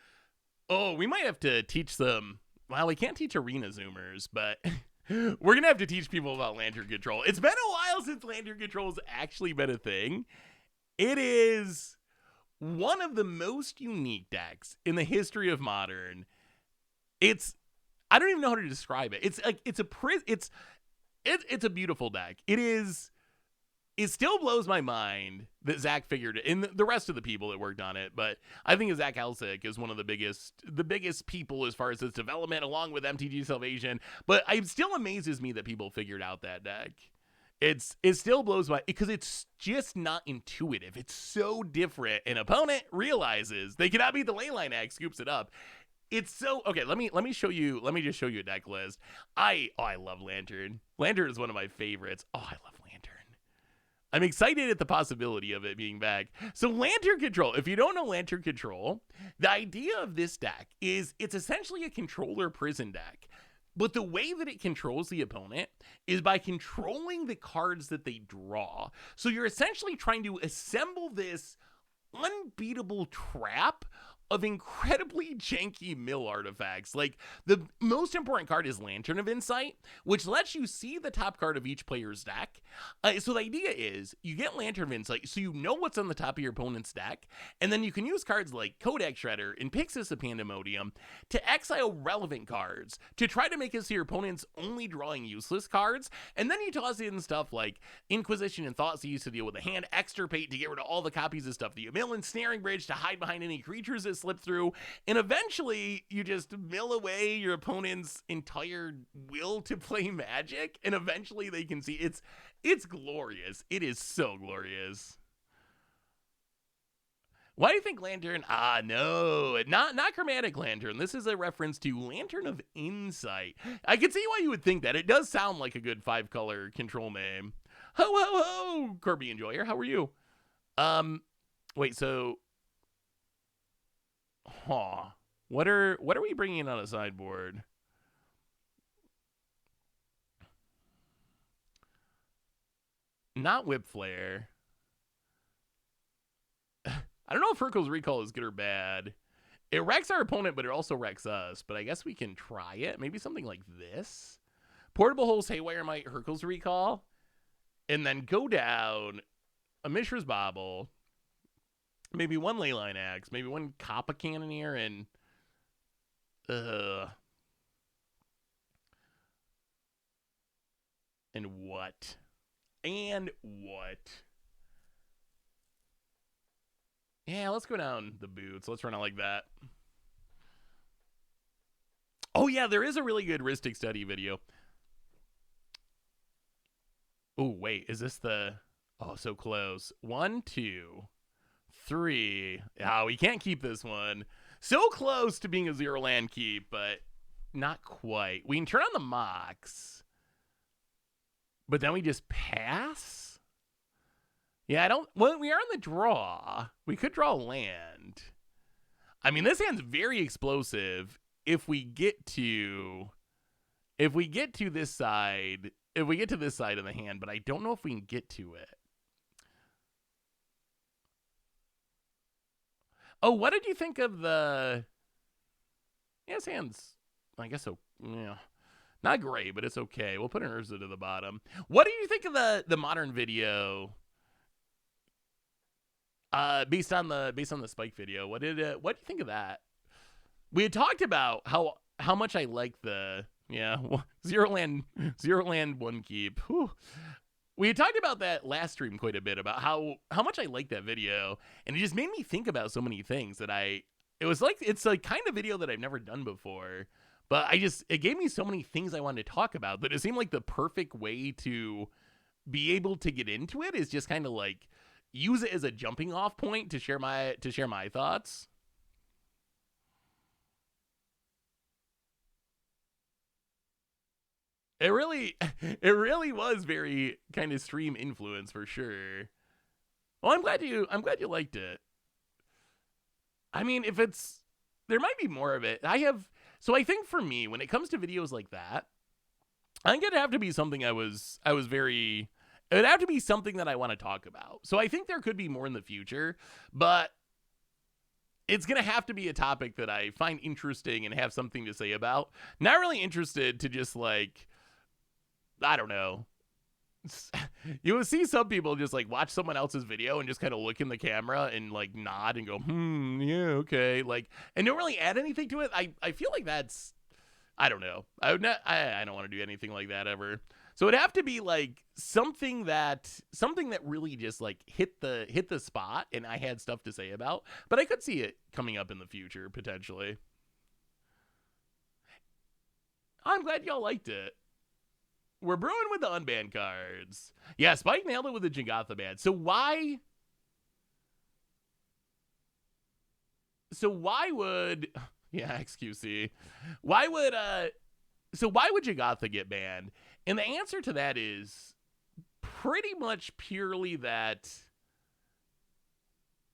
Oh, we might have to teach them. Well, we can't teach arena zoomers, but we're gonna have to teach people about lantern control. It's been a while since lantern control has actually been a thing. It is one of the most unique decks in the history of Modern. I don't even know how to describe it. It's a beautiful deck. It still blows my mind that Zach figured it, and the rest of the people that worked on it. But I think Zach Helsick is one of the biggest people as far as its development, along with MTG Salvation. But it still amazes me that people figured out that deck. It still blows my, because it's just not intuitive. It's so different. An opponent realizes they cannot beat the Leyline Axe, scoops it up. It's so okay. Let me show you. Let me just show you a deck list. I love Lantern. Lantern is one of my favorites. Oh, I love Lantern. I'm excited at the possibility of it being back. So Lantern Control, if you don't know Lantern Control, the idea of this deck is it's essentially a controller prison deck. But the way that it controls the opponent is by controlling the cards that they draw. So you're essentially trying to assemble this unbeatable trap of incredibly janky mill artifacts. Like, the most important card is Lantern of Insight, which lets you see the top card of each player's deck. So the idea is you get Lantern of Insight so you know what's on the top of your opponent's deck, and then you can use cards like Codex Shredder and Pixis of Pandemonium to exile relevant cards to try to make it so your opponent's only drawing useless cards, and then you toss in stuff like Inquisition and Thoughtseize to deal with the hand, Extirpate to get rid of all the copies of stuff that you mill, and Snaring Bridge to hide behind any creatures that slip through, and eventually you just mill away your opponent's entire will to play Magic, and eventually they can see it's glorious. It is so glorious. Why do you think Lantern? No, not Chromatic Lantern. This is a reference to Lantern of Insight. I can see why you would think that. It does sound like a good 5-color control name. Ho ho ho, Corby Enjoyer, how are you? Wait, so what are we bringing in on a sideboard? Not Whip Flare. I don't know if Urkel's Recall is good or bad. It wrecks our opponent, but it also wrecks us. But I guess we can try it. Maybe something like this. Portable Holes Haywire Might, Urkel's Recall. And then go down a Mishra's Bauble. Maybe one Leyline Axe. Maybe one Kappa Cannoneer and... And what? And what? Yeah, let's go down the boots. Let's run it like that. Oh, yeah, there is a really good Ristic Study video. Oh, wait, is this the... Oh, so close. 1, 2, 3. Oh, we can't keep this one. So close to being a 0-land keep, but not quite. We can turn on the Mox. But then we just pass? Yeah, I don't... Well, we are on the draw. We could draw land. I mean, this hand's very explosive if we get to... If we get to this side... If we get to this side of the hand, but I don't know if we can get to it. Oh, what did you think of the... Yeah, this hand's... I guess so... Yeah. Not great, but it's okay. We'll put an Urza to the bottom. What do you think of the Modern video? Based on the Spike video, what do you think of that? We had talked about how much I like the zero land 1 keep. Whew. We had talked about that last stream quite a bit about how much I like that video, and it just made me think about so many things that it's like kind of video that I've never done before. But it gave me so many things I wanted to talk about that it seemed like the perfect way to be able to get into it is just kind of like use it as a jumping off point to share my thoughts. It really, it really was very kind of stream influence for sure. Well, I'm glad you liked it. I mean, if it's, there might be more of it. So I think for me, when it comes to videos like that, I think it'd have to be something I was very, it would have to be something that I want to talk about. So I think there could be more in the future, but it's going to have to be a topic that I find interesting and have something to say about. Not really interested to just like, I don't know. You will see some people just like watch someone else's video and just kind of look in the camera and like nod and go, yeah, okay. Like, and don't really add anything to it. I feel like that's, I don't know. I don't want to do anything like that ever. So it'd have to be like something that really just like hit the spot and I had stuff to say about, but I could see it coming up in the future potentially. I'm glad y'all liked it. We're brewing with the unbanned cards. Yeah, Spike nailed it with the Jagatha ban. So why would, yeah, XQC. Why would why would Jagatha get banned? And the answer to that is pretty much purely that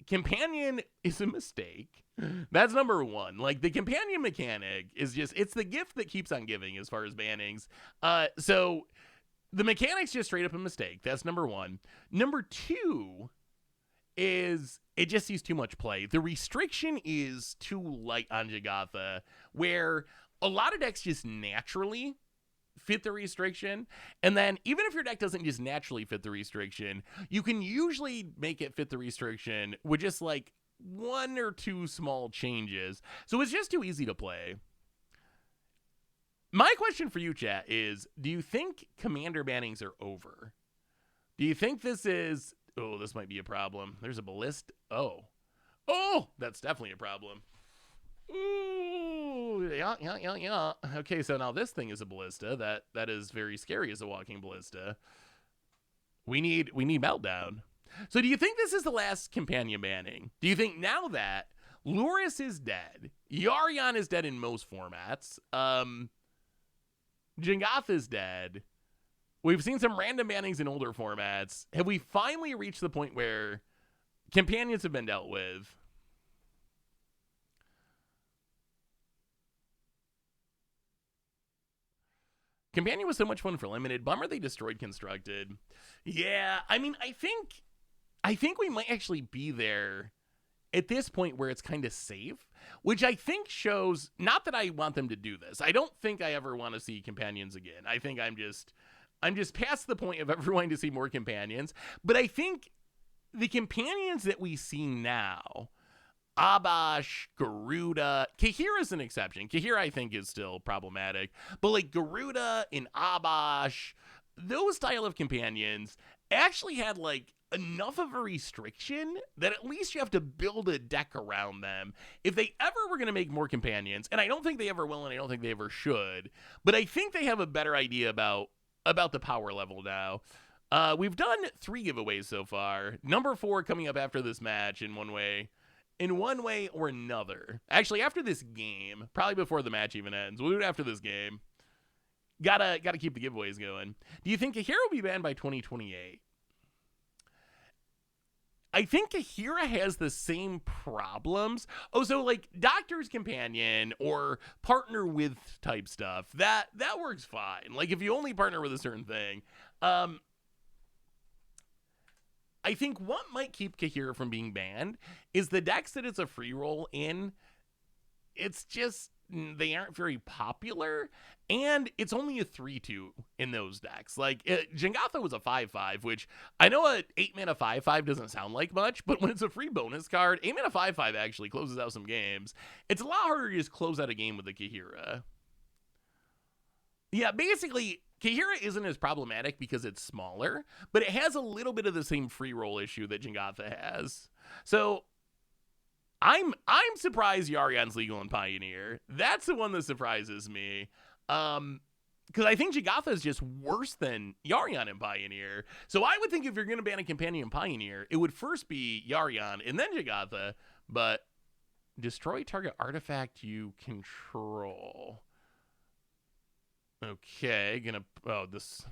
companion is a mistake. That's number one. Like, the companion mechanic is just, it's the gift that keeps on giving as far as bannings. So the mechanic's just straight up a mistake. That's number one. Number two is it just sees too much play. The restriction is too light on Jagatha, where a lot of decks just naturally fit the restriction. And then even if your deck doesn't just naturally fit the restriction, you can usually make it fit the restriction with just like one or two small changes. So it's just too easy to play. My question for you, chat, is do you think commander bannings are over? Do you think this is, oh, this might be a problem. There's a ballista. Oh, that's definitely a problem. Ooh, yeah. Okay, so now this thing is a ballista. That is very scary as a walking ballista. We need Meltdown. So do you think this is the last companion banning? Do you think now that Luris is dead, Yarion is dead in most formats, Jingoth is dead, we've seen some random bannings in older formats, have we finally reached the point where companions have been dealt with? Companion was so much fun for limited. Bummer they destroyed constructed. Yeah, I mean, I think we might actually be there at this point where it's kind of safe, which I think shows, not that I want them to do this. I don't think I ever want to see companions again. I think I'm just past the point of ever wanting to see more companions. But I think the companions that we see now, Abash, Garuda, Kahira's an exception. Kahira, I think, is still problematic. But like Garuda and Abash, those style of companions actually had like enough of a restriction that at least you have to build a deck around them. If they ever were going to make more companions, and I don't think they ever will, and I don't think they ever should, but I think they have a better idea about the power level now. We've done 3 giveaways so far. Number 4 coming up after this match in one way or another. Actually, after this game, probably before the match even ends. We'll do it after this game. Gotta keep the giveaways going. Do you think Kahira will be banned by 2028? I think Kahira has the same problems. Oh, so like Doctor's Companion or partner with type stuff, that works fine. Like if you only partner with a certain thing. I think what might keep Kahira from being banned is the decks that it's a free roll in. It's just, they aren't very popular, and it's only a 3-2 in those decks. Like, Jengatha was a 5-5, which I know a 8-mana 5-5 doesn't sound like much, but when it's a free bonus card, 8-mana 5-5 actually closes out some games. It's a lot harder to just close out a game with the Kahira. Yeah, basically, Kahira isn't as problematic because it's smaller, but it has a little bit of the same free roll issue that Jengatha has. So I'm surprised Yarion's legal in Pioneer. That's the one that surprises me. Because I think Jengatha is just worse than Yarion in Pioneer. So I would think if you're going to ban a companion in Pioneer, it would first be Yarion and then Jengatha, but destroy target artifact you control. Okay, this.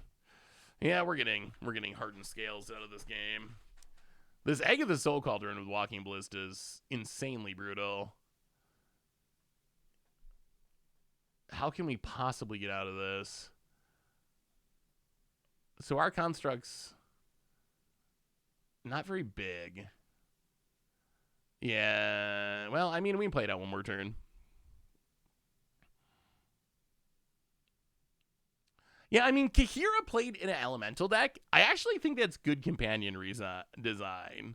Yeah, we're getting hardened scales out of this game. This Egg of the Soul Cauldron with Walking Ballista is insanely brutal. How can we possibly get out of this? So our construct's not very big. Yeah, well, I mean, we can play it out one more turn. Yeah, I mean, Kahira played in an elemental deck. I actually think that's good companion design.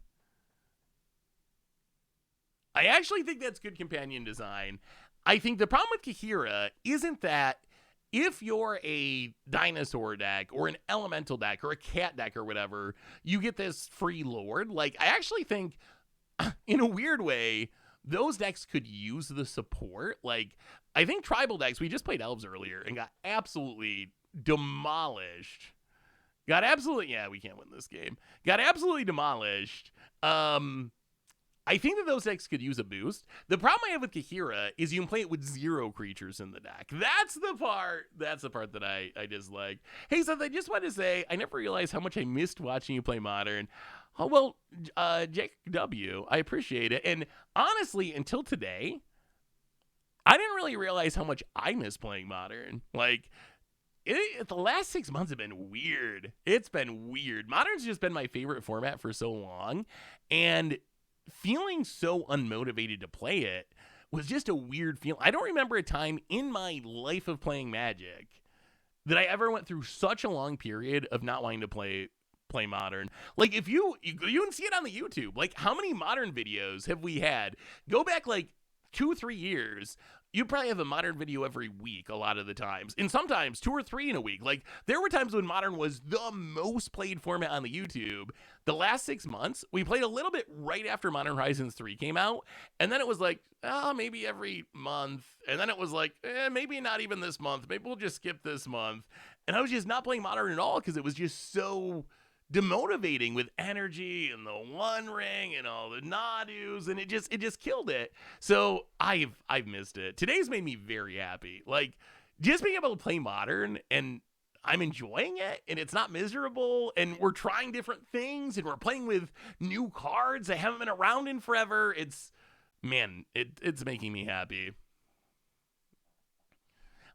I think the problem with Kahira isn't that if you're a dinosaur deck or an elemental deck or a cat deck or whatever, you get this free lord. Like, I actually think, in a weird way, those decks could use the support. Like, I think tribal decks, we just played elves earlier and got absolutely demolished. Yeah, we can't win this game. Got absolutely demolished. I think that those decks could use a boost. The problem I have with Kahira is you can play it with 0 creatures in the deck. That's the part that I dislike. Hey, Seth, I just wanted to say, I never realized how much I missed watching you play Modern. Oh, well, Jake W., I appreciate it. And honestly, until today, I didn't really realize how much I miss playing Modern. Like, the last 6 months have been weird. It's been weird. Modern's just been my favorite format for so long. And feeling so unmotivated to play it was just a weird feeling. I don't remember a time in my life of playing Magic that I ever went through such a long period of not wanting to play Modern. Like, if you can see it on the YouTube. Like, how many Modern videos have we had? Go back like 2-3 years. You probably have a Modern video every week a lot of the times. And sometimes 2 or 3 in a week. Like, there were times when Modern was the most played format on the YouTube. The last 6 months, we played a little bit right after Modern Horizons 3 came out. And then it was like, maybe every month. And then it was like, maybe not even this month. Maybe we'll just skip this month. And I was just not playing Modern at all because it was just so demotivating with energy and the One Ring and all the Nadus, and it just killed it. So I've missed it. Today's made me very happy. Like, just being able to play Modern, and I'm enjoying it, and it's not miserable, and we're trying different things, and we're playing with new cards that haven't been around in forever. It's making me happy.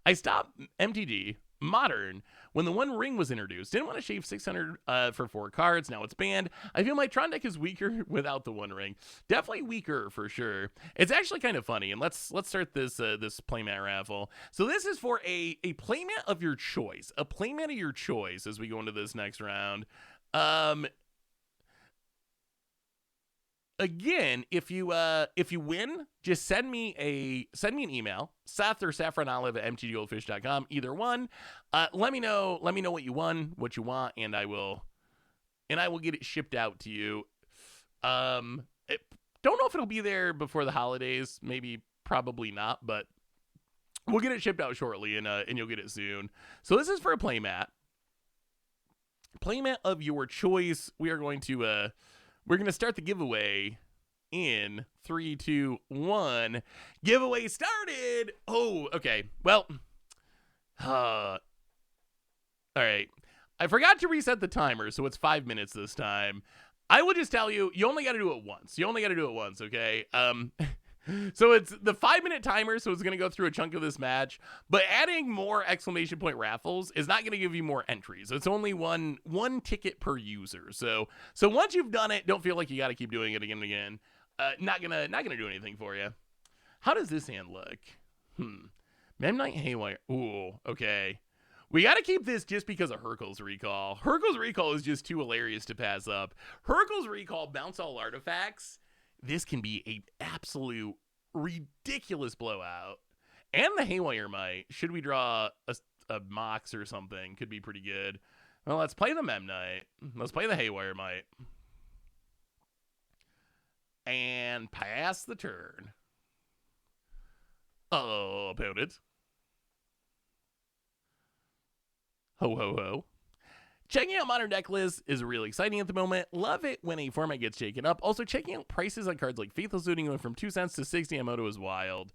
I stopped MTG Modern when the One Ring was introduced. Didn't want to shave 600 for 4 cards. Now it's banned. I feel my Tron deck is weaker without the One Ring. Definitely weaker for sure. It's actually kind of funny. And let's start this playmat raffle. So this is for a playmat of your choice. A playmat of your choice as we go into this next round. Again, if you win, just send me an email, Seth or saffronolive@mtggoldfish.com, either one. Let me know what you won, what you want, and I will get it shipped out to you. Don't know if it'll be there before the holidays, probably not, but we'll get it shipped out shortly, and you'll get it soon. So this is for a playmat of your choice. We're going to start the giveaway in 3, 2, 1. Giveaway started. Oh, okay. Well, all right. I forgot to reset the timer, so it's 5 minutes this time. I will just tell you, you only got to do it once. Okay. So it's the 5-minute timer, so it's going to go through a chunk of this match, but adding more exclamation point raffles is not going to give you more entries. It's only one ticket per user. So once you've done it, don't feel like you got to keep doing it again and again. Not gonna do anything for you. How does this hand look? Memnite Haywire. Ooh, okay. We got to keep this just because of Hurkyl's Recall. Hurkyl's Recall is just too hilarious to pass up. Hurkyl's Recall, bounce all artifacts. This can be an absolute ridiculous blowout. And the Haywire might. Should we draw a Mox or something? Could be pretty good. Well, let's play the Memnite. Let's play the Haywire might. And pass the turn. Opponent. Ho, ho, ho. Checking out Modern deck lists is really exciting at the moment. Love it when a format gets shaken up. Also, checking out prices on cards like Faithless Looting went from 2 cents to 60 Moto is wild.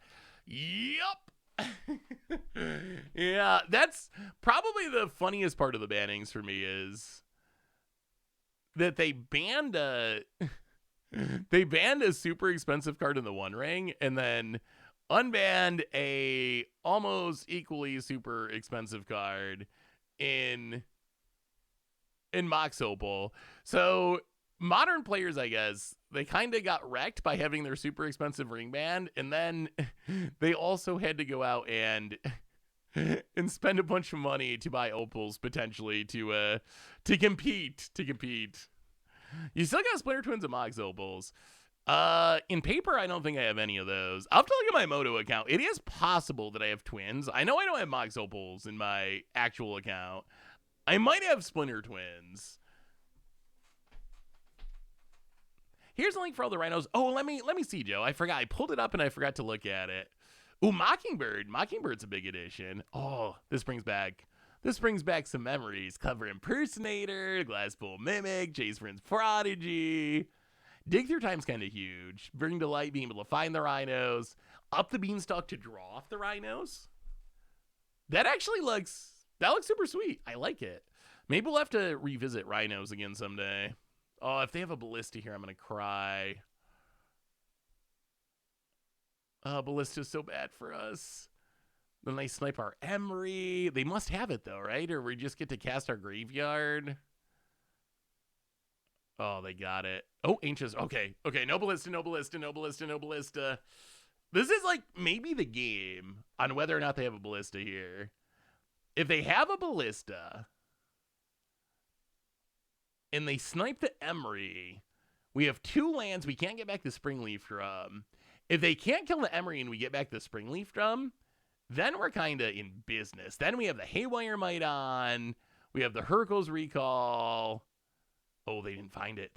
Yup. Yeah, that's probably the funniest part of the bannings for me is that they banned a super expensive card in the One Ring and then unbanned a almost equally super expensive card in Mox Opal. So modern players, I guess, they kind of got wrecked by having their super expensive ring banned, and then they also had to go out and spend a bunch of money to buy opals potentially to compete. You still got Splinter Twins and Mox Opals. In paper, I don't think I have any of those. I'll have to look at my Moto account. It is possible that I have twins. I know I don't have Mox Opals in my actual account. I might have Splinter Twins. Here's a link for all the rhinos. Oh, let me see, Joe. I forgot. I pulled it up and I forgot to look at it. Ooh, Mockingbird. Mockingbird's a big addition. Oh, this brings back some memories. Clever Impersonator, Glasspool Mimic, Chase Friends Prodigy. Dig Through Time's kind of huge. Bring to light being able to find the rhinos. Up the Beanstalk to draw off the rhinos. That actually looks super sweet. I like it. Maybe we'll have to revisit rhinos again someday. Oh, if they have a ballista here, I'm going to cry. Oh, ballasta's so bad for us. Then they snipe our Emery. They must have it, though, right? Or we just get to cast our graveyard. Oh, they got it. Oh, Ancients. Okay. No ballista. This is like maybe the game on whether or not they have a ballista here. If they have a ballista and they snipe the Emery, we have 2 lands we can't get back the Springleaf from. If they can't kill the Emery and we get back the Springleaf from, then we're kind of in business. Then we have the Haywire Might on. We have the Hercules Recall. Oh, they didn't find it.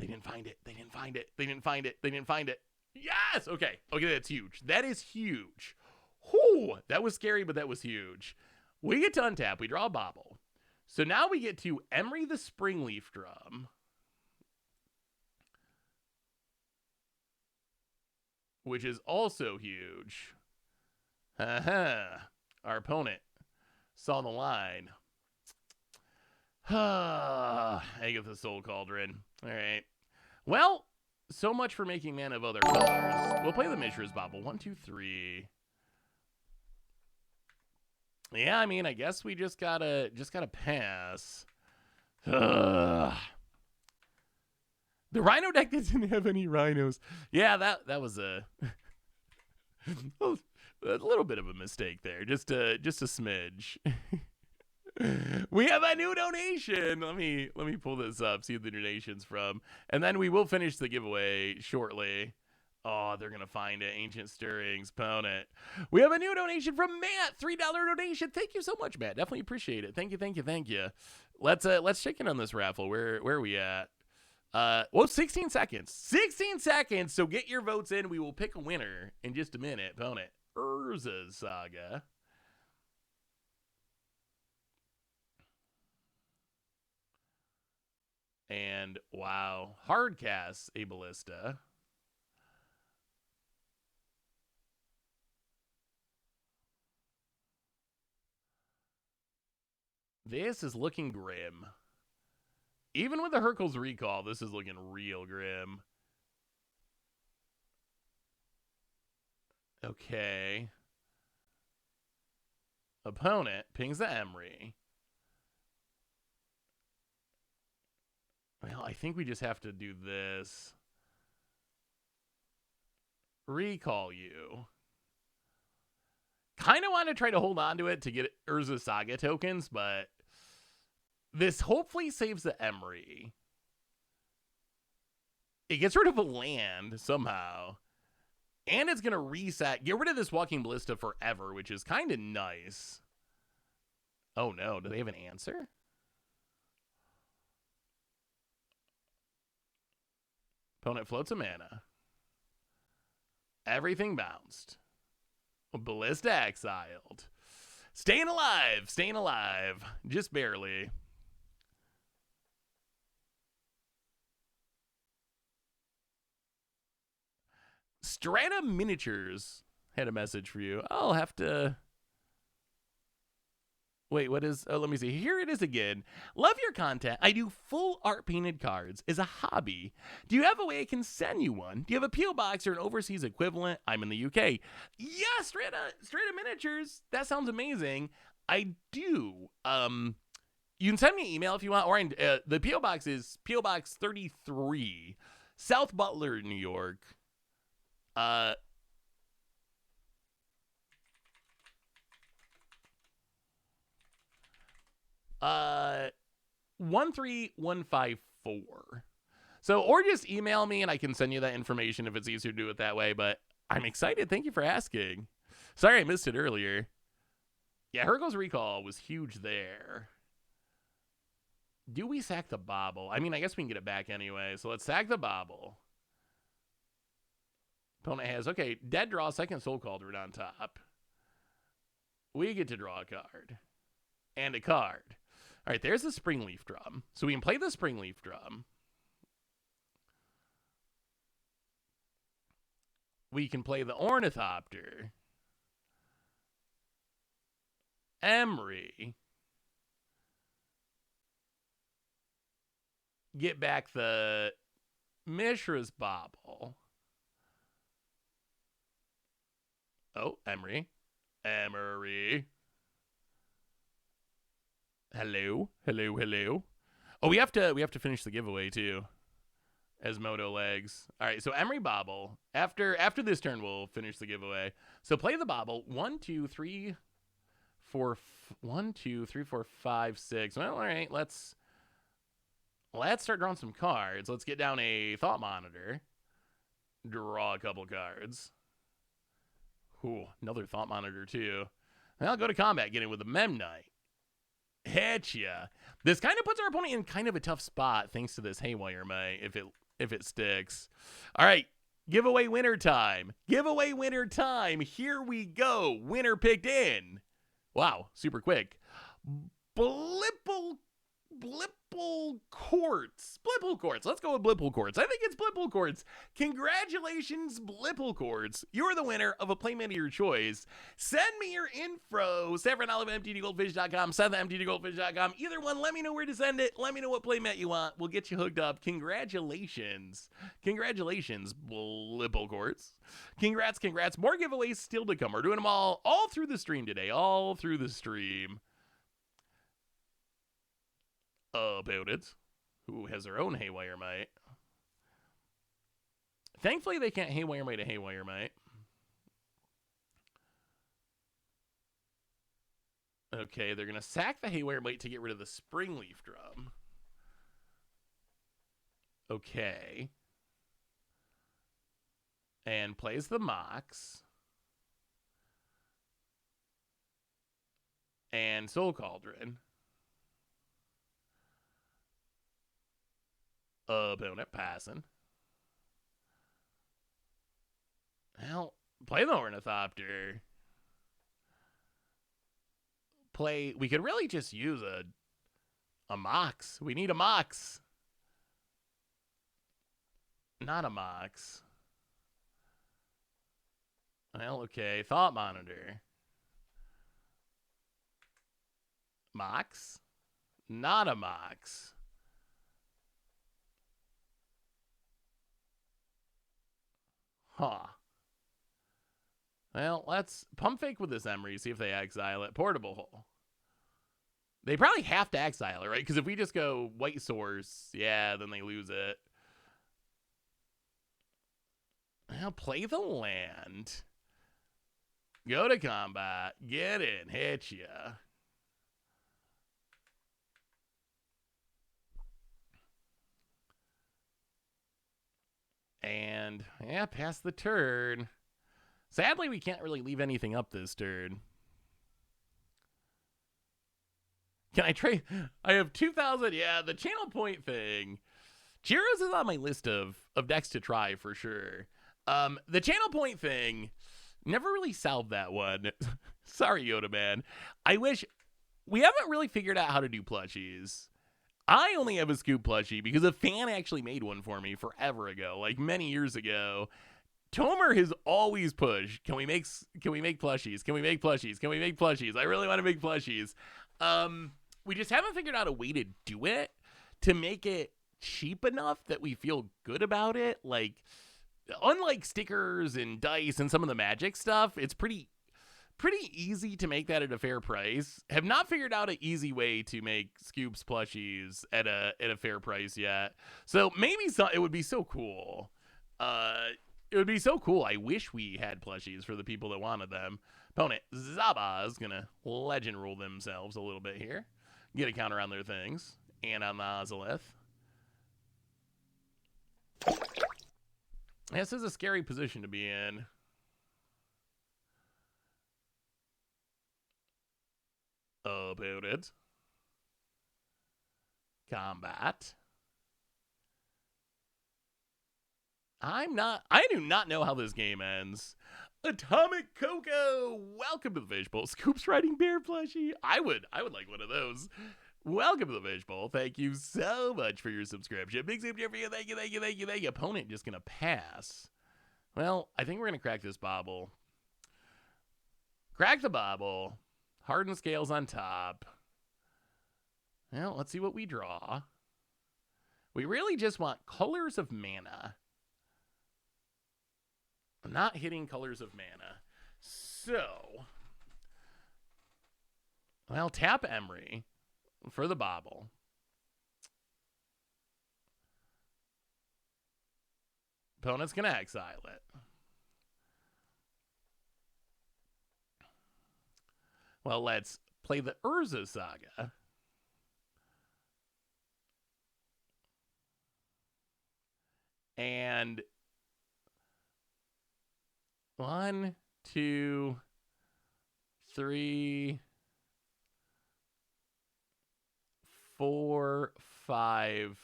Yes! Okay, that's huge. That is huge. Whew, that was scary, but that was huge. We get to untap. We draw a Bobble. So now we get to Emery the Springleaf Drum, which is also huge. Our opponent saw the line. Agatha Soul Cauldron. All right. Well, so much for making mana of other colors. We'll play the Mishra's Bobble. 1, 2, 3. Yeah, I mean, I guess we just gotta pass. The Rhino deck didn't have any rhinos. Yeah, that was a little bit of a mistake there. Just a smidge. We have a new donation. Let me pull this up, see who the donation's from, and then we will finish the giveaway shortly. Oh, they're gonna find it. Ancient Stirrings, opponent. We have a new donation from Matt. $3 donation. Thank you so much, Matt. Definitely appreciate it. Thank you. Let's check in on this raffle. Where are we at? 16 seconds. 16 seconds. So get your votes in. We will pick a winner in just a minute, opponent. Urza's Saga. And wow, Hardcast a ballista. This is looking grim. Even with the Hercules Recall, this is looking real grim. Okay. Opponent pings the Emery. Well, I think we just have to do this. Recall you. Kind of want to try to hold on to it to get Urza Saga tokens, but this hopefully saves the Emery. It gets rid of a land somehow. And it's going to reset. Get rid of this Walking Ballista forever, which is kind of nice. Oh no, do they have an answer? Opponent floats a mana. Everything bounced. Ballista exiled. Staying alive. Just barely. Strata Miniatures had a message for you. I'll have to Wait, what is, oh, let me see. Here it is again. Love your content. I do full art painted cards as a hobby. Do you have a way I can send you one? Do you have a P.O. box or an overseas equivalent? I'm in the UK. Yeah, straight up miniatures. That sounds amazing. I do. You can send me an email if you want, or the P.O. box is P.O. Box 33, South Butler, New York. 13154. So, or just email me and I can send you that information if it's easier to do it that way. But I'm excited. Thank you for asking. Sorry I missed it earlier. Yeah, Hergo's recall was huge there. Do we sack the bauble? I mean, I guess we can get it back anyway. So let's sack the bauble. Opponent has, okay, dead draw, second Soul Cauldron on top. We get to draw a card. And a card. All right, there's the Springleaf Drum. So we can play the Springleaf Drum. We can play the Ornithopter. Emery. Get back the Mishra's Bauble. Oh, Emery. Emery. Hello. Hello, hello. Oh, we have to finish the giveaway too. As Moto legs. All right, so Emery Bauble. After this turn, we'll finish the giveaway. So play the Bauble. 1, 2, 3, 4. 1, 2, 3, 4, 5, 6. Well, all right. Let's start drawing some cards. Let's get down a Thought Monitor. Draw a couple cards. Ooh, another Thought Monitor too. I'll go to combat. Get it with the Memnite. Hit ya. This kind of puts our opponent in kind of a tough spot thanks to this Haywire Mite if it sticks. All right, giveaway winner time. Giveaway winner time. Here we go. Winner picked in. Wow, super quick. Blipple Quartz. Blipple Quartz. Let's go with Blipple Quartz. I think it's Blipple Quartz. Congratulations, Blipple Quartz. You're the winner of a playmat of your choice. Send me your info. SaffronOlive@mtdgoldfish.com. Seth@mtdgoldfish.com. Either one, let me know where to send it. Let me know what playmat you want. We'll get you hooked up. Congratulations. Congratulations, Blipple Quartz. Congrats. More giveaways still to come. We're doing them all through the stream today. All through the stream. About it. Who has their own Haywire Mite. Thankfully, they can't Haywire Mite a Haywire Mite. Okay, they're going to sack the Haywire Mite to get rid of the Springleaf Drum. Okay. And plays the Mox. And Soul Cauldron. Opponent passing. Well, play the Ornithopter. We could really just use a Mox. We need a Mox. Not a Mox. Well, okay. Thought Monitor. Mox. Not a Mox. Huh. Well, let's pump fake with this Emery, see if they exile it. Portable Hole. They probably have to exile it, right? Because if we just go White Source, yeah, then they lose it. Well, play the land. Go to combat. Get in. Hit ya. And, yeah, pass the turn. Sadly, we can't really leave anything up this turn. Can I trade? I have 2,000. Yeah, the channel point thing. Chiros is on my list of decks to try for sure. The channel point thing, never really solved that one. Sorry, Yoda Man. I wish we haven't really figured out how to do plushies. I only have a Scoop plushie because a fan actually made one for me forever ago, like many years ago. Tomer has always pushed. Can we make plushies? Can we make plushies? Can we make plushies? I really want to make plushies. We just haven't figured out a way to do it to make it cheap enough that we feel good about it. Like, unlike stickers and dice and some of the Magic stuff, it's pretty easy to make that at a fair price. Have not figured out an easy way to make Scoops plushies at a fair price yet. So maybe it would be so cool. It would be so cool. I wish we had plushies for the people that wanted them. Opponent Zaba is gonna legend rule themselves a little bit here. Get a counter on their things and on the Ozolith. This is a scary position to be in. Opponent. Combat. I do not know how this game ends. Atomic Coco, welcome to the Fishbowl. Scoops riding bear plushie. I would like one of those. Welcome to the Fishbowl. Thank you so much for your subscription. Big soup here for you. Thank you. Opponent just gonna pass. Well, I think we're gonna crack this bobble. Crack the bobble. Hardened scales on top. Well, let's see what we draw. We really just want colors of mana. I'm not hitting colors of mana. So, well, tap Emery for the bobble. Opponent's going to exile it. Well, let's play the Urza Saga. And 1, 2, 3, 4, 5,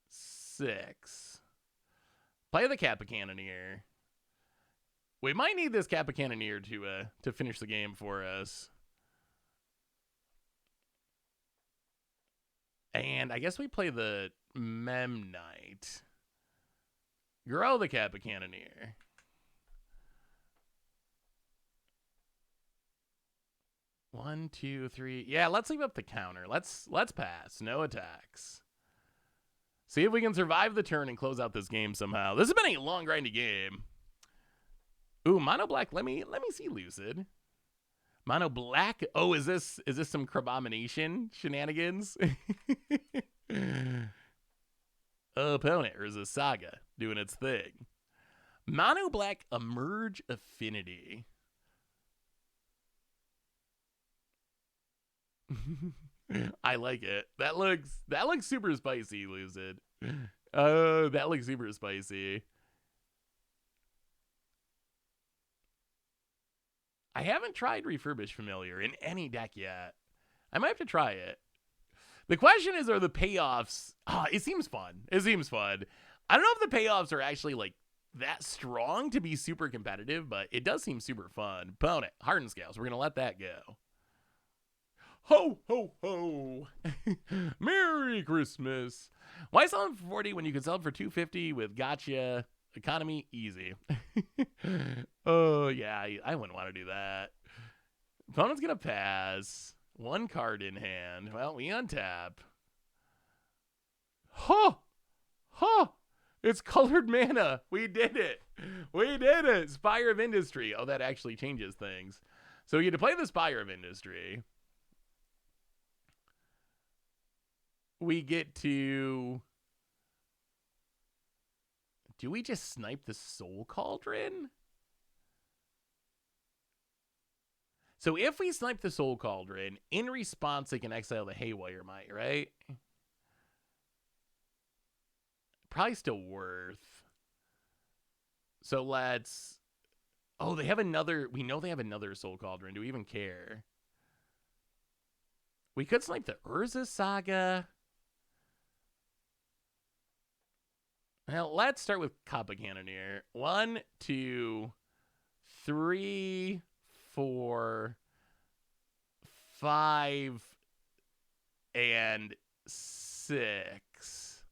6. Play the Kappa Cannoneer. We might need this Kappa Cannoneer to finish the game for us. And I guess we play the Memnite. Grow the Kappa Cannoneer. One, 2, 3. Yeah, let's leave up the counter. Let's pass. No attacks. See if we can survive the turn and close out this game somehow. This has been a long, grindy game. Ooh, mono black. Let me see Lucid. Mono black. Oh, is this some Crabomination shenanigans? Opponent or is a Saga doing its thing? Mono black Emerge Affinity. I like it. That looks super spicy, Lucid. That looks super spicy. I haven't tried Refurbished Familiar in any deck yet. I might have to try it. The question is, are the payoffs... it seems fun. I don't know if the payoffs are actually, like, that strong to be super competitive, but it does seem super fun. Opponent, Hardened Scales. We're going to let that go. Ho, ho, ho. Merry Christmas. Why sell them for 40 when you can sell them for 250 with gotcha economy? Easy. Oh, yeah, I wouldn't want to do that. Opponent's going to pass. One card in hand. Well, we untap. Huh. It's colored mana. We did it. Spire of Industry. Oh, that actually changes things. So we get to play the Spire of Industry. We get to... Do we just snipe the Soul Cauldron? So if we snipe the Soul Cauldron, in response, they can exile the Haywire Might, right? Probably still worth. So let's... Oh, they have another... We know they have another Soul Cauldron. Do we even care? We could snipe the Urza Saga. Well, let's start with Kappa Cannoneer. 1, 2, 3, 4, 5, and 6.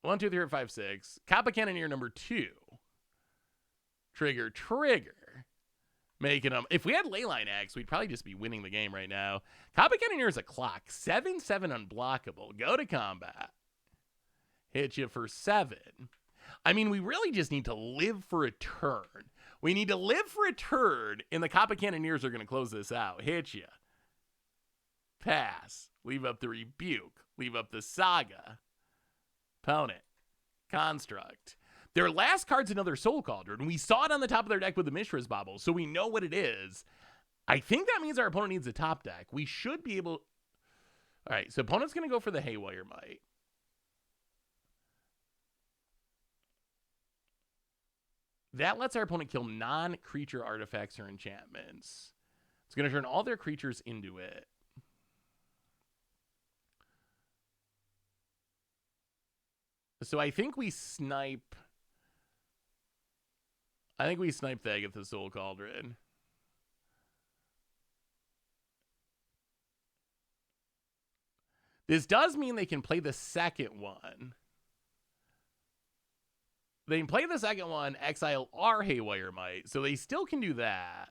1, 2, 3, 4, 5, 6. Kappa Cannoneer number 2. Trigger. Making them. If we had Leyline Axe, we'd probably just be winning the game right now. Kappa Cannoneer is a clock. 7/7 unblockable. Go to combat. Hit you for 7. I mean, we really just need to live for a turn. We need to live for a turn, and the Kappa Cannoneers are going to close this out. Hit you. Pass. Leave up the Rebuke. Leave up the Saga. Opponent. Construct. Their last card's another Soul Cauldron. We saw it on the top of their deck with the Mishra's Bauble, so we know what it is. I think that means our opponent needs a top deck. We should be able... All right, so opponent's going to go for the Haywire Might. That lets our opponent kill non-creature artifacts or enchantments. It's going to turn all their creatures into it. So I think we snipe... the Agatha Soul Cauldron. This does mean they can play the second one. They can play the second one, exile our Haywire Might, so they still can do that.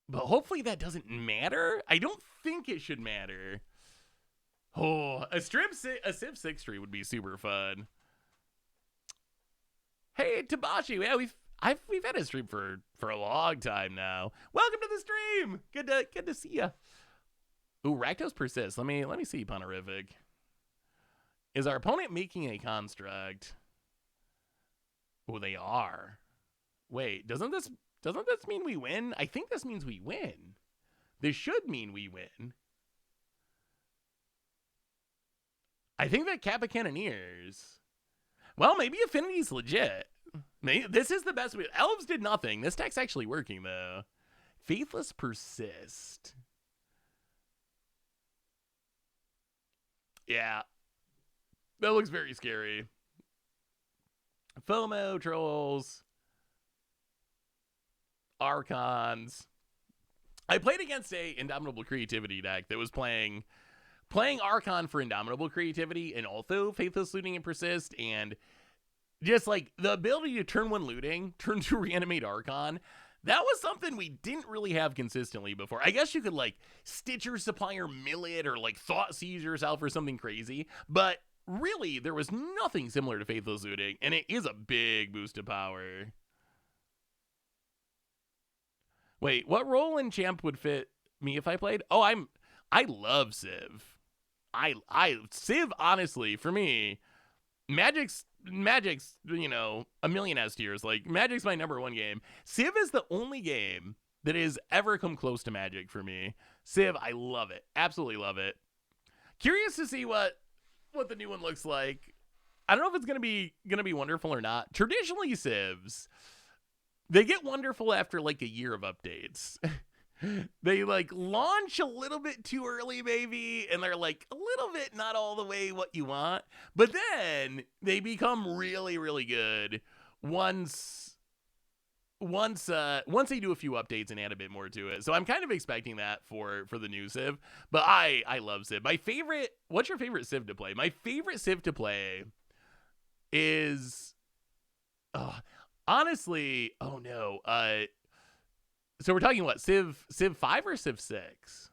But hopefully that doesn't matter. I don't think it should matter. Oh, a Civ 6 tree would be super fun. Hey, Tabashi. Yeah, we've had a stream for a long time now. Welcome to the stream. Good to see ya. Ooh, Rakdos persists. Let me see, Ponerific. Is our opponent making a construct? Oh, they are. Wait, doesn't this mean we win? I think this means we win. This should mean we win. I think that Kappa Cannoneers. Well, maybe Affinity's legit. Maybe this is the best way. Elves did nothing. This deck's actually working, though. Faithless Persist. Yeah. That looks very scary. FOMO, Trolls. Archons. I played against a Indomitable Creativity deck that was playing Archon for Indomitable Creativity and also Faithless Looting and Persist, and just like the ability to turn one looting, turn two reanimate Archon, that was something we didn't really have consistently before. I guess you could like Stitcher Supplier mill it or like Thought Seize yourself or something crazy, but really there was nothing similar to Faithless Looting, and it is a big boost of power. Wait, what role in Champ would fit me if I played? Oh, I love Civ. Civ, honestly, for me, Magic's, you know, a million S tiers. Like, Magic's my #1 game. Civ is the only game that has ever come close to Magic for me. Civ, I love it. Absolutely love it. Curious to see what the new one looks like. I don't know if it's gonna be wonderful or not. Traditionally, Civs, they get wonderful after like a year of updates. They like launch a little bit too early, maybe, and they're like a little bit not all the way what you want, but then they become really, really good once they do a few updates and add a bit more to it. So I'm kind of expecting that for the new Civ, but I love Civ. What's your favorite Civ to play? My favorite Civ to play is, honestly, oh no, so we're talking what, Civ 5 or Civ 6?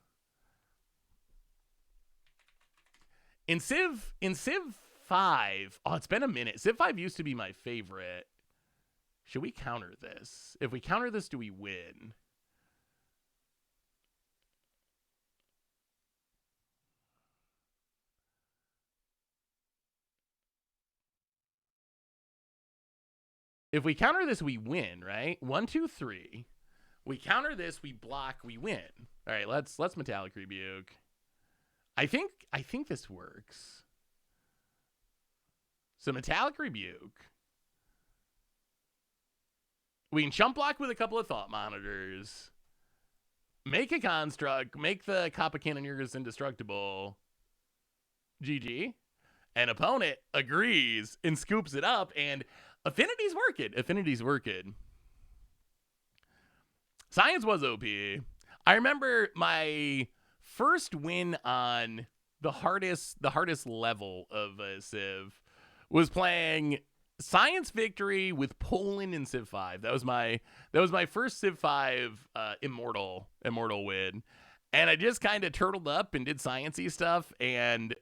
In Civ 5, oh, it's been a minute. Civ 5 used to be my favorite. Should we counter this? If we counter this, do we win? If we counter this, we win, right? 1, 2, 3. We counter this, we block, we win. All right, let's Metallic Rebuke. I think this works. So Metallic Rebuke. We can chump block with a couple of Thought Monitors. Make a construct, make the Kappa Cannoneers indestructible. GG. An opponent agrees and scoops it up, and Affinity's working. Science was OP. I remember my first win on the hardest level of Civ was playing Science Victory with Poland in Civ 5. That was my first Civ 5 immortal win. And I just kind of turtled up and did sciencey stuff. And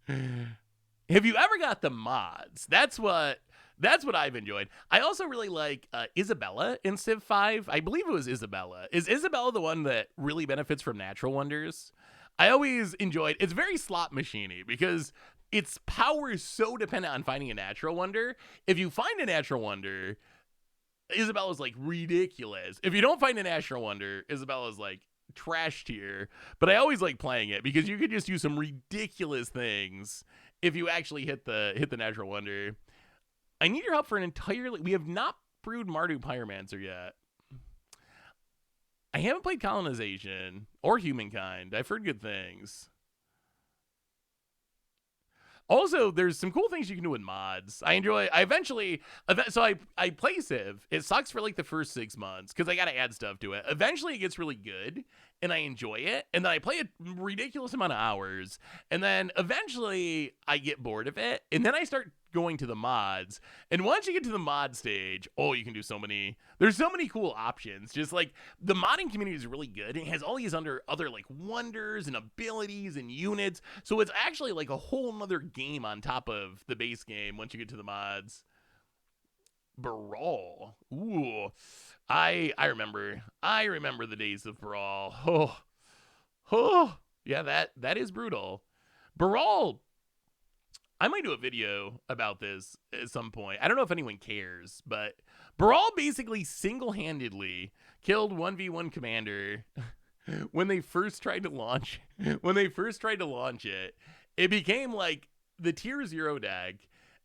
have you ever got the mods? That's what I've enjoyed. I also really like Isabella in Civ 5. I believe it was Isabella. Is Isabella the one that really benefits from natural wonders? I always enjoyed. It's very slot machine-y because its power is so dependent on finding a natural wonder. If you find a natural wonder, Isabella's like ridiculous. If you don't find a natural wonder, Isabella's like trash tier. But I always like playing it because you could just do some ridiculous things if you actually hit the natural wonder. I need your help for an entirely. We have not brewed Mardu Pyromancer yet. I haven't played Colonization or Humankind. I've heard good things. Also, there's some cool things you can do with mods. I play Civ. It sucks for like the first 6 months because I got to add stuff to it. Eventually, it gets really good, and I enjoy it. And then I play a ridiculous amount of hours. And then eventually, I get bored of it. And then I start going to the mods. And once you get to the mod stage, you can do there's so many cool options. Just like the modding community is really good. It has all these other like wonders and abilities and units. So it's actually like a whole nother game on top of the base game once you get to the mods. Brawl. Ooh. I remember the days of Brawl. Yeah, that is brutal. Brawl, I might do a video about this at some point. I don't know if anyone cares, but Brawl basically single-handedly killed 1v1 Commander when they first tried to launch it. It became like the tier 0 deck.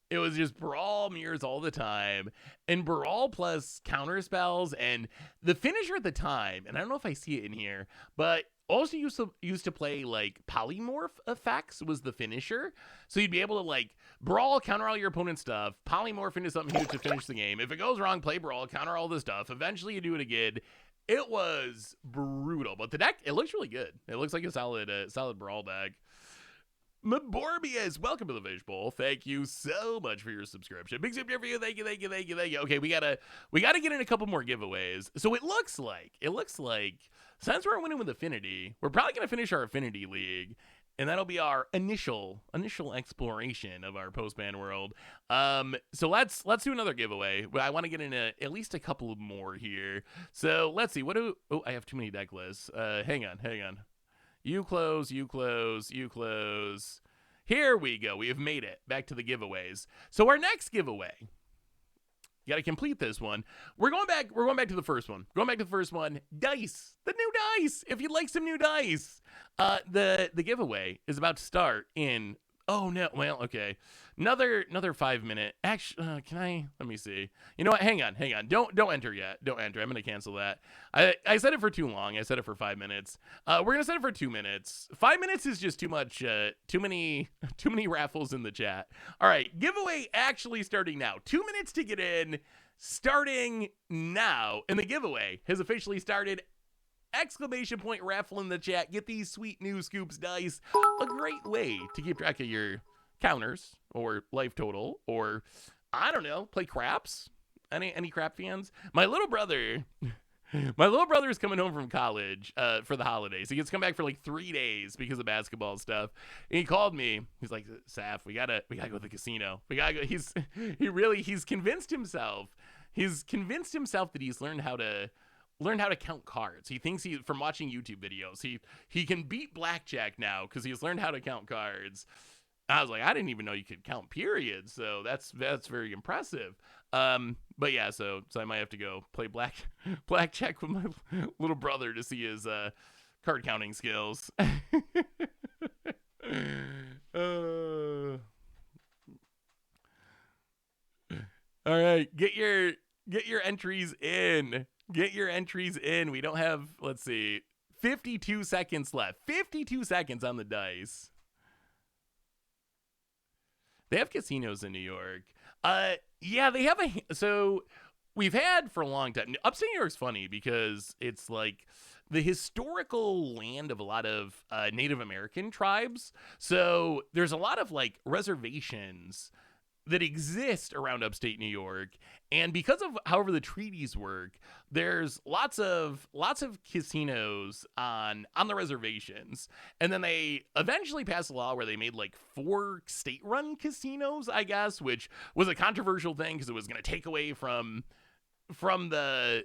It was just Brawl mirrors all the time, and Brawl plus counter spells, and the finisher at the time, and I don't know if I see it in here, but also used to play like polymorph effects was the finisher. So you'd be able to like Brawl, counter all your opponent's stuff, polymorph into something huge to finish the game. If it goes wrong, play Brawl, counter all the stuff. Eventually you do it again. It was brutal, but the deck, it looks really good. It looks like a solid Brawl deck. Maborbius, welcome to the Fish Bowl. Thank you so much for your subscription. Big super for you. Thank you. Okay, we gotta get in a couple more giveaways. So it looks like since we're winning with Affinity, we're probably gonna finish our Affinity League, and that'll be our initial exploration of our post-ban world. So let's do another giveaway. I want to get in at least a couple more here. So let's see. I have too many deck lists. Hang on. You close. Here we go. We have made it back to the giveaways. So our next giveaway, you got to complete this one. We're going back to the first one. Dice. The new dice. If you'd like some new dice. The giveaway is about to start in okay. Another 5 minute. Actually, let me see. You know what? Hang on. Don't enter yet. Don't enter. I'm going to cancel that. I said it for too long. I said it for 5 minutes. We're going to set it for 2 minutes. 5 minutes is just too much. Too many raffles in the chat. All right. Giveaway actually starting now. 2 minutes to get in. Starting now. And the giveaway has officially started. ! Raffle in the chat. Get these sweet new Scoops dice. A great way to keep track of your counters or life total, or I don't know, play craps. Any crap fans? My little brother is coming home from college for the holidays. He gets to come back for like 3 days because of basketball stuff. And he called me. He's like, Saf, we gotta go to the casino. We gotta go. He's convinced himself. That he's learned how to count cards. He thinks from watching YouTube videos, he can beat blackjack now because he's learned how to count cards. I was like, I didn't even know you could count periods, so that's very impressive. But yeah, so I might have to go play blackjack with my little brother to see his card counting skills. All right, get your entries in. We don't have, let's see, 52 seconds left. 52 seconds on the dice. They have casinos in New York. Yeah, they have so we've had for a long time. Upstate New York's funny because it's like the historical land of a lot of Native American tribes. So there's a lot of like reservations that exist around upstate New York, and because of however the treaties work, there's lots of casinos on the reservations, and then they eventually passed a law where they made like 4 state-run casinos, I guess, which was a controversial thing because it was going to take away from the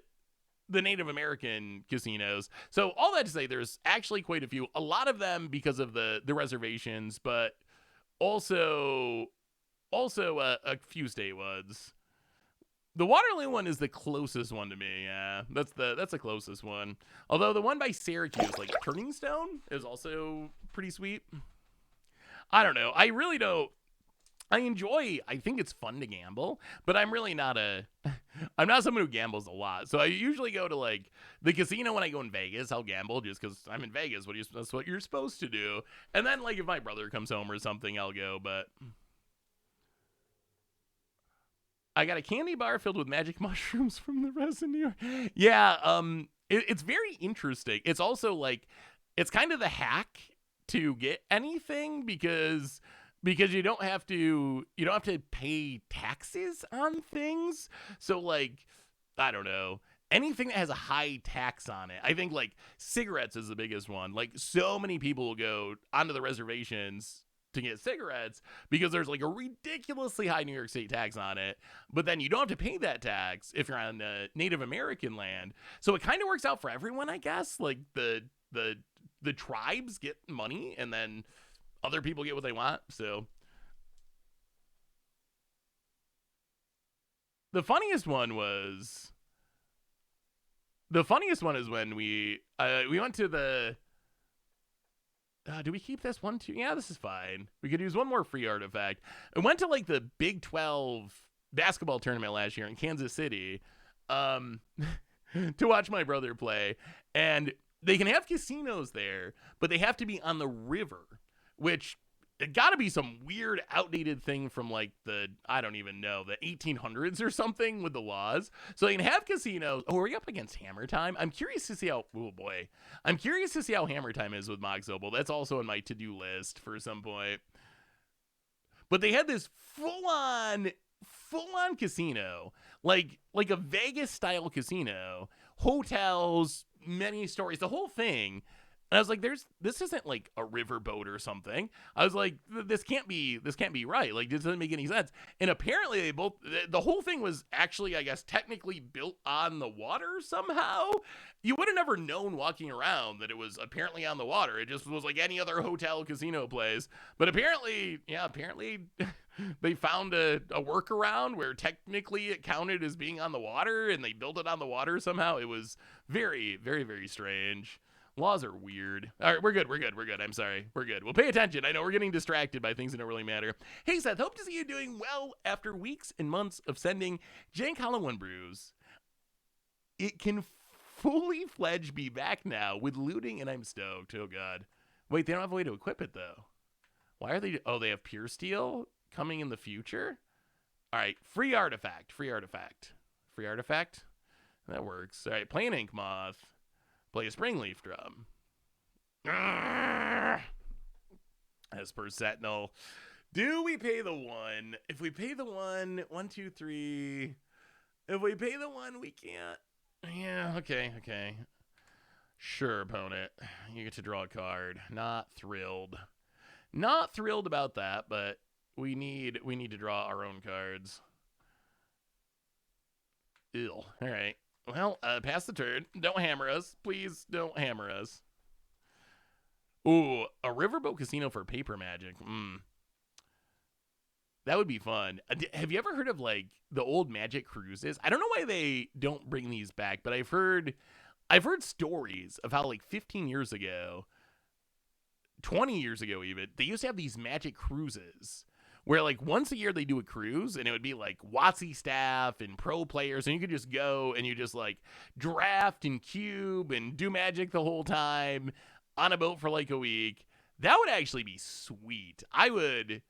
Native American casinos. So all that to say, there's actually quite a few. A lot of them because of the reservations, but also a few state ones. The Waterloo one is the closest one to me. Yeah, that's the closest one. Although the one by Syracuse, like Turning Stone, is also pretty sweet. I don't know. I really don't. I think it's fun to gamble, but I'm really not I'm not someone who gambles a lot. So I usually go to like the casino when I go in Vegas. I'll gamble just because I'm in Vegas. That's what you're supposed to do. And then like if my brother comes home or something, I'll go. But I got a candy bar filled with magic mushrooms from the resin New York. Yeah, it's very interesting. It's also like it's kind of the hack to get anything because you don't have to pay taxes on things. So like I don't know, anything that has a high tax on it. I think like cigarettes is the biggest one. Like so many people will go onto the reservations to get cigarettes because there's like a ridiculously high New York State tax on it, but then you don't have to pay that tax if you're on Native American land. So it kind of works out for everyone, I guess. Like the tribes get money and then other people get what they want. So the funniest one is when we went to the do we keep this one too? Yeah, this is fine. We could use one more free artifact. I went to like the Big 12 basketball tournament last year in Kansas City to watch my brother play. And they can have casinos there, but they have to be on the river, which it got to be some weird outdated thing from like I don't even know, the 1800s or something with the laws. So they can have casinos. Oh, are we up against Hammer Time? I'm curious to see how Hammer Time is with Mox Opal. That's also on my to-do list for some point. But they had this full-on casino, like a Vegas style casino, hotels, many stories, the whole thing. And I was like, this isn't like a riverboat or something. I was like, this can't be right. Like, this doesn't make any sense. And apparently the whole thing was actually, I guess, technically built on the water somehow. You would have never known walking around that it was apparently on the water. It just was like any other hotel casino place. But apparently they found a workaround where technically it counted as being on the water and they built it on the water somehow. It was very, very, very strange. Laws are weird. All right, we're good. I'm sorry. We're good. We'll pay attention. I know we're getting distracted by things that don't really matter. Hey, Seth, hope to see you doing well after weeks and months of sending Jank Hollow One brews. It can fully fledged be back now with looting, and I'm stoked. Oh, God. Wait, they don't have a way to equip it, though. Why are they... Oh, they have Pure Steel coming in the future? All right, free artifact. That works. All right, Plain Ink Moth. Play a Springleaf Drum. As per Sentinel. Do we pay the 1? If we pay the 1, 1, 2, 3. If we pay the 1, we can't. Yeah, okay. Sure, opponent. You get to draw a card. Not thrilled about that, but we need to draw our own cards. Ew. All right. Well, pass the turn. Don't hammer us. Please don't hammer us. Ooh, a riverboat casino for paper magic. That would be fun. Have you ever heard of like the old Magic cruises? I don't know why they don't bring these back, but I've heard stories of how like 15 years ago, 20 years ago even, they used to have these Magic cruises where like once a year they do a cruise and it would be like WotC staff and pro players and you could just go and you just like draft and cube and do Magic the whole time on a boat for like a week. That would actually be sweet. I would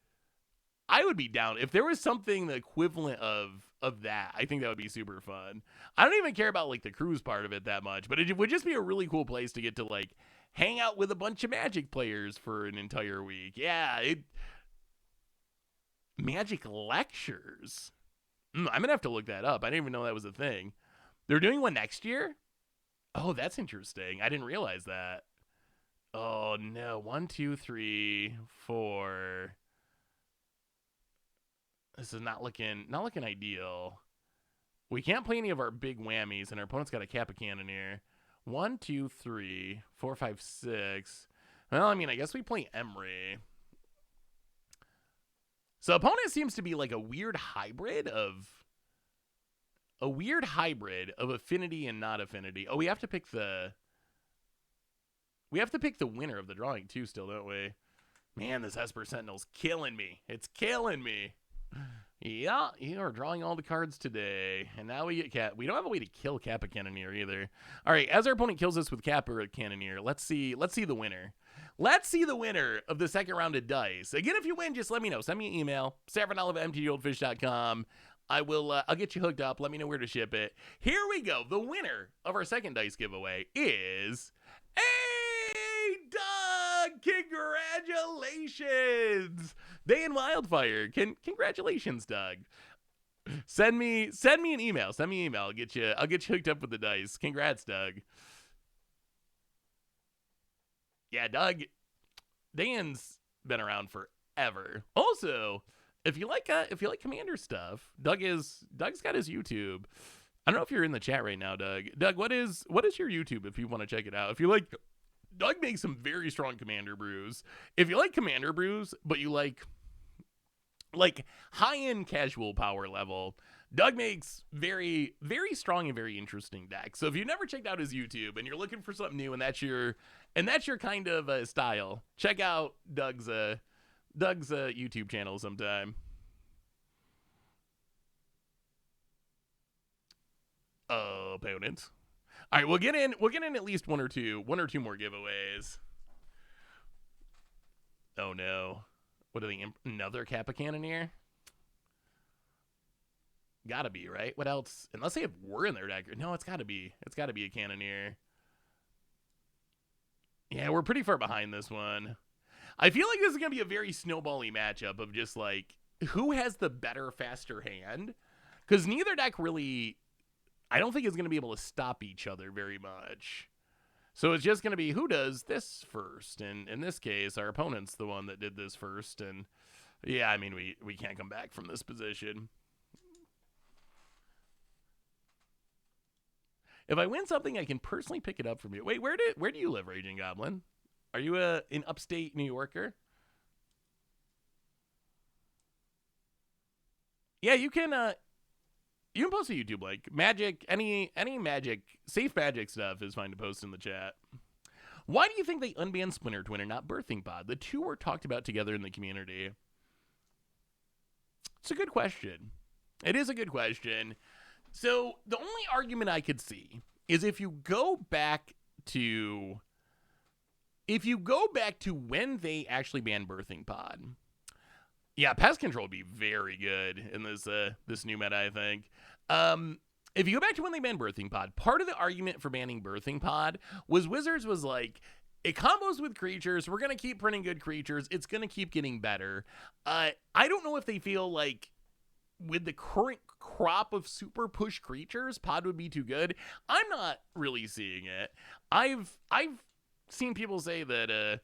I would be down if there was something the equivalent of that. I think that would be super fun. I don't even care about like the cruise part of it that much, but it would just be a really cool place to get to like hang out with a bunch of Magic players for an entire week. Yeah, Magic lectures. I'm gonna have to look that up. I didn't even know that was a thing. They're doing one next year? Oh, that's interesting. I didn't realize that. Oh no. 1, 2, 3, 4. This is not looking ideal. We can't play any of our big whammies, and our opponent's got a Kappa Cannoneer. 1, 2, 3, 4, 5, 6. Well, I mean, I guess we play Emery. So opponent seems to be like a weird hybrid of affinity and not affinity. Oh, we have to pick the winner of the drawing too still, don't we? Man, this Esper Sentinel's killing me. It's killing me. Yeah, you are drawing all the cards today. And now we get we don't have a way to kill Kappa Cannoneer either. All right, as our opponent kills us with Kappa Cannoneer, let's see the winner. Let's see the winner of the second round of dice. Again, if you win, just let me know. Send me an email, savronolive@mtgoldfish.com. I'll get you hooked up. Let me know where to ship it. Here we go. The winner of our second dice giveaway is Doug. Congratulations. Day in Wildfire. Congratulations, Doug. Send me an email. I'll get you hooked up with the dice. Congrats, Doug. Yeah, Doug. Dan's been around forever. Also, if you like Commander stuff, Doug's got his YouTube. I don't know if you're in the chat right now, Doug. Doug, what is your YouTube if you want to check it out? If you like, Doug makes some very strong Commander brews. If you like Commander brews, but you like high-end casual power level, Doug makes very, very strong and very interesting decks. So if you've never checked out his YouTube and you're looking for something new and that's your kind of style, check out Doug's YouTube channel sometime. Opponent. All right, we'll get in at least one or two more giveaways. Oh no. What are they? Another Kappa Cannoneer? Gotta be, right? What else? Unless they have War in their deck. No, it's gotta be a Cannoneer. Yeah, we're pretty far behind this one. I feel like this is gonna be a very snowbally matchup of just like who has the better, faster hand. Because neither deck really, I don't think is gonna be able to stop each other very much. So it's just going to be who does this first. And in this case, our opponent's the one that did this first. And yeah, I mean, we can't come back from this position. If I win something, I can personally pick it up from you. Wait, where do you live, Raging Goblin? Are you an upstate New Yorker? Yeah, you can post a YouTube link. Magic, any magic, safe magic stuff is fine to post in the chat. Why do you think they unbanned Splinter Twin and not Birthing Pod? The two were talked about together in the community. It's a good question. It is a good question. So the only argument I could see is if you go back to when they actually banned Birthing Pod. Yeah, pest control would be very good in this new meta, I think. If you go back to when they banned Birthing Pod, part of the argument for banning Birthing Pod was Wizards was like, it combos with creatures. We're going to keep printing good creatures. It's going to keep getting better. I don't know if they feel like with the current crop of super push creatures, Pod would be too good. I'm not really seeing it. I've seen people say that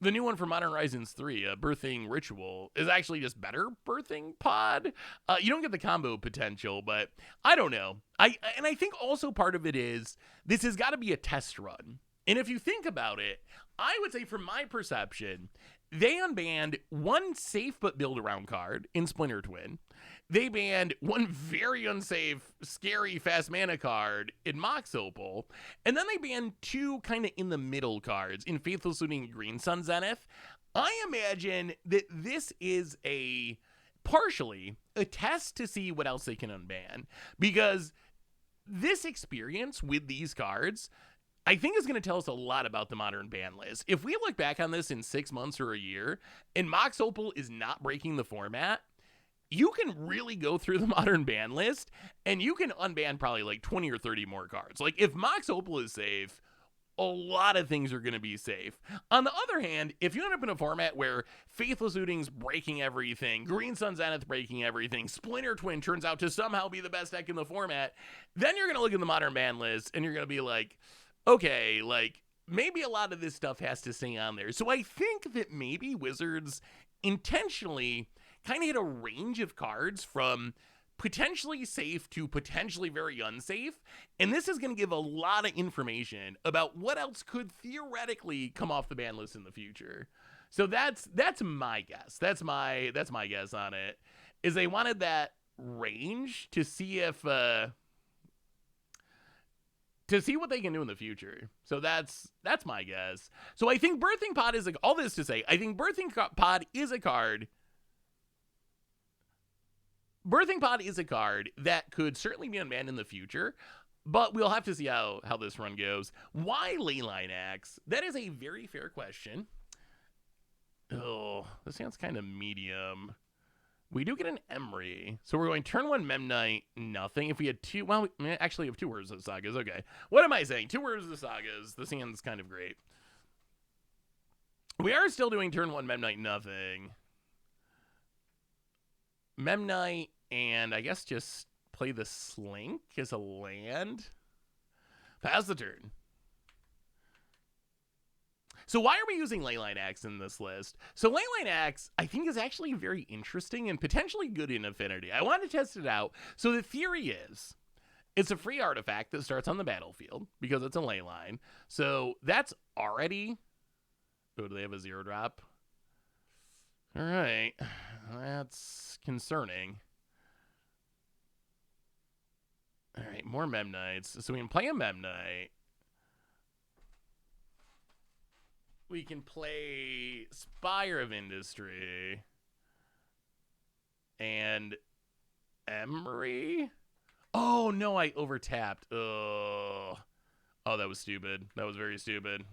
the new one for Modern Horizons 3, Birthing Ritual, is actually just better Birthing Pod. You don't get the combo potential, but I don't know. I think also part of it is this has got to be a test run. And if you think about it, I would say from my perception, they unbanned one safe but build around card in Splinter Twin. They banned one very unsafe, scary fast mana card in Mox Opal. And then they banned two kind of in the middle cards in Faithful Suiting Green Sun Zenith. I imagine that this is partially a test to see what else they can unban. Because this experience with these cards, I think is going to tell us a lot about the modern ban list. If we look back on this in 6 months or a year, and Mox Opal is not breaking the format, you can really go through the modern ban list, and you can unban probably like 20 or 30 more cards. Like, if Mox Opal is safe, a lot of things are going to be safe. On the other hand, if you end up in a format where Faithless Looting's breaking everything, Green Sun Zenith breaking everything, Splinter Twin turns out to somehow be the best deck in the format, then you're going to look at the modern ban list and you're going to be like, okay, like, maybe a lot of this stuff has to stay on there. So I think that maybe Wizards intentionally kind of hit a range of cards from potentially safe to potentially very unsafe. And this is going to give a lot of information about what else could theoretically come off the ban list in the future. So that's my guess. That's my guess on it. Is they wanted that range to see if to see what they can do in the future. So that's my guess. So I think Birthing Pod is all this to say, I think Birthing Pod is a card. Birthing Pod is a card that could certainly be unbanned in the future, but we'll have to see how this run goes. Why Leyline Axe? That is a very fair question. Oh, this sounds kind of medium. We do get an Emery. So we're going turn 1 Memnite, nothing. If we had two, well, we actually have 2 Words of Sagas. Okay. What am I saying? 2 Words of Sagas. This hand's kind of great. We are still doing turn 1 Memnite, nothing. Memnite, and I guess just play the Slink as a land. Pass the turn. So why are we using Leyline Axe in this list? So Leyline Axe, I think, is actually very interesting and potentially good in Affinity. I want to test it out. So the theory is, it's a free artifact that starts on the battlefield because it's a Leyline. So that's already... Oh, do they have a 0-drop? All right. That's concerning. All right, more Memnites. So we can play a Memnite. We can play Spire of Industry. And Emery? Oh, no, I overtapped. Oh, that was stupid. That was very stupid.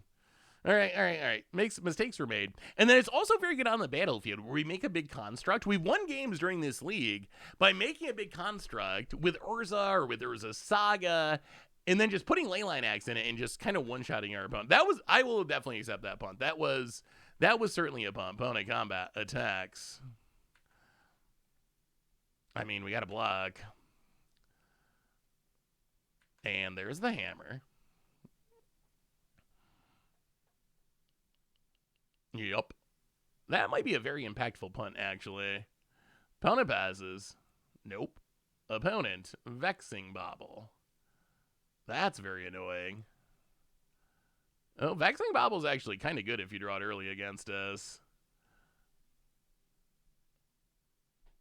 All right. Mistakes were made. And then it's also very good on the battlefield where we make a big construct. We've won games during this league by making a big construct with Urza or with Urza Saga, and then just putting Leyline Axe in it and just kind of one-shotting our opponent. I will definitely accept that punt. That was certainly a punt. Opponent combat attacks. I mean, we got to block. And there's the hammer. Yup. That might be a very impactful punt, actually. Opponent passes. Nope. Opponent, Vexing Bobble. That's very annoying. Oh, Vexing Bobble is actually kind of good if you draw it early against us.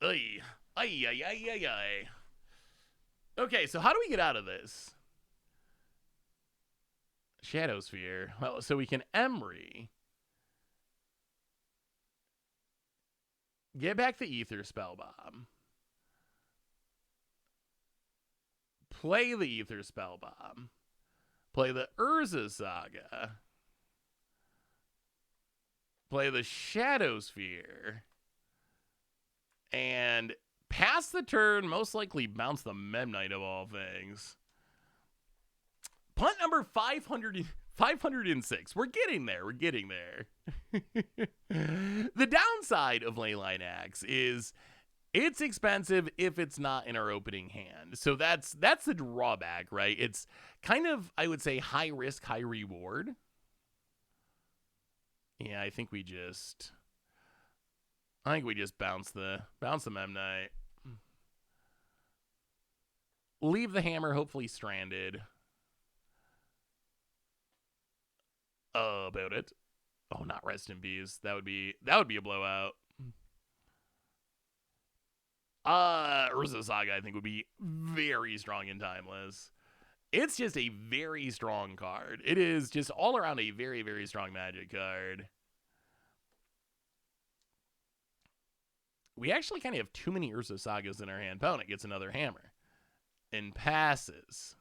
Ay. Okay, so how do we get out of this? Shadow Sphere. Well, so we can Emery. Get back the Ether Spellbomb. Play the Ether Spellbomb. Play the Urza Saga. Play the Shadow Sphere. And pass the turn, most likely bounce the Memnite of all things. Punt number 506. We're getting there. The downside of Leyline Axe is it's expensive if it's not in our opening hand. So that's the drawback, right? It's kind of, I would say, high risk, high reward. Yeah, I think we just bounce the Memnite. Leave the hammer, hopefully stranded. About it. Oh, not Rest in Peace. That would be a blowout. Urza Saga, I think, would be very strong in Timeless. It's just a very strong card. It is just all around a very, very strong Magic card. We actually kind of have too many Urza Sagas in our hand. Opponent gets another hammer and passes.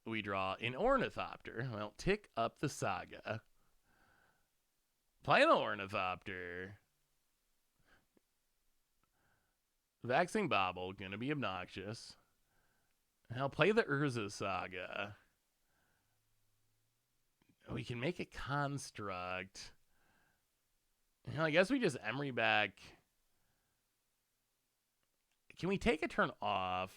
we draw an Ornithopter. Well, tick up the saga. Play the Ornithopter. Vexing Bobble, gonna be obnoxious. I'll play the Urza Saga. We can make a construct. I guess we just Emery back. Can we take a turn off?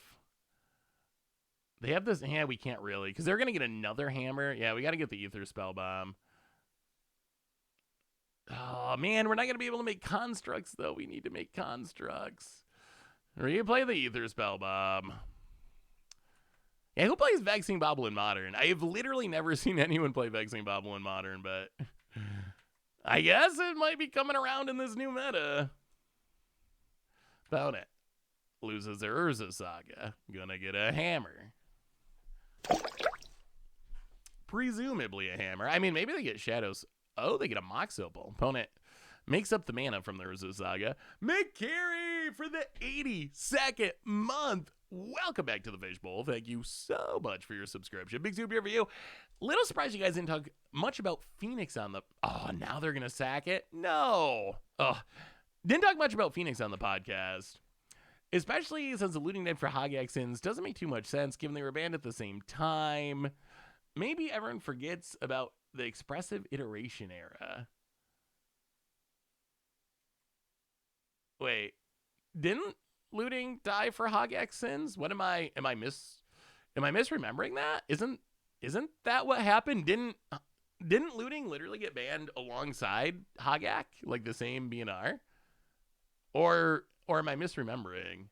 They have this. Yeah, we can't really, because they're going to get another hammer. Yeah, we got to get the Ether Spellbomb. Oh, man, we're not going to be able to make constructs, though. We need to make constructs. Replay the Ether Spellbomb. Yeah, who plays Vexing Bobble in Modern? I have literally never seen anyone play Vexing Bobble in Modern, but I guess it might be coming around in this new meta. About it. Loses their Urza Saga. Gonna get a hammer. Presumably a hammer. I mean, maybe they get Shadows. Oh, they get a Mox Opal. Opponent makes up the mana from the Urza Saga. McCary for the 82nd month. Welcome back to the Fishbowl. Thank you so much for your subscription. Big super here for you. Little surprised you guys didn't talk much about Phoenix on the... Oh, now they're going to sack it? No. Oh, didn't talk much about Phoenix on the podcast. Especially since the looting net for Hogaxins doesn't make too much sense given they were banned at the same time. Maybe everyone forgets about the expressive iteration era. Wait, didn't looting die for Hogaxins? What am I misremembering that? Isn't that what happened? Didn't looting literally get banned alongside Hogak, like the same BNR? Or am I misremembering?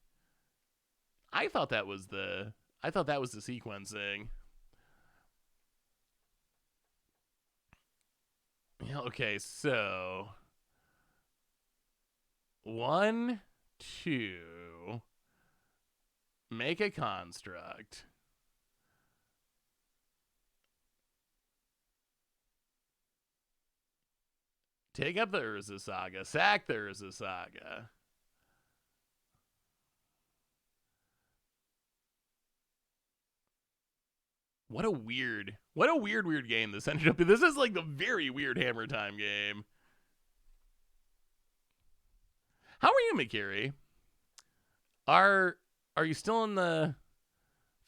I thought that was the sequencing. Yeah, okay, so 1, 2, make a construct. Take up the Urza Saga. Sack the Urza Saga. What a weird game this ended up. This is like the very weird Hammer Time game. How are you, McCary? Are you still in the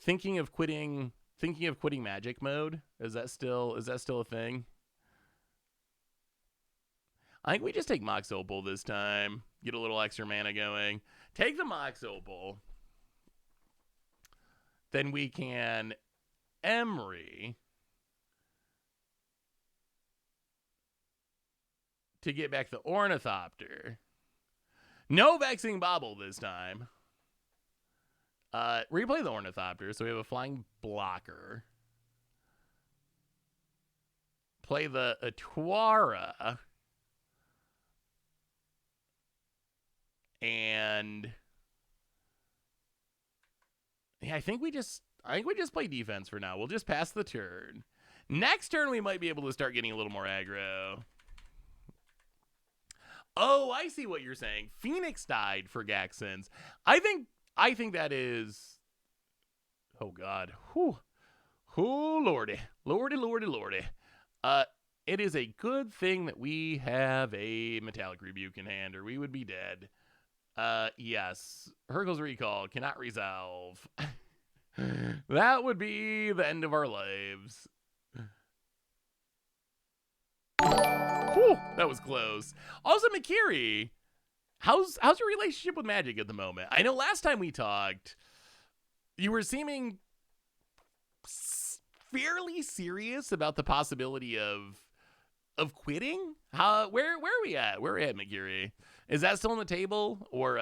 thinking of quitting Magic mode? Is that still a thing? I think we just take Mox Opal this time. Get a little extra mana going. Take the Mox Opal. Then we can Emery to get back the Ornithopter. No Vexing Bobble this time. Replay the Ornithopter, so we have a flying blocker. Play the Atwara. And yeah, I think we just play defense for now. We'll just pass the turn. Next turn, we might be able to start getting a little more aggro. Oh, I see what you're saying. Phoenix died for Gaxins. I think that is... Oh, God. Whew. Oh, lordy. Lordy, lordy, lordy. It is a good thing that we have a Metallic Rebuke in hand, or we would be dead. Yes. Hurkyl's Recall cannot resolve. That would be the end of our lives. Whew, that was close. Also, McCary, how's your relationship with Magic at the moment? I know last time we talked, you were seeming fairly serious about the possibility of quitting. Where are we at? Where are we at, McCary? Is that still on the table, or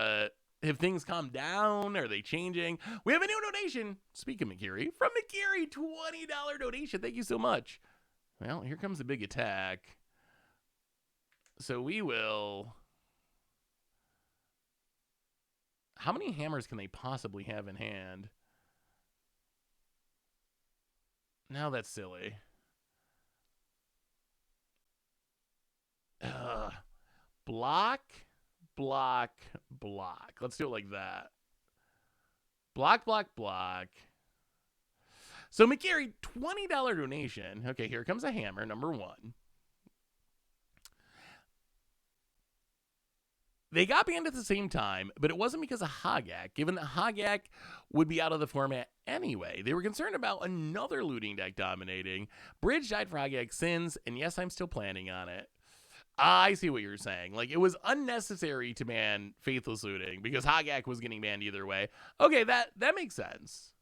have things calmed down? Are they changing? We have a new donation. Speak of McCary, from McCary, $20 donation. Thank you so much. Well, here comes the big attack. So we will... How many hammers can they possibly have in hand? Now that's silly. Block, block, block. Let's do it like that. Block, block, block. So McGarry, $20 donation. Okay, here comes a hammer, number 1. They got banned at the same time, but it wasn't because of Hogak, given that Hogak would be out of the format anyway. They were concerned about another looting deck dominating. Bridge died for Hogak Sins, and yes, I'm still planning on it. I see what you're saying. Like, it was unnecessary to ban Faithless Looting because Hogak was getting banned either way. Okay, that makes sense.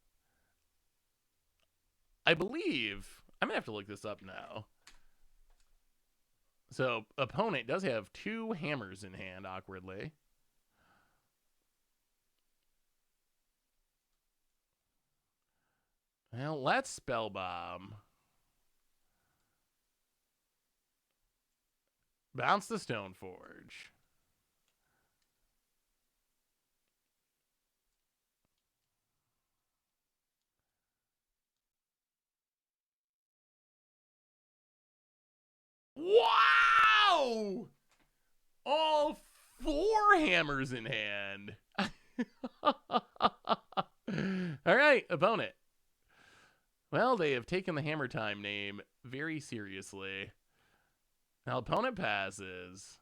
I believe, I'm going to have to look this up now. So, opponent does have 2 hammers in hand, awkwardly. Well, let's Spellbomb. Bounce the Stoneforge. Wow! All 4 hammers in hand. All right, opponent. Well, they have taken the Hammer Time name very seriously. Now, opponent passes.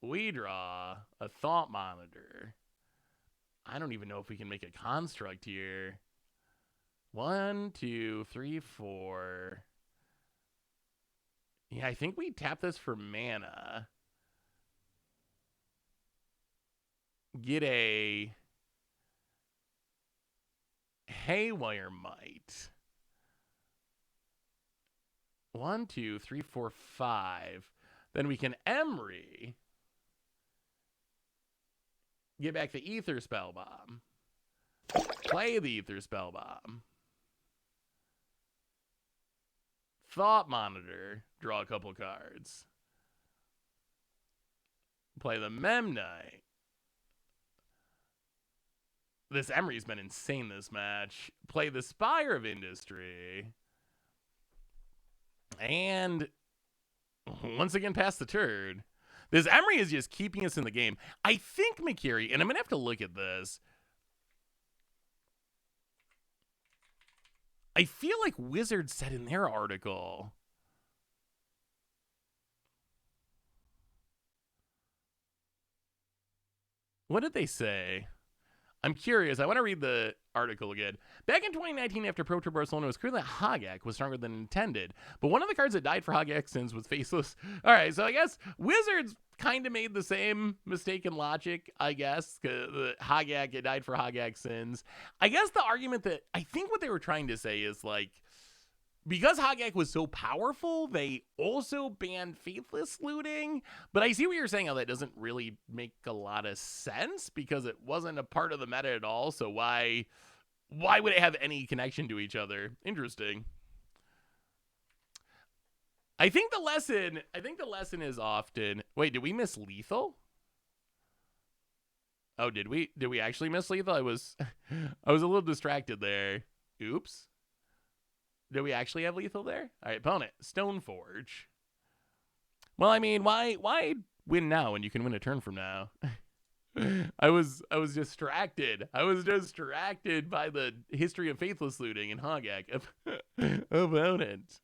We draw a Thought Monitor. I don't even know if we can make a construct here. 1, 2, 3, 4. Yeah, I think we tap this for mana. Get a Haywire Might. 1, 2, 3, 4, 5. Then we can Emery. Get back the Ether Spellbomb. Play the Ether Spellbomb. Thought Monitor. Draw a couple cards. Play the Memnite. This Emery's been insane this match. Play the Spire of Industry. And once again, pass the turn. This Emery is just keeping us in the game. I think McCary, and I'm going to have to look at this. I feel like Wizards said in their article. What did they say? I'm curious. I want to read the article again. Back in 2019, after Pro Tour Barcelona, it was clear that Hogak was stronger than intended. But one of the cards that died for Hogak Sins was Faceless. All right, so I guess Wizards kind of made the same mistake in logic, I guess. Hogak, it died for Hogak Sins. I guess the argument that I think what they were trying to say is like, because Hogak was so powerful, they also banned Faithless Looting. But I see what you're saying, how that doesn't really make a lot of sense because it wasn't a part of the meta at all. So why would it have any connection to each other? Interesting. I think the lesson is often, wait, did we miss lethal? Oh, did we actually miss lethal? I was a little distracted there. Oops. Do we actually have lethal there? All right, opponent, Stoneforge. Well, I mean, why win now when you can win a turn from now? I was distracted. I was distracted by the history of Faithless Looting and Hogak. Opponent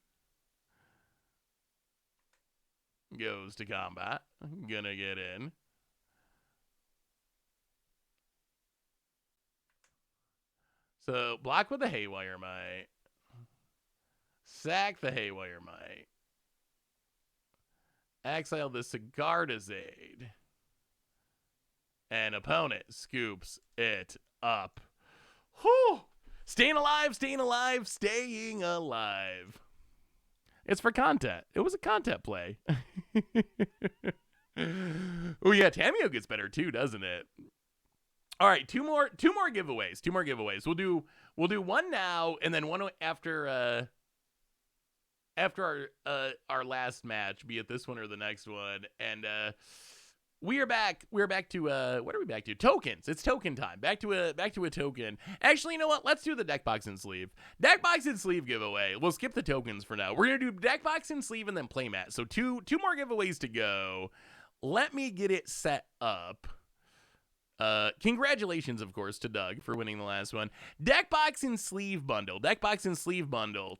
goes to combat. Gonna get in. So block with the Haywire Might. Sack the Haywire Might. Exile the Sigardazade. And opponent scoops it up. Whew! Staying alive, staying alive, staying alive. It's for content. It was a content play. Oh yeah, Tamio gets better too, doesn't it? All right, two more giveaways. We'll do one now and then one after our last match, be it this one or the next one. And we're back to what are we back to? Tokens. It's token time. Back to a token. Actually, you know what? Let's do the deck box and sleeve. Deck box and sleeve giveaway. We'll skip the tokens for now. We're gonna do deck box and sleeve and then playmat. So two more giveaways to go. Let me get it set up. Congratulations, of course, to Doug for winning the last one. Deck box and sleeve bundle.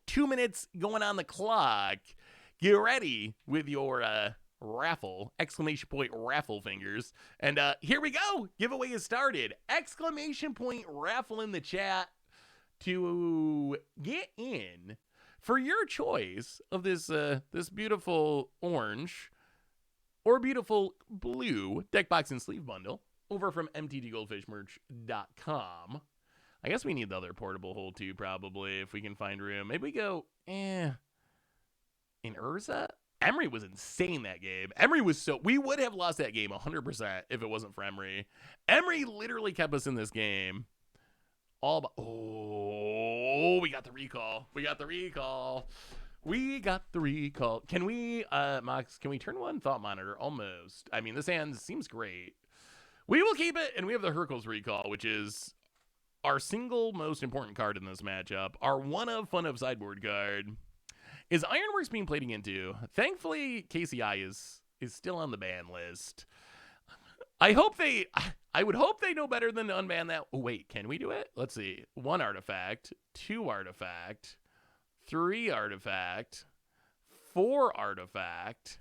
2 minutes going on the clock. Get ready with your raffle, exclamation point raffle fingers. And here we go. Giveaway is started. Exclamation point raffle in the chat to get in for your choice of this this beautiful orange or beautiful blue deck box and sleeve bundle over from mtggoldfishmerch.com. I guess we need the other portable hole too, probably, if we can find room. Maybe we go, in Urza? Emery was insane that game. Emery was we would have lost that game 100% if it wasn't for Emery. Emery literally kept us in this game. We got the recall. Can we, Mox, can we turn one thought monitor? Almost. I mean, this hand seems great. We will keep it, and we have the Hercules recall, which is our single most important card in this matchup. Our one of fun of sideboard card. Is Ironworks being played into? Thankfully, KCI is still on the ban list. I would hope they know better than to unban that. Oh, wait, can we do it? Let's see. 1 artifact, 2 artifact, 3 artifact, 4 artifact,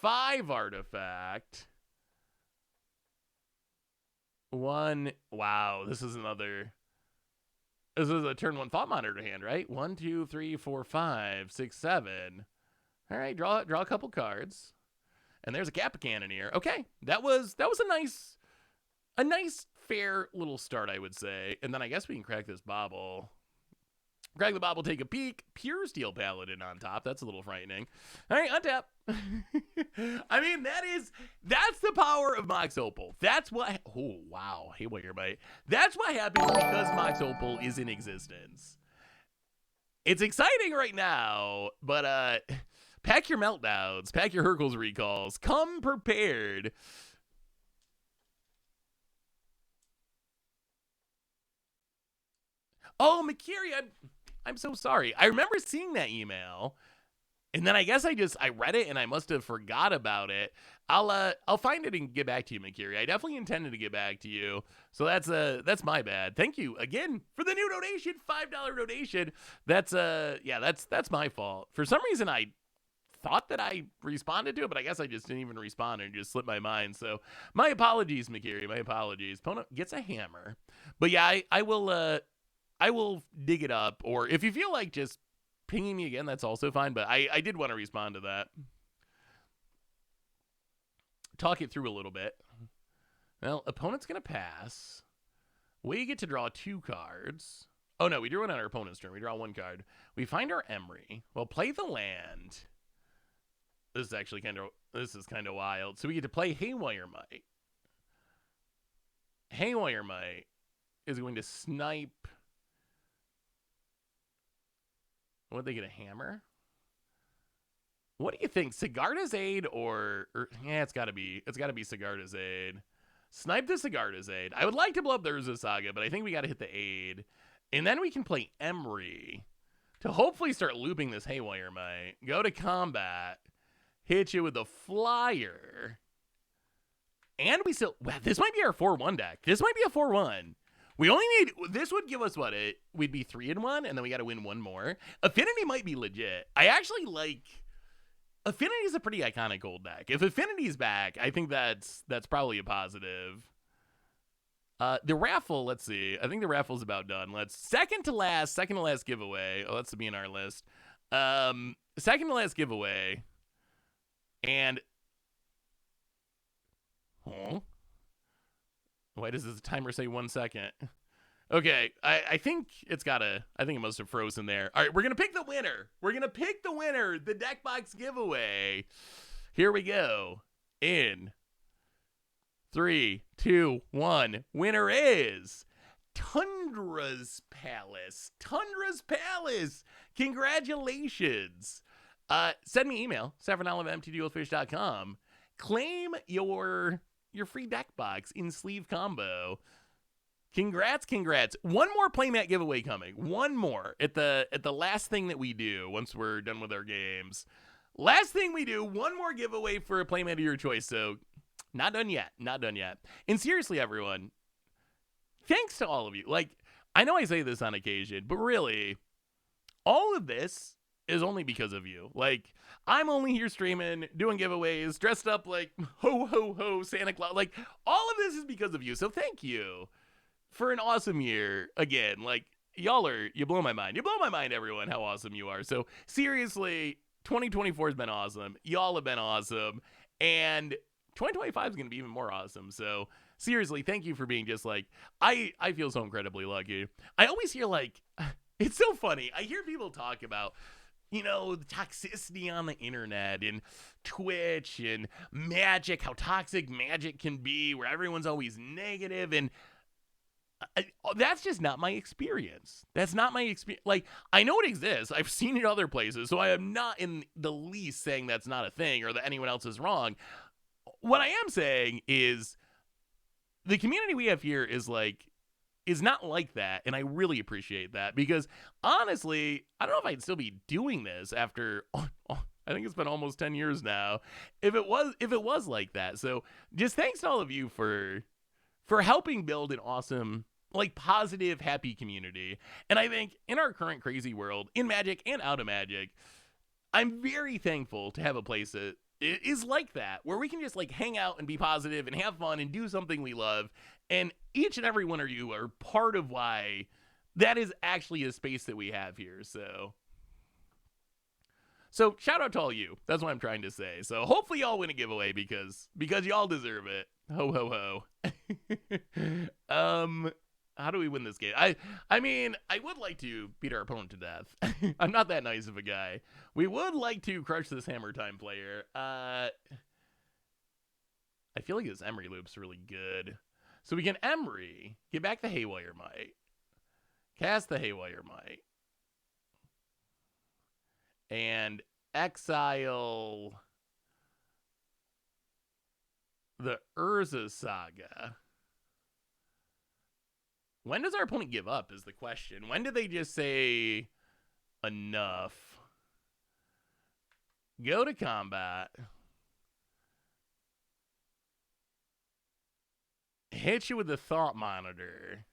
5 artifact, 1. Wow, this is a turn 1 thought monitor hand, right? 1, 2, 3, 4, 5, 6, 7. All right, draw a couple cards. And there's a Kappa Cannoneer. Okay, that was a nice fair little start, I would say. And then I guess we can crack this bauble. Crack the bauble, take a peek. Pure Steel Paladin on top. That's a little frightening. All right, untap. I mean, that's the power of Mox Opal. That's what. Oh wow, Haywire Bite. That's what happens because Mox Opal is in existence. It's exciting right now, but pack your meltdowns, pack your Hercules recalls, come prepared. Oh, Makiri, I'm so sorry. I remember seeing that email, and then I guess I read it and I must have forgot about it. I'll find it and get back to you, Makiri. I definitely intended to get back to you, so that's my bad. Thank you again for the new donation, $5 donation. That's my fault. For some reason I thought that I responded to it, but I guess I just didn't even respond and just slipped my mind. So my apologies, Makiri. My apologies. Opponent gets a hammer, but yeah, I will dig it up, or if you feel like just pinging me again, that's also fine. But I did want to respond to that. Talk it through a little bit. Well, opponent's gonna pass. We get to draw 2 cards. Oh no, we drew it on our opponent's turn. We draw 1 card. We find our Emery. We'll play the land. This is actually kind of wild. So we get to play Haywire Mite. Haywire Mite is going to snipe. Would they get a hammer? What do you think? Sigarda's Aid or yeah, it's gotta be Sigarda's Aid. Snipe the Sigarda's Aid. I would like to blow up the Urza Saga, but I think we gotta hit the Aid. And then we can play Emery to hopefully start looping this Haywire Mite. Go to combat. Hit you with the Flyer. And we still... Wow, this might be our 4-1 deck. This might be a 4-1. We only need... This would give us what? We'd be 3-1, and then we got to win 1 more. Affinity might be legit. I actually like... Affinity is a pretty iconic gold deck. If Affinity's back, I think that's probably a positive. The raffle, let's see. I think the raffle's about done. Second to last giveaway. Oh, that's to be in our list. Second to last giveaway. And... Huh? Why does this timer say 1 second? Okay, I think it must have frozen there. All right, we're going to pick the winner. The deck box giveaway. Here we go. In 3, 2, 1. Winner is Tundra's Palace. Congratulations. Send me email, saffronolive@mtggoldfish.com. Claim your free deck box in sleeve combo. Congrats. One more playmat giveaway coming. One more at the last thing that we do once we're done with our games. Last thing we do, one more giveaway for a playmat of your choice. So Not done yet. Not done yet. And seriously, everyone, thanks to all of you. Like, I know I say this on occasion, but really, all of this is only because of you. Like, I'm only here streaming, doing giveaways, dressed up like ho, ho, ho, Santa Claus. Like, all of this is because of you. So thank you for an awesome year. Again, like, you blow my mind. You blow my mind, everyone, how awesome you are. So seriously, 2024 has been awesome. Y'all have been awesome. And 2025 is going to be even more awesome. So seriously, thank you for being just like, I feel so incredibly lucky. I always hear like, it's so funny. I hear people talk about, the toxicity on the internet and Twitch and Magic, how toxic Magic can be, where everyone's always negative. And that's just not my experience. That's not my experience. Like, I know it exists. I've seen it other places. So I am not in the least saying that's not a thing or that anyone else is wrong. What I am saying is the community we have here is not like that, and I really appreciate that because honestly, I don't know if I'd still be doing this after I think it's been almost 10 years now if it was like that. So just thanks to all of you for helping build an awesome, like, positive, happy community. And I think in our current crazy world, in Magic and out of Magic, I'm very thankful to have a place that is like that, where we can just like hang out and be positive and have fun and do something we love. And each and every one of you are part of why that is actually a space that we have here. So shout out to all you. That's what I'm trying to say. So hopefully y'all win a giveaway because y'all deserve it. Ho, ho, ho. How do we win this game? I mean, I would like to beat our opponent to death. I'm not that nice of a guy. We would like to crush this Hammer Time player. I feel like this Emery loop's really good. So we can Emery, get back the Haywire Might, cast the Haywire Might, and exile the Urza Saga. When does our opponent give up is the question. When do they just say enough? Go to combat. Hit you with the Thought Monitor.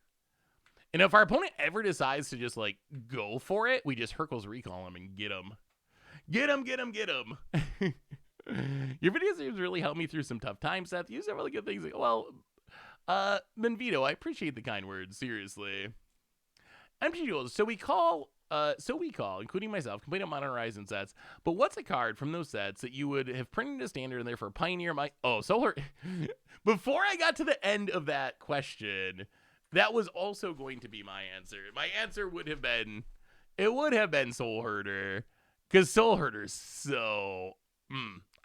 And if our opponent ever decides to just like go for it, we just Hercules recall him and get him. Get him. Your video series really helped me through some tough times, Seth. You said really good things. Well, Benvito, I appreciate the kind words, seriously. Empty duels. So we call, including myself, complete on Modern Horizon sets. But what's a card from those sets that you would have printed a standard in there for Pioneer? Solar. Before I got to the end of that question, that was also going to be my answer. My answer would have been Soul Herder, because Soul Herder's so.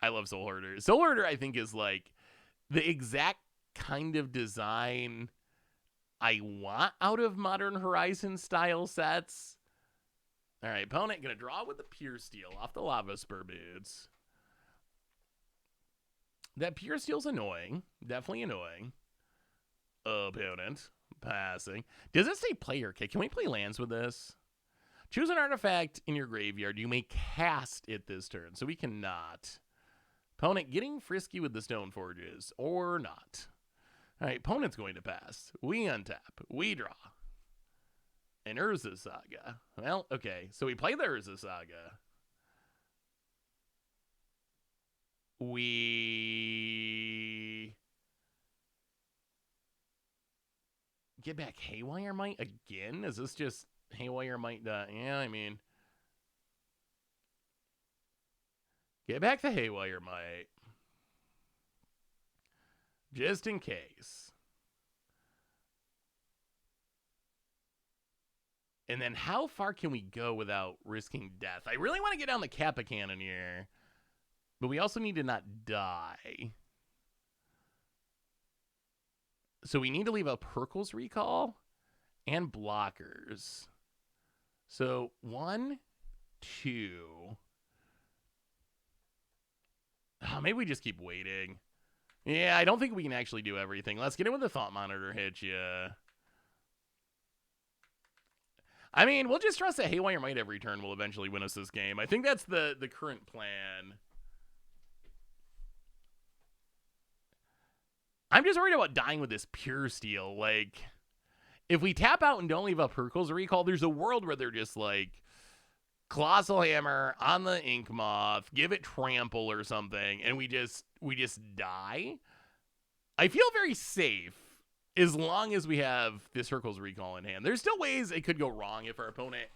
I love Soul Herder. Soul Herder, I think, is like the exact kind of design I want out of Modern Horizon style sets. All right, opponent gonna draw with the Pure Steel off the Lava Spur Boots. That Pure Steel's annoying, definitely annoying. Opponent passing. Does it say play or kick? Can we play lands with this? Choose an artifact in your graveyard. You may cast it this turn, so we cannot. Opponent getting frisky with the Stone Forges or not. All right, opponent's going to pass. We untap. We draw. An Urza Saga. Well, okay. So we play the Urza Saga. We get back Haywire Might again? Is this just Haywire Might? Yeah, I mean. Get back the Haywire Might. Just in case. And then how far can we go without risking death? I really want to get down the Kappa Cannon here. But we also need to not die. So we need to leave up Hercules Recall and blockers. So 1, 2. Oh, maybe we just keep waiting. Yeah, I don't think we can actually do everything. Let's get in with the Thought Monitor hit ya. I mean, we'll just trust that Haywire Might every turn will eventually win us this game. I think that's the current plan. I'm just worried about dying with this pure steel. Like, if we tap out and don't leave up Hercule's Recall, there's a world where they're just like, Colossal Hammer on the Ink Moth, give it Trample or something, and we just die. I feel very safe as long as we have this Hercule's Recall in hand. There's still ways it could go wrong if our opponent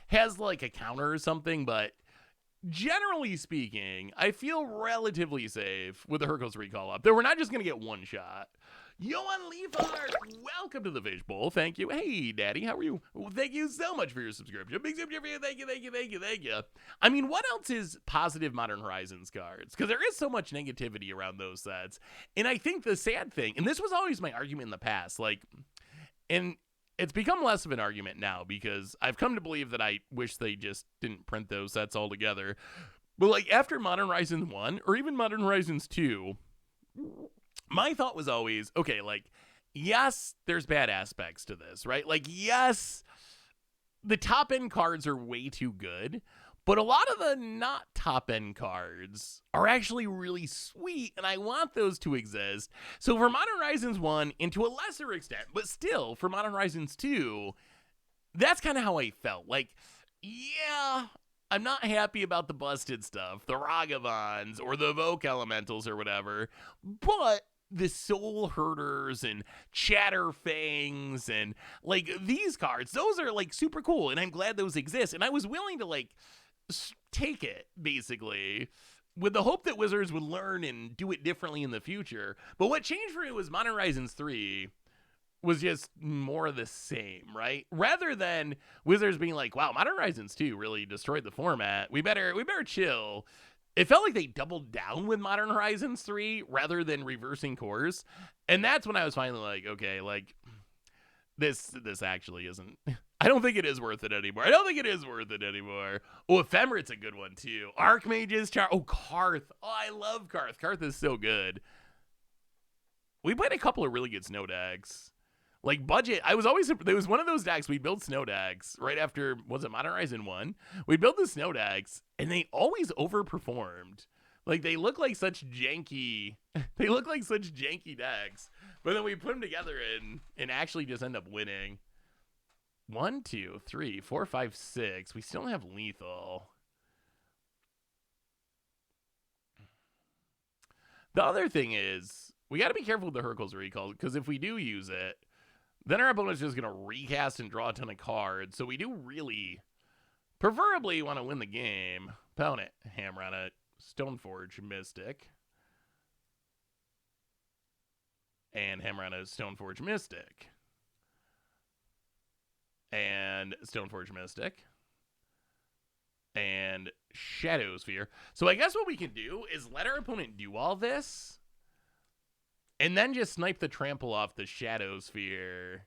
has like a counter or something, but generally speaking, I feel relatively safe with the Hercule's Recall up. Though we're not just going to get one shot. Johan Leafheart, welcome to the Fishbowl. Thank you. Hey, Daddy, how are you? Well, thank you so much for your subscription. Big subscription for you. Thank you. I mean, what else is positive Modern Horizons cards? Because there is so much negativity around those sets. And I think the sad thing, and this was always my argument in the past, like, and it's become less of an argument now because I've come to believe that I wish they just didn't print those sets altogether. But, like, after Modern Horizons 1, or even Modern Horizons 2, my thought was always, okay, like, yes, there's bad aspects to this, right? Like, yes, the top-end cards are way too good, but a lot of the not top-end cards are actually really sweet, and I want those to exist. So for Modern Horizons 1, and to a lesser extent, but still, for Modern Horizons 2, that's kind of how I felt. Like, yeah, I'm not happy about the busted stuff, the Ragavans, or the Evoke Elementals, or whatever, but the Soul Herders and Chatterfangs and, like, these cards, those are, like, super cool, and I'm glad those exist, and I was willing to, like, take it, basically, with the hope that Wizards would learn and do it differently in the future. But what changed for me was Modern Horizons 3 was just more of the same, right? Rather than Wizards being like, wow, Modern Horizons 2 really destroyed the format. We better chill. It felt like they doubled down with Modern Horizons 3 rather than reversing course. And that's when I was finally like, okay, like, this actually isn't. I don't think it is worth it anymore. Oh, Ephemerit's a good one, too. Archmage's Karth. Oh, I love Karth. Karth is so good. We played a couple of really good snow decks. Like, budget, there was one of those decks, we'd build snow decks right after, was it Modern Horizon 1? We'd build the snow decks, and they always overperformed. Like, they look like such janky decks. But then we put them together and actually just end up winning. 1, 2, 3, 4, 5, 6. We still don't have lethal. The other thing is, we got to be careful with the Hercule's Recall, because if we do use it, then our opponent's just going to recast and draw a ton of cards. So we do really, preferably, want to win the game. Opponent, hammer on a Stoneforge Mystic. And hammer on a Stoneforge Mystic. And Stoneforge Mystic. And Shadow Sphere. So I guess what we can do is let our opponent do all this. And then just snipe the trample off the Shadow Sphere.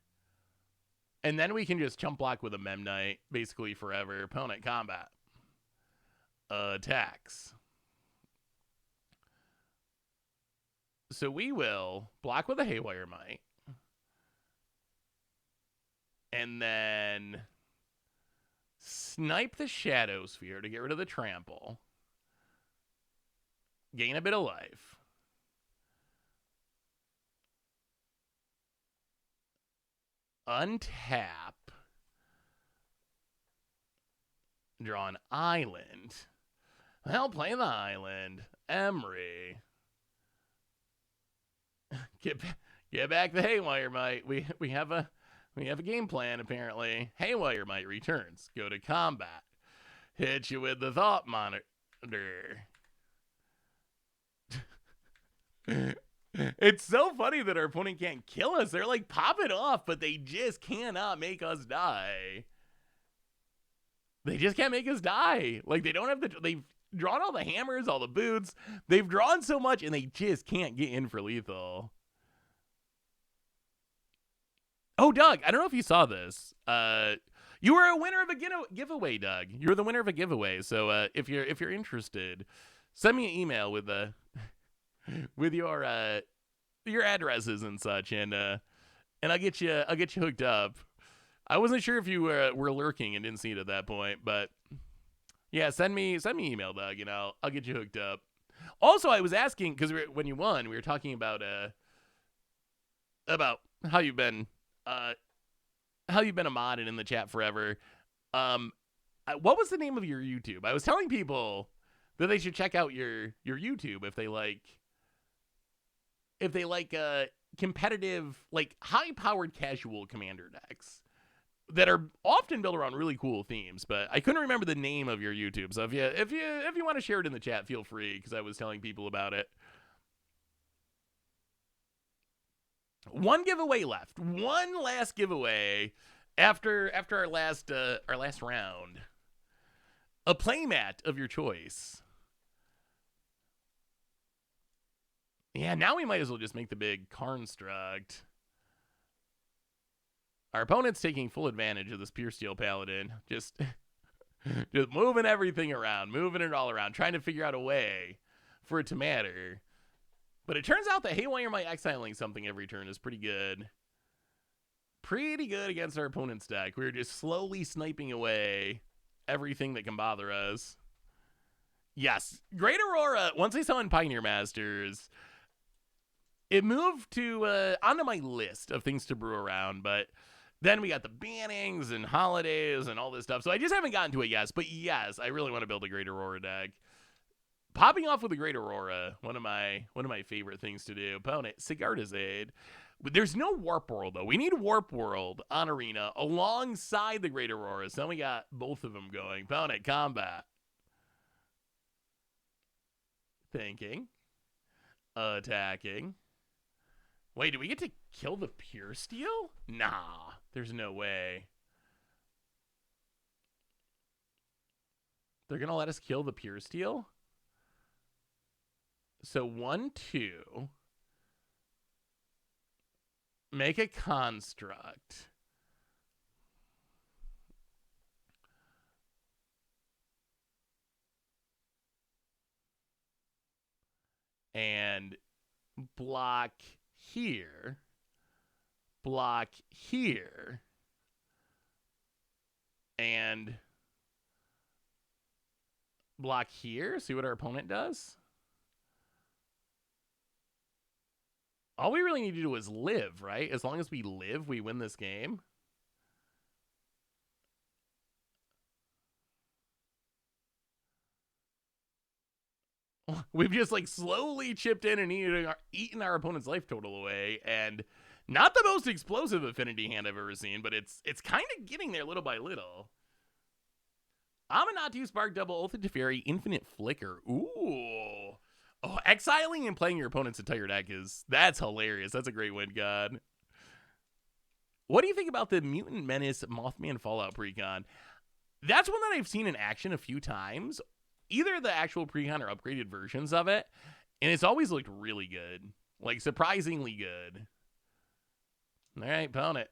And then we can just chump block with a Memnite basically forever. Opponent combat. Attacks. So we will block with a Haywire Mite. And then snipe the Shadow Sphere to get rid of the trample. Gain a bit of life. Untap. Draw an island. Well, play the island. Emery. Get back the Haywire Mite. We have a game plan, apparently. Haywire Mite returns. Go to combat. Hit you with the Thought Monitor. It's so funny that our opponent can't kill us. They're like, pop it off, but they just cannot make us die. They just can't make us die. Like, they don't have they've drawn all the hammers, all the boots. They've drawn so much, and they just can't get in for lethal. Oh, Doug, I don't know if you saw this. You were a winner of a giveaway, Doug. You were the winner of a giveaway. So if you're interested, send me an email with with your addresses and such, and I'll get you hooked up. I wasn't sure if you were lurking and didn't see it at that point, but yeah, send me an email, Doug, and I'll get you hooked up. Also, I was asking because when you won, we were talking about about how you've been a mod and in the chat forever. What was the name of your YouTube? I was telling people that they should check out your YouTube if they like competitive, like high-powered casual commander decks that are often built around really cool themes, but I couldn't remember the name of your YouTube. So if you want to share it in the chat, feel free, because I was telling people about it. One giveaway left. One last giveaway after our last round. A playmat of your choice. Yeah, now we might as well just make the big construct. Our opponent's taking full advantage of this Pure Steel Paladin. Just moving everything around, moving it all around, trying to figure out a way for it to matter. But it turns out that Haywire My exiling something every turn is pretty good. Pretty good against our opponent's deck. We're just slowly sniping away everything that can bother us. Yes, Great Aurora, once I saw in Pioneer Masters, it moved to onto my list of things to brew around, but then we got the bannings and holidays and all this stuff, so I just haven't gotten to it yet. But yes, I really want to build a Great Aurora deck. Popping off with a Great Aurora, one of my favorite things to do. Opponent, Sigarda's Aid. But there's no Warp World, though. We need Warp World on Arena alongside the Great Aurora, so then we got both of them going. Opponent, combat. Thinking. Attacking. Wait, do we get to kill the Pure Steel? Nah, there's no way. They're going to let us kill the Pure Steel? So 1, 2. Make a construct. And block here. Block here. And block here. See what our opponent does. All we really need to do is live, right? As long as we live, we win this game. We've just like slowly chipped in and eaten our opponent's life total away, and not the most explosive affinity hand I've ever seen, but it's kind of getting there little by little. Amanatu, Spark, Double, Oath of Teferi, Infinite Flicker. Ooh. Oh, exiling and playing your opponent's entire deck that's hilarious. That's a great win, God. What do you think about the Mutant Menace Mothman Fallout precon? That's one that I've seen in action a few times. Either the actual precon or upgraded versions of it. And it's always looked really good. Like, surprisingly good. All right, opponent.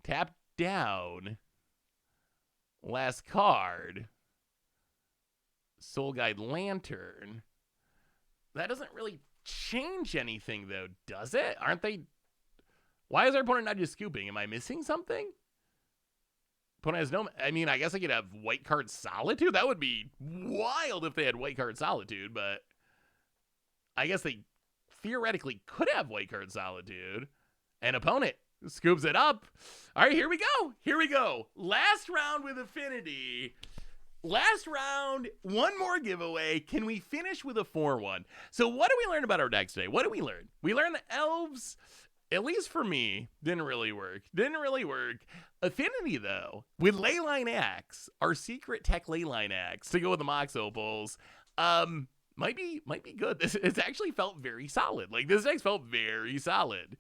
Tap down. Last card. Soul Guide Lantern. That doesn't really change anything, though, does it? Aren't they? Why is our opponent not just scooping? Am I missing something? Opponent has no. I mean, I guess I could have white card Solitude. That would be wild if they had white card Solitude, but I guess they theoretically could have white card Solitude. And opponent scoops it up. All right, here we go. Here we go. Last round with Affinity. Last round, one more giveaway. Can we finish with a 4-1? So what do we learn about our decks today? What do we learn? We learned that Elves, at least for me, didn't really work. Didn't really work. Affinity, though, with Leyline Axe, our secret tech Leyline Axe, to go with the Mox Opals, might be good. It's actually felt very solid. Like, this deck felt very solid.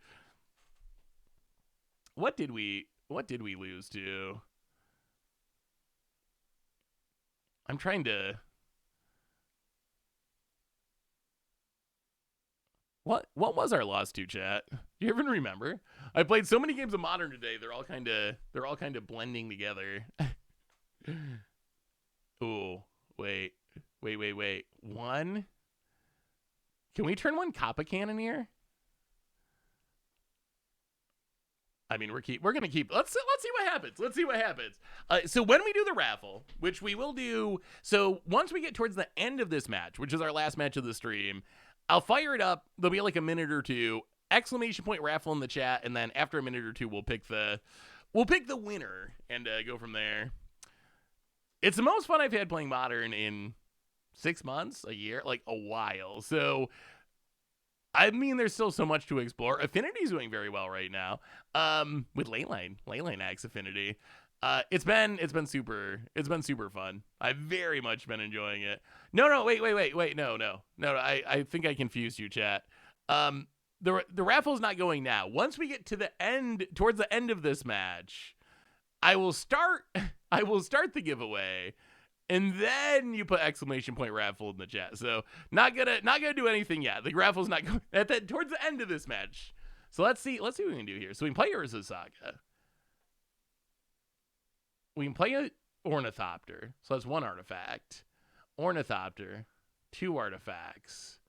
What did we lose to? I'm trying to. What was our loss to, chat? Do you even remember? I played so many games of Modern today. They're all kind of blending together. Ooh, wait. One. Can we turn one Kappa Cannon here? I mean, we're gonna keep. Let's see what happens. Let's see what happens. So when we do the raffle, which we will do, so once we get towards the end of this match, which is our last match of the stream, I'll fire it up. There'll be like a minute or two. exclamation point raffle in the chat, and then after a minute or two, we'll pick the winner and go from there. It's the most fun I've had playing Modern in 6 months, a year, like a while. So, I mean, there's still so much to explore. Affinity's doing very well right now. With Leyline Axe Affinity. It's been super fun. I've very much been enjoying it. No, wait, no. I think I confused you, chat. The raffle's not going now. Once we get to the end, towards the end of this match, I will start the giveaway, and then you put exclamation point raffle in the chat. So not gonna do anything yet. The raffle's not going towards the end of this match. So let's see what we can do here. So we can play Urza's Saga. We can play an Ornithopter. So that's 1 artifact. Ornithopter, 2 artifacts.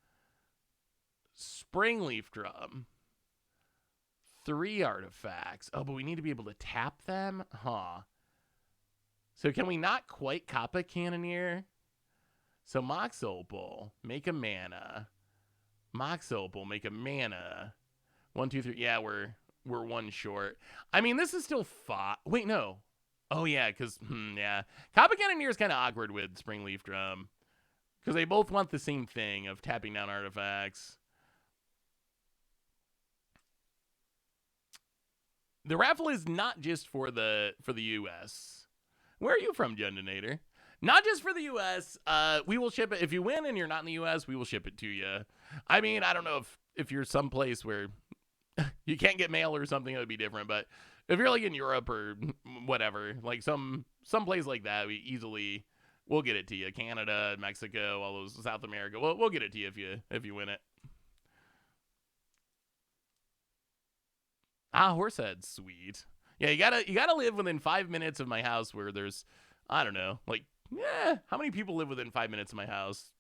Springleaf Drum, 3 artifacts. Oh, but we need to be able to tap them? Huh. So can we not quite Kappa Cannoneer? So Mox Opal, make a mana. Mox Opal, make a mana. 1, 2, 3. Yeah, we're 1 short. I mean, this is still 5. Wait, no. Oh, yeah, because, yeah. Kappa Cannoneer is kind of awkward with Springleaf Drum. Because they both want the same thing of tapping down artifacts. The raffle is not just for the US. Where are you from, Gendinator? Not just for the US. We will ship it. If you win and you're not in the US, we will ship it to you. I mean, I don't know if you're someplace where you can't get mail or something, it would be different. But if you're like in Europe or whatever, like some place like that, we'll get it to you. Canada, Mexico, all those South America. We'll get it to you if you win it. Horsehead, sweet. Yeah, you gotta live within 5 minutes of my house where there's, I don't know, like, how many people live within 5 minutes of my house?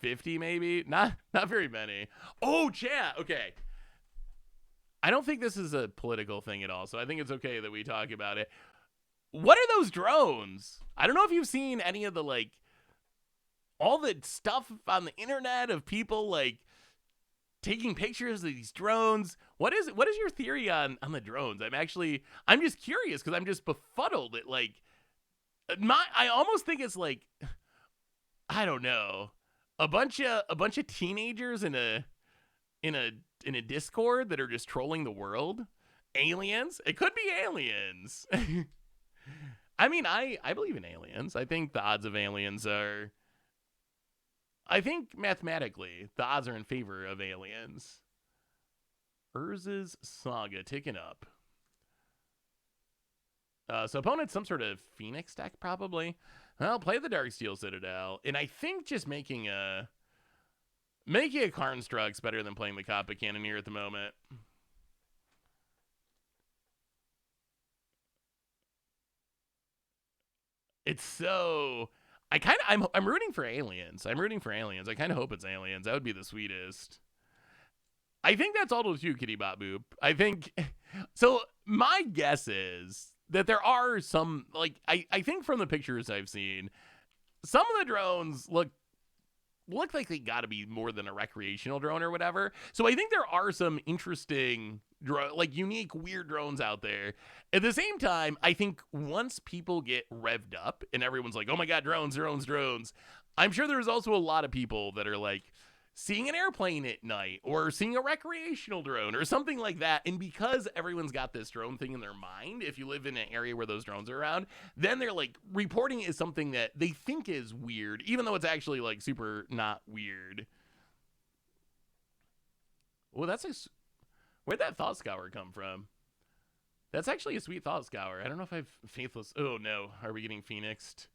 50 maybe? Not very many. Oh, chat. Okay. I don't think this is a political thing at all, so I think it's okay that we talk about it. What are those drones? I don't know if you've seen any of the, like, all the stuff on the internet of people, like, taking pictures of these drones. What is your theory on the drones? I'm just curious because I'm just befuddled at, like, I almost think it's like, I don't know, a bunch of teenagers in a Discord that are just trolling the world. Aliens? It could be aliens. I mean, I believe in aliens. I think the odds of aliens are, I think mathematically, the odds are in favor of aliens. Urza's Saga ticking up. So opponent's some sort of Phoenix deck, probably. Well, play the Darksteel Citadel. And I think just making a Karnstruck's better than playing the Kappa Cannoneer at the moment. It's so... I'm rooting for aliens. I kind of hope it's aliens. That would be the sweetest. I think that's all too, Kitty Bot Boop. I think... So, my guess is that there are some... Like, I think from the pictures I've seen, some of the drones look like they gotta be more than a recreational drone or whatever. So I think there are some interesting, like, unique, weird drones out there. At the same time, I think once people get revved up and everyone's like, oh my god, drones, I'm sure there's also a lot of people that are like seeing an airplane at night or seeing a recreational drone or something like that. And because everyone's got this drone thing in their mind, if you live in an area where those drones are around, then they're like reporting it as something that they think is weird, even though it's actually like super not weird. Well, where'd that Thought Scour come from? That's actually a sweet Thought Scour. I don't know if I've Faithless. Oh no, are we getting Phoenixed?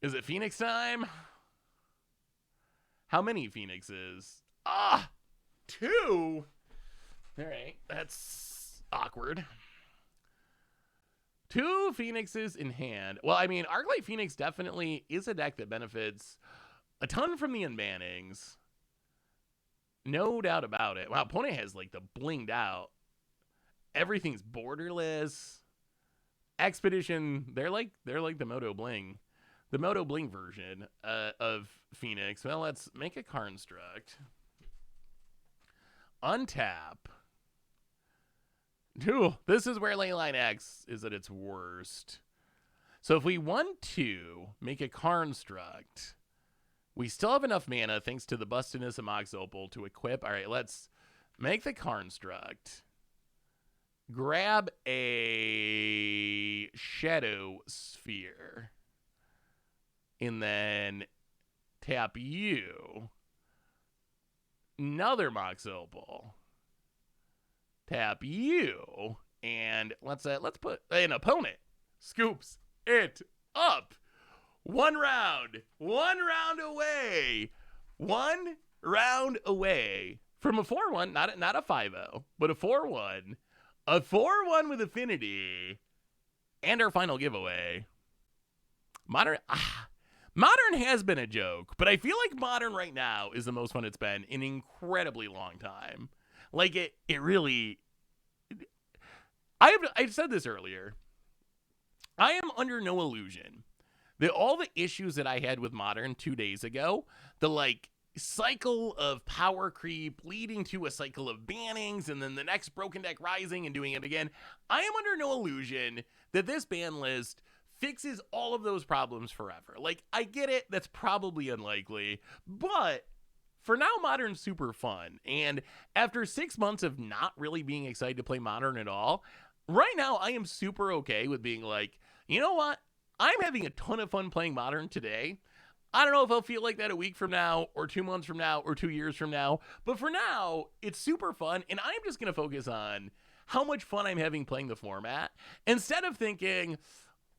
Is it Phoenix time? How many Phoenixes? 2? All right, that's awkward. 2 Phoenixes in hand. Well, I mean, Arclight Phoenix definitely is a deck that benefits a ton from the unbannings. No doubt about it. Wow, opponent has like the blinged out. Everything's borderless. Expedition, they're like the Moto Bling. The Moto Bling version of Phoenix. Well, let's make a Karnstruct. untap. Ooh, this is where Leyline Axe is at its worst. So if we want to make a construct, we still have enough mana thanks to the Bustiness of Mox Opal to equip. All right, let's make the construct. Grab a Shadow Sphere. And then tap you. Another Mox Opal. Tap you. And let's put an opponent. Scoops it up. One round away. One round away from a 4-1, not a 5-0, but a 4-1. A 4-1 with Affinity. And our final giveaway. Modern has been a joke, but I feel like Modern right now is the most fun it's been in an incredibly long time. Like it really. I said this earlier. I am under no illusion that all the issues that I had with Modern 2 days ago, the like cycle of power creep leading to a cycle of bannings and then the next broken deck rising and doing it again, I am under no illusion that this ban list fixes all of those problems forever. Like, I get it, that's probably unlikely, but for now, Modern's super fun. And after 6 months of not really being excited to play Modern at all, right now I am super okay with being like, you know what? I'm having a ton of fun playing Modern today. I don't know if I'll feel like that a week from now or 2 months from now or 2 years from now, but for now, it's super fun, and I'm just going to focus on how much fun I'm having playing the format instead of thinking,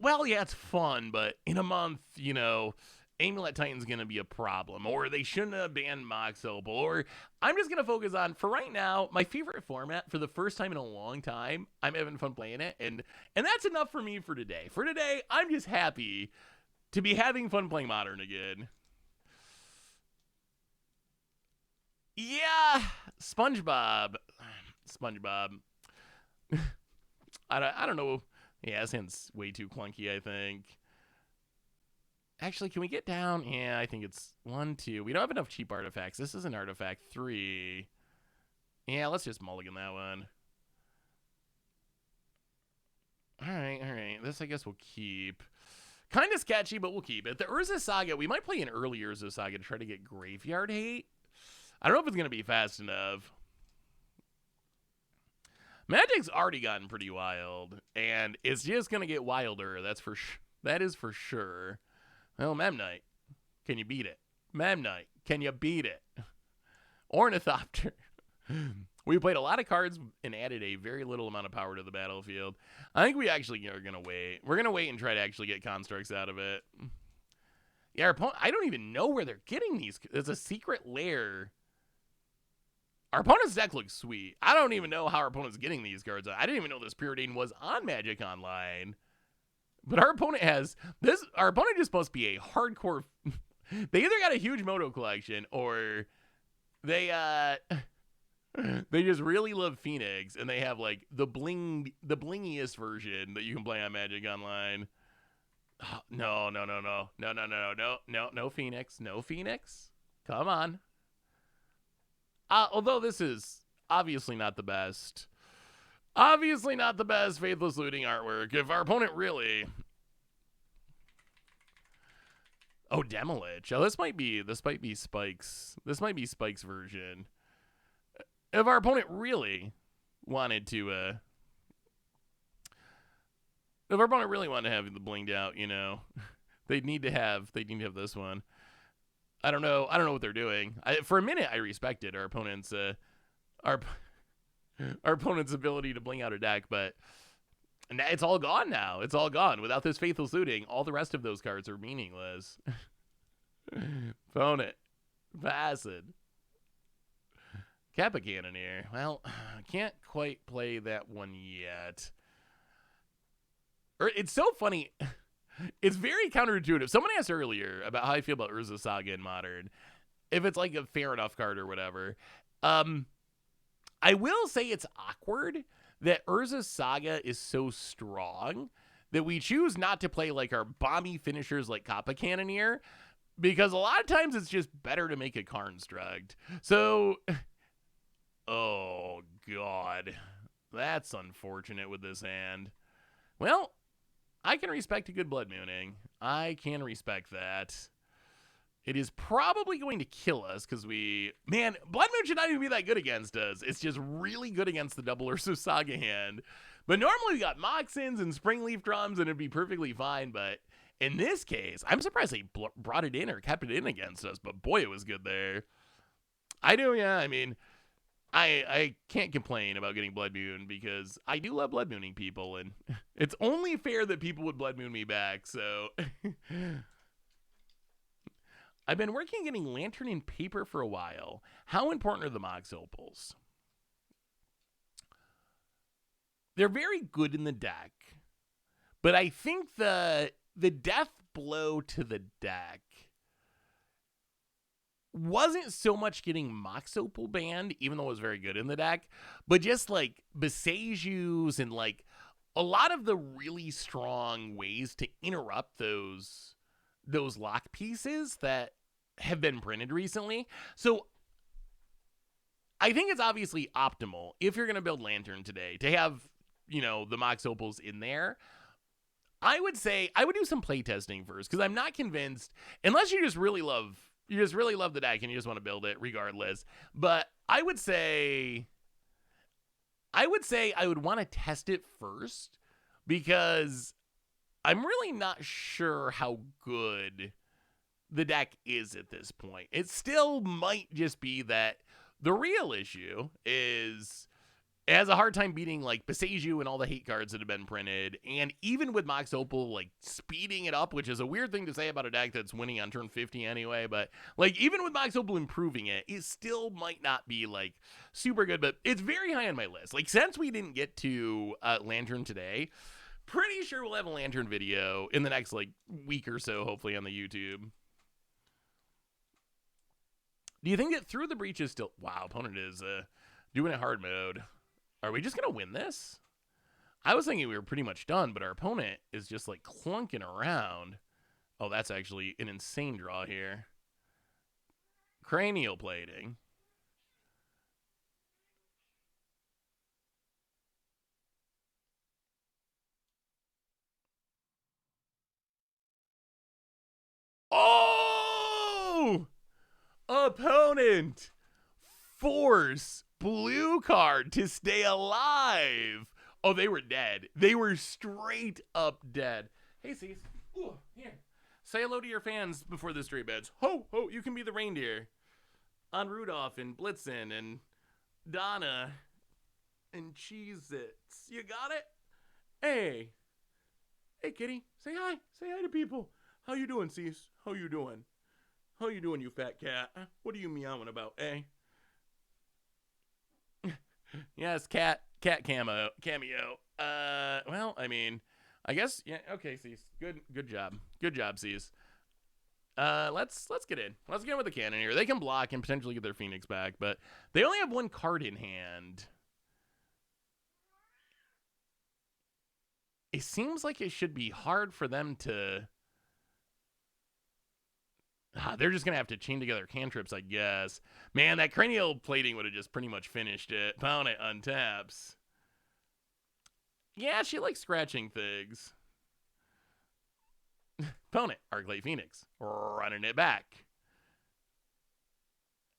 well, yeah, it's fun, but in a month, you know, Amulet Titan's going to be a problem, or they shouldn't have banned Mox Opal, or I'm just going to focus on, for right now, my favorite format for the first time in a long time. I'm having fun playing it, and that's enough for me for today. For today, I'm just happy to be having fun playing Modern again. Yeah, SpongeBob. I don't know. Yeah, that sounds way too clunky, I think. Actually, can we get down? Yeah, I think it's 1, 2. We don't have enough cheap artifacts. This is an artifact 3. Yeah, let's just mulligan that one. All right. This, I guess, we'll keep. Kind of sketchy, but we'll keep it. The Urza Saga, we might play an early Urza Saga to try to get Graveyard Hate. I don't know if it's going to be fast enough. Magic's already gotten pretty wild, and it's just going to get wilder. That is for sure. Well, Memnite, can you beat it? Memnite, can you beat it? Ornithopter. We played a lot of cards and added a very little amount of power to the battlefield. I think we actually are going to wait. We're going to wait and try to actually get constructs out of it. Yeah, I don't even know where they're getting these. It's a secret lair. Our opponent's deck looks sweet. I don't even know how our opponent's getting these cards. I didn't even know this Preordain was on Magic Online. But our opponent has this. Our opponent just must be a hardcore. They either got a huge Moto collection or they just really love Phoenix, and they have like the blingiest version that you can play on Magic Online. Oh, no, Phoenix, no Phoenix. Come on. Although this is obviously not the best. Obviously not the best Faithless Looting artwork. If our opponent really... Oh, Demolich. Oh, this might be Spike's. This might be Spike's version. If our opponent really wanted to... If our opponent really wanted to have the blinged out, you know, they'd need to have this one. I don't know what they're doing. For a minute, I respected our opponent's ability to bling out a deck, but it's all gone now. It's all gone. Without this Faithless Looting, all the rest of those cards are meaningless. Phone it. Facid. Kappa Cannoneer. Well, I can't quite play that one yet. It's so funny. It's very counterintuitive. Someone asked earlier about how I feel about Urza Saga in Modern. If it's like a fair enough card or whatever. I will say it's awkward that Urza Saga is so strong that we choose not to play like our bomby finishers like Kappa Cannoneer, because a lot of times it's just better to make a construct. So Oh, God. That's unfortunate with this hand. Well, I can respect a good Blood Mooning. I can respect that. It is probably going to kill us because man, Blood Moon should not even be that good against us. It's just really good against the double Ursa Saga hand. But normally we got Moxins and Springleaf Drums and it'd be perfectly fine. But in this case, I'm surprised they brought it in or kept it in against us. But boy, it was good there. I do, yeah. I mean, I can't complain about getting Blood Moon because I do love Blood Mooning people. And it's only fair that people would Blood Moon me back. So... I've been working on getting Lantern in paper for a while. How important are the Mox Opals? They're very good in the deck, but I think the death blow to the deck wasn't so much getting Mox Opal banned, even though it was very good in the deck, but just like Besejus and like a lot of the really strong ways to interrupt those lock pieces that have been printed recently. So I think it's obviously optimal if you're going to build Lantern today to have, the Mox Opals in there. I would say I would do some playtesting first because I'm not convinced, unless you just really love the deck and you just want to build it regardless. But I would say I would want to test it first because I'm really not sure how good the deck is at this point. It still might just be that the real issue is it has a hard time beating like Beseju and all the hate cards that have been printed. And even with Mox Opal like speeding it up, which is a weird thing to say about a deck that's winning on turn 50 anyway, but like even with Mox Opal improving it still might not be like super good, but it's very high on my list. Like since we didn't get to Lantern today, pretty sure we'll have a Lantern video in the next like week or so, hopefully on the YouTube. Do you think that Through the Breach is still... Wow, opponent is doing it hard mode. Are we just going to win this? I was thinking we were pretty much done, but our opponent is just like clunking around. Oh, that's actually an insane draw here. Cranial Plating. Oh! Opponent! Force blue card to stay alive. Oh, they were dead. They were straight up dead. Hey, Cease. Ooh, here. Say hello to your fans before the street beds. Ho, ho, you can be the reindeer. On Rudolph and Blitzen and Donna and Cheez-Its. You got it? Hey. Hey, kitty. Say hi. Say hi to people. How you doing, Cease? How you doing? How you doing, you fat cat? What are you meowing about, eh? Yes, cat cameo. Well, I mean, I guess, yeah, okay, Cease. Good job, Cease. Let's get in. Let's get in with the cannon here. They can block and potentially get their Phoenix back, but they only have one card in hand. It seems like it should be hard for them to... they're just going to have to chain together cantrips, I guess. Man, that Cranial Plating would have just pretty much finished it. Pound it untaps. Yeah, she likes scratching things. Opponent, Arclight Phoenix, running it back.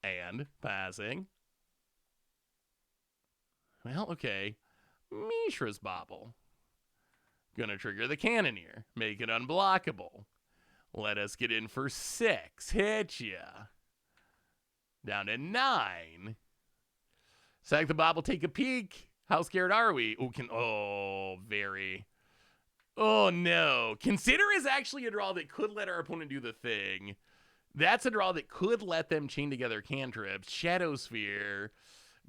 And passing. Well, okay. Mishra's Bauble. Gonna trigger the Cannoneer. Make it unblockable. Let us get in for 6. Hit ya. Down to 9. Sack the Bauble, take a peek. How scared are we? Very. Oh, no. Consider is actually a draw that could let our opponent do the thing. That's a draw that could let them chain together cantrips. Shadow Sphere.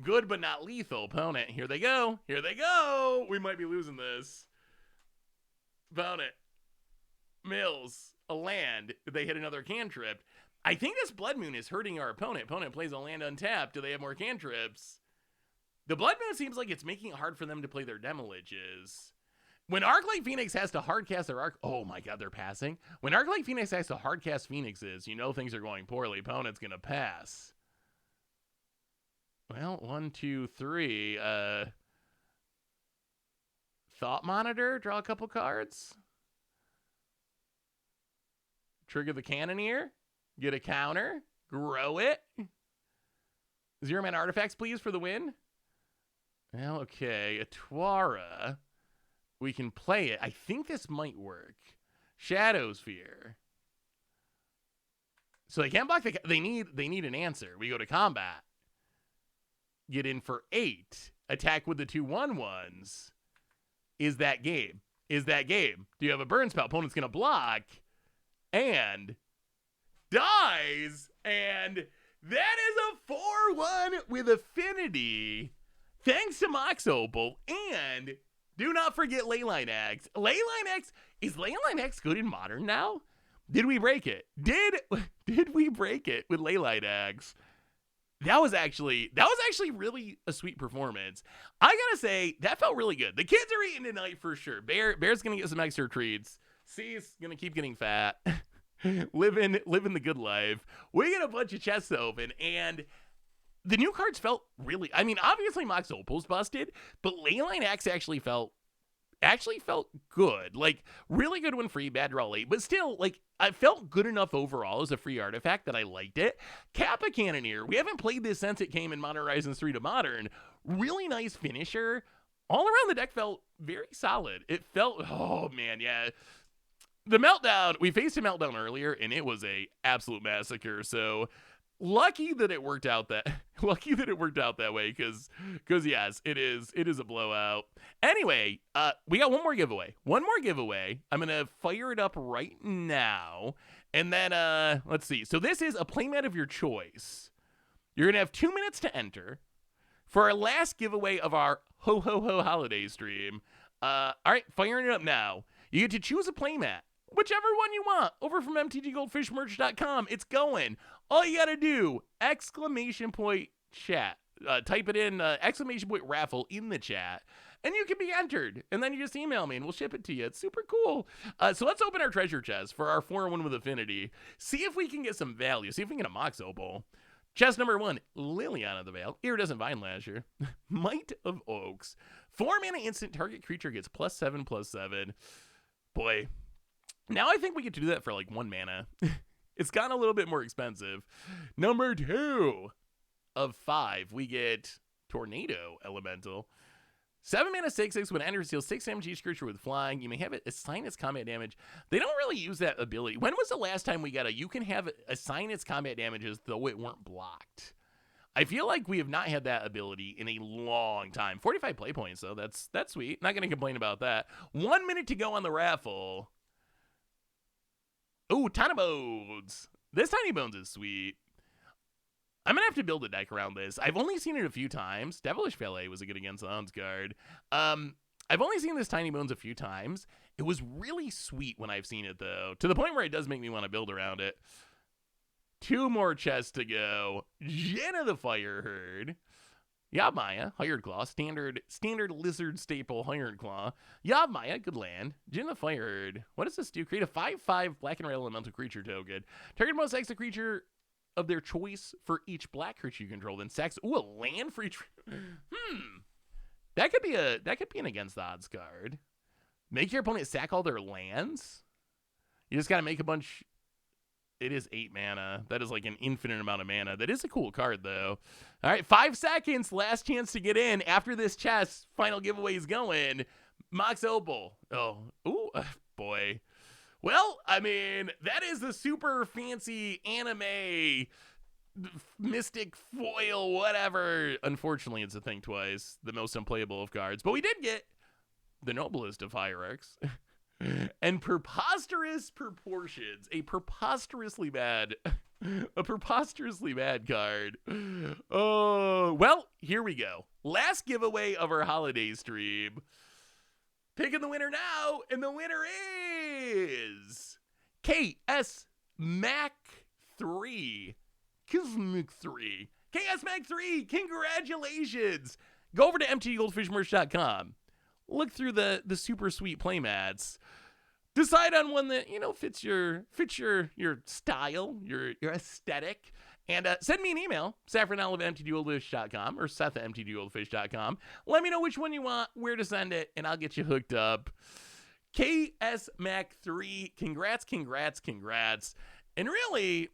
Good but not lethal. Opponent, here they go. Here they go. We might be losing this. Opponent. Mills. A land. They hit another cantrip. I think this Blood Moon is hurting our opponent. Opponent plays a land untapped. Do they have more cantrips? The Blood Moon seems like it's making it hard for them to play their Demoliches. When Arclight Phoenix has to hardcast their oh my god, they're passing. When Arclight Phoenix has to hardcast Phoenixes, you know things are going poorly. Opponent's gonna pass. Well, 1, 2, 3. Thought Monitor, draw a couple cards. Trigger the Cannoneer, get a counter, grow it. 0-mana artifacts, please, for the win. Well, okay, a Tuara. We can play it. I think this might work. Shadowsphere. So they can't block the... They need an answer. We go to combat. Get in for 8. Attack with the 2/1/1s. Is that game? Is that game? Do you have a burn spell? Opponent's going to block. And dies. And that is a 4/1 with Affinity. Thanks to Mox Opal. And do not forget Leyline Axe. Leyline Axe, is Leyline Axe good in Modern now? Did we break it? Did we break it with Leyline Axe? That was actually really a sweet performance. I gotta say, that felt really good. The kids are eating tonight for sure. Bear's gonna get some extra treats. C's gonna keep getting fat. living the good life. We get a bunch of chests to open, and the new cards felt really... I mean, obviously Mox Opal's busted, but Leyline Axe actually felt good. Like, really good when free, bad draw late, but still, like, I felt good enough overall as a free artifact that I liked it. Kappa Cannoneer, we haven't played this since it came in Modern Horizons 3 to Modern. Really nice finisher. All around the deck felt very solid. It felt, oh man, yeah. The Meltdown, we faced a Meltdown earlier, and it was a absolute massacre, so... Lucky that it worked out that way, because yes, it is a blowout. Anyway, we got one more giveaway. I'm gonna fire it up right now, and then let's see. So this is a playmat of your choice. You're gonna have 2 minutes to enter for our last giveaway of our ho ho ho holiday stream. All right, firing it up now. You get to choose a playmat. Whichever one you want, over from mtggoldfishmerch.com. It's going. All you gotta do, !chat. Type it in, !raffle in the chat, and you can be entered. And then you just email me, and we'll ship it to you. It's super cool. So let's open our treasure chest for our 4-1 with Affinity. See if we can get some value. See if we can get a Mox Opal. Chest number 1, Liliana the Veil, Iridescent Vine Lasher, Might of Oaks. 4-mana instant, target creature gets +7/+7. Boy. Now I think we get to do that for like 1 mana. It's gotten a little bit more expensive. Number 2 of 5, we get Tornado Elemental. 7 mana 6/6 when it enters, deals 6 damage each creature with flying. You may have it assign its combat damage. They don't really use that ability. When was the last time we got you can have it assign its combat damages though it weren't blocked? I feel like we have not had that ability in a long time. 45 play points though. That's sweet. Not going to complain about that. 1 minute to go on the raffle. Ooh, Tiny Bones. This Tiny Bones is sweet. I'm going to have to build a deck around this. I've only seen it a few times. Devilish Valet was a good Against the Odds card. I've only seen this Tiny Bones a few times. It was really sweet when I've seen it, though, to the point where it does make me want to build around it. 2 more chests to go. Jenna the Fire Herd. Yavmaya, Hired Claw, standard lizard staple Hired Claw. Yavmaya, good land. Jin the Fire Herd. What does this do? Create a 5/5 black and red elemental creature token. Target most extra creature of their choice for each black creature you control. Then sacks. Ooh, a land for each. That could be an Against the Odds card. Make your opponent sack all their lands. You just gotta make a bunch. It is 8 mana. That is like an infinite amount of mana. That is a cool card, though. All right, 5 seconds. Last chance to get in. After this chest, final giveaway is going. Mox Opal. Oh, ooh, boy. Well, I mean, that is the super fancy anime mystic foil, whatever. Unfortunately, it's a thing twice. The most unplayable of cards. But we did get the noblest of hierarchs. And preposterous proportions. A preposterously bad card. Oh, well, here we go. Last giveaway of our holiday stream. Picking the winner now, and the winner is KS Mac 3. Kismic 3. KS Mac 3, congratulations. Go over to mtgoldfishmerch.com. Look through the super sweet playmats. Decide on one that, fits your style, your aesthetic, And send me an email, saffronolive@mtgoldfish.com or seth@mtgoldfish.com. Let me know which one you want, where to send it, and I'll get you hooked up. KS Mac 3, congrats. And really,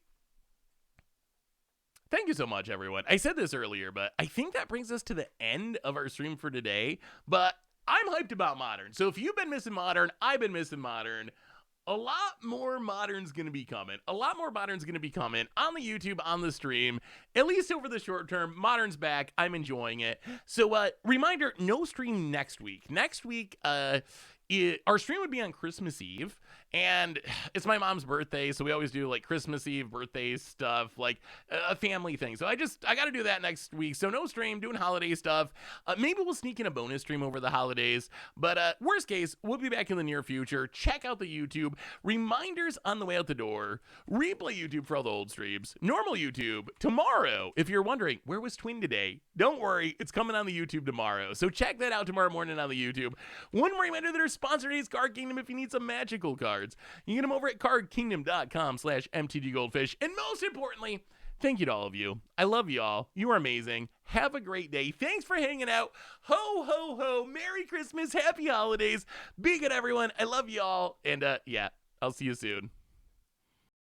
thank you so much, everyone. I said this earlier, but I think that brings us to the end of our stream for today. But I'm hyped about Modern. So if you've been missing Modern, I've been missing Modern. A lot more Modern's going to be coming. On the YouTube, on the stream. At least over the short term, Modern's back. I'm enjoying it. So, reminder, no stream next week. Next week, our stream would be on Christmas Eve, and it's my mom's birthday, so we always do like Christmas Eve birthday stuff, like a family thing. So I got to do that next week. So no stream, doing holiday stuff. Maybe we'll sneak in a bonus stream over the holidays, but worst case, we'll be back in the near future. Check out the YouTube. Reminders on the way out the door. Replay YouTube for all the old streams. Normal YouTube tomorrow. If you're wondering, where was Twin today? Don't worry, it's coming on the YouTube tomorrow. So check that out tomorrow morning on the YouTube. One more reminder that our sponsor is Card Kingdom. If you need some magical cards, you can get them over at cardkingdom.com/mtggoldfish. And most importantly, thank you to all of you. I love you all. You are amazing. Have a great day. Thanks for hanging out. Ho, ho, ho. Merry Christmas. Happy holidays. Be good, everyone. I love you all. And yeah, I'll see you soon.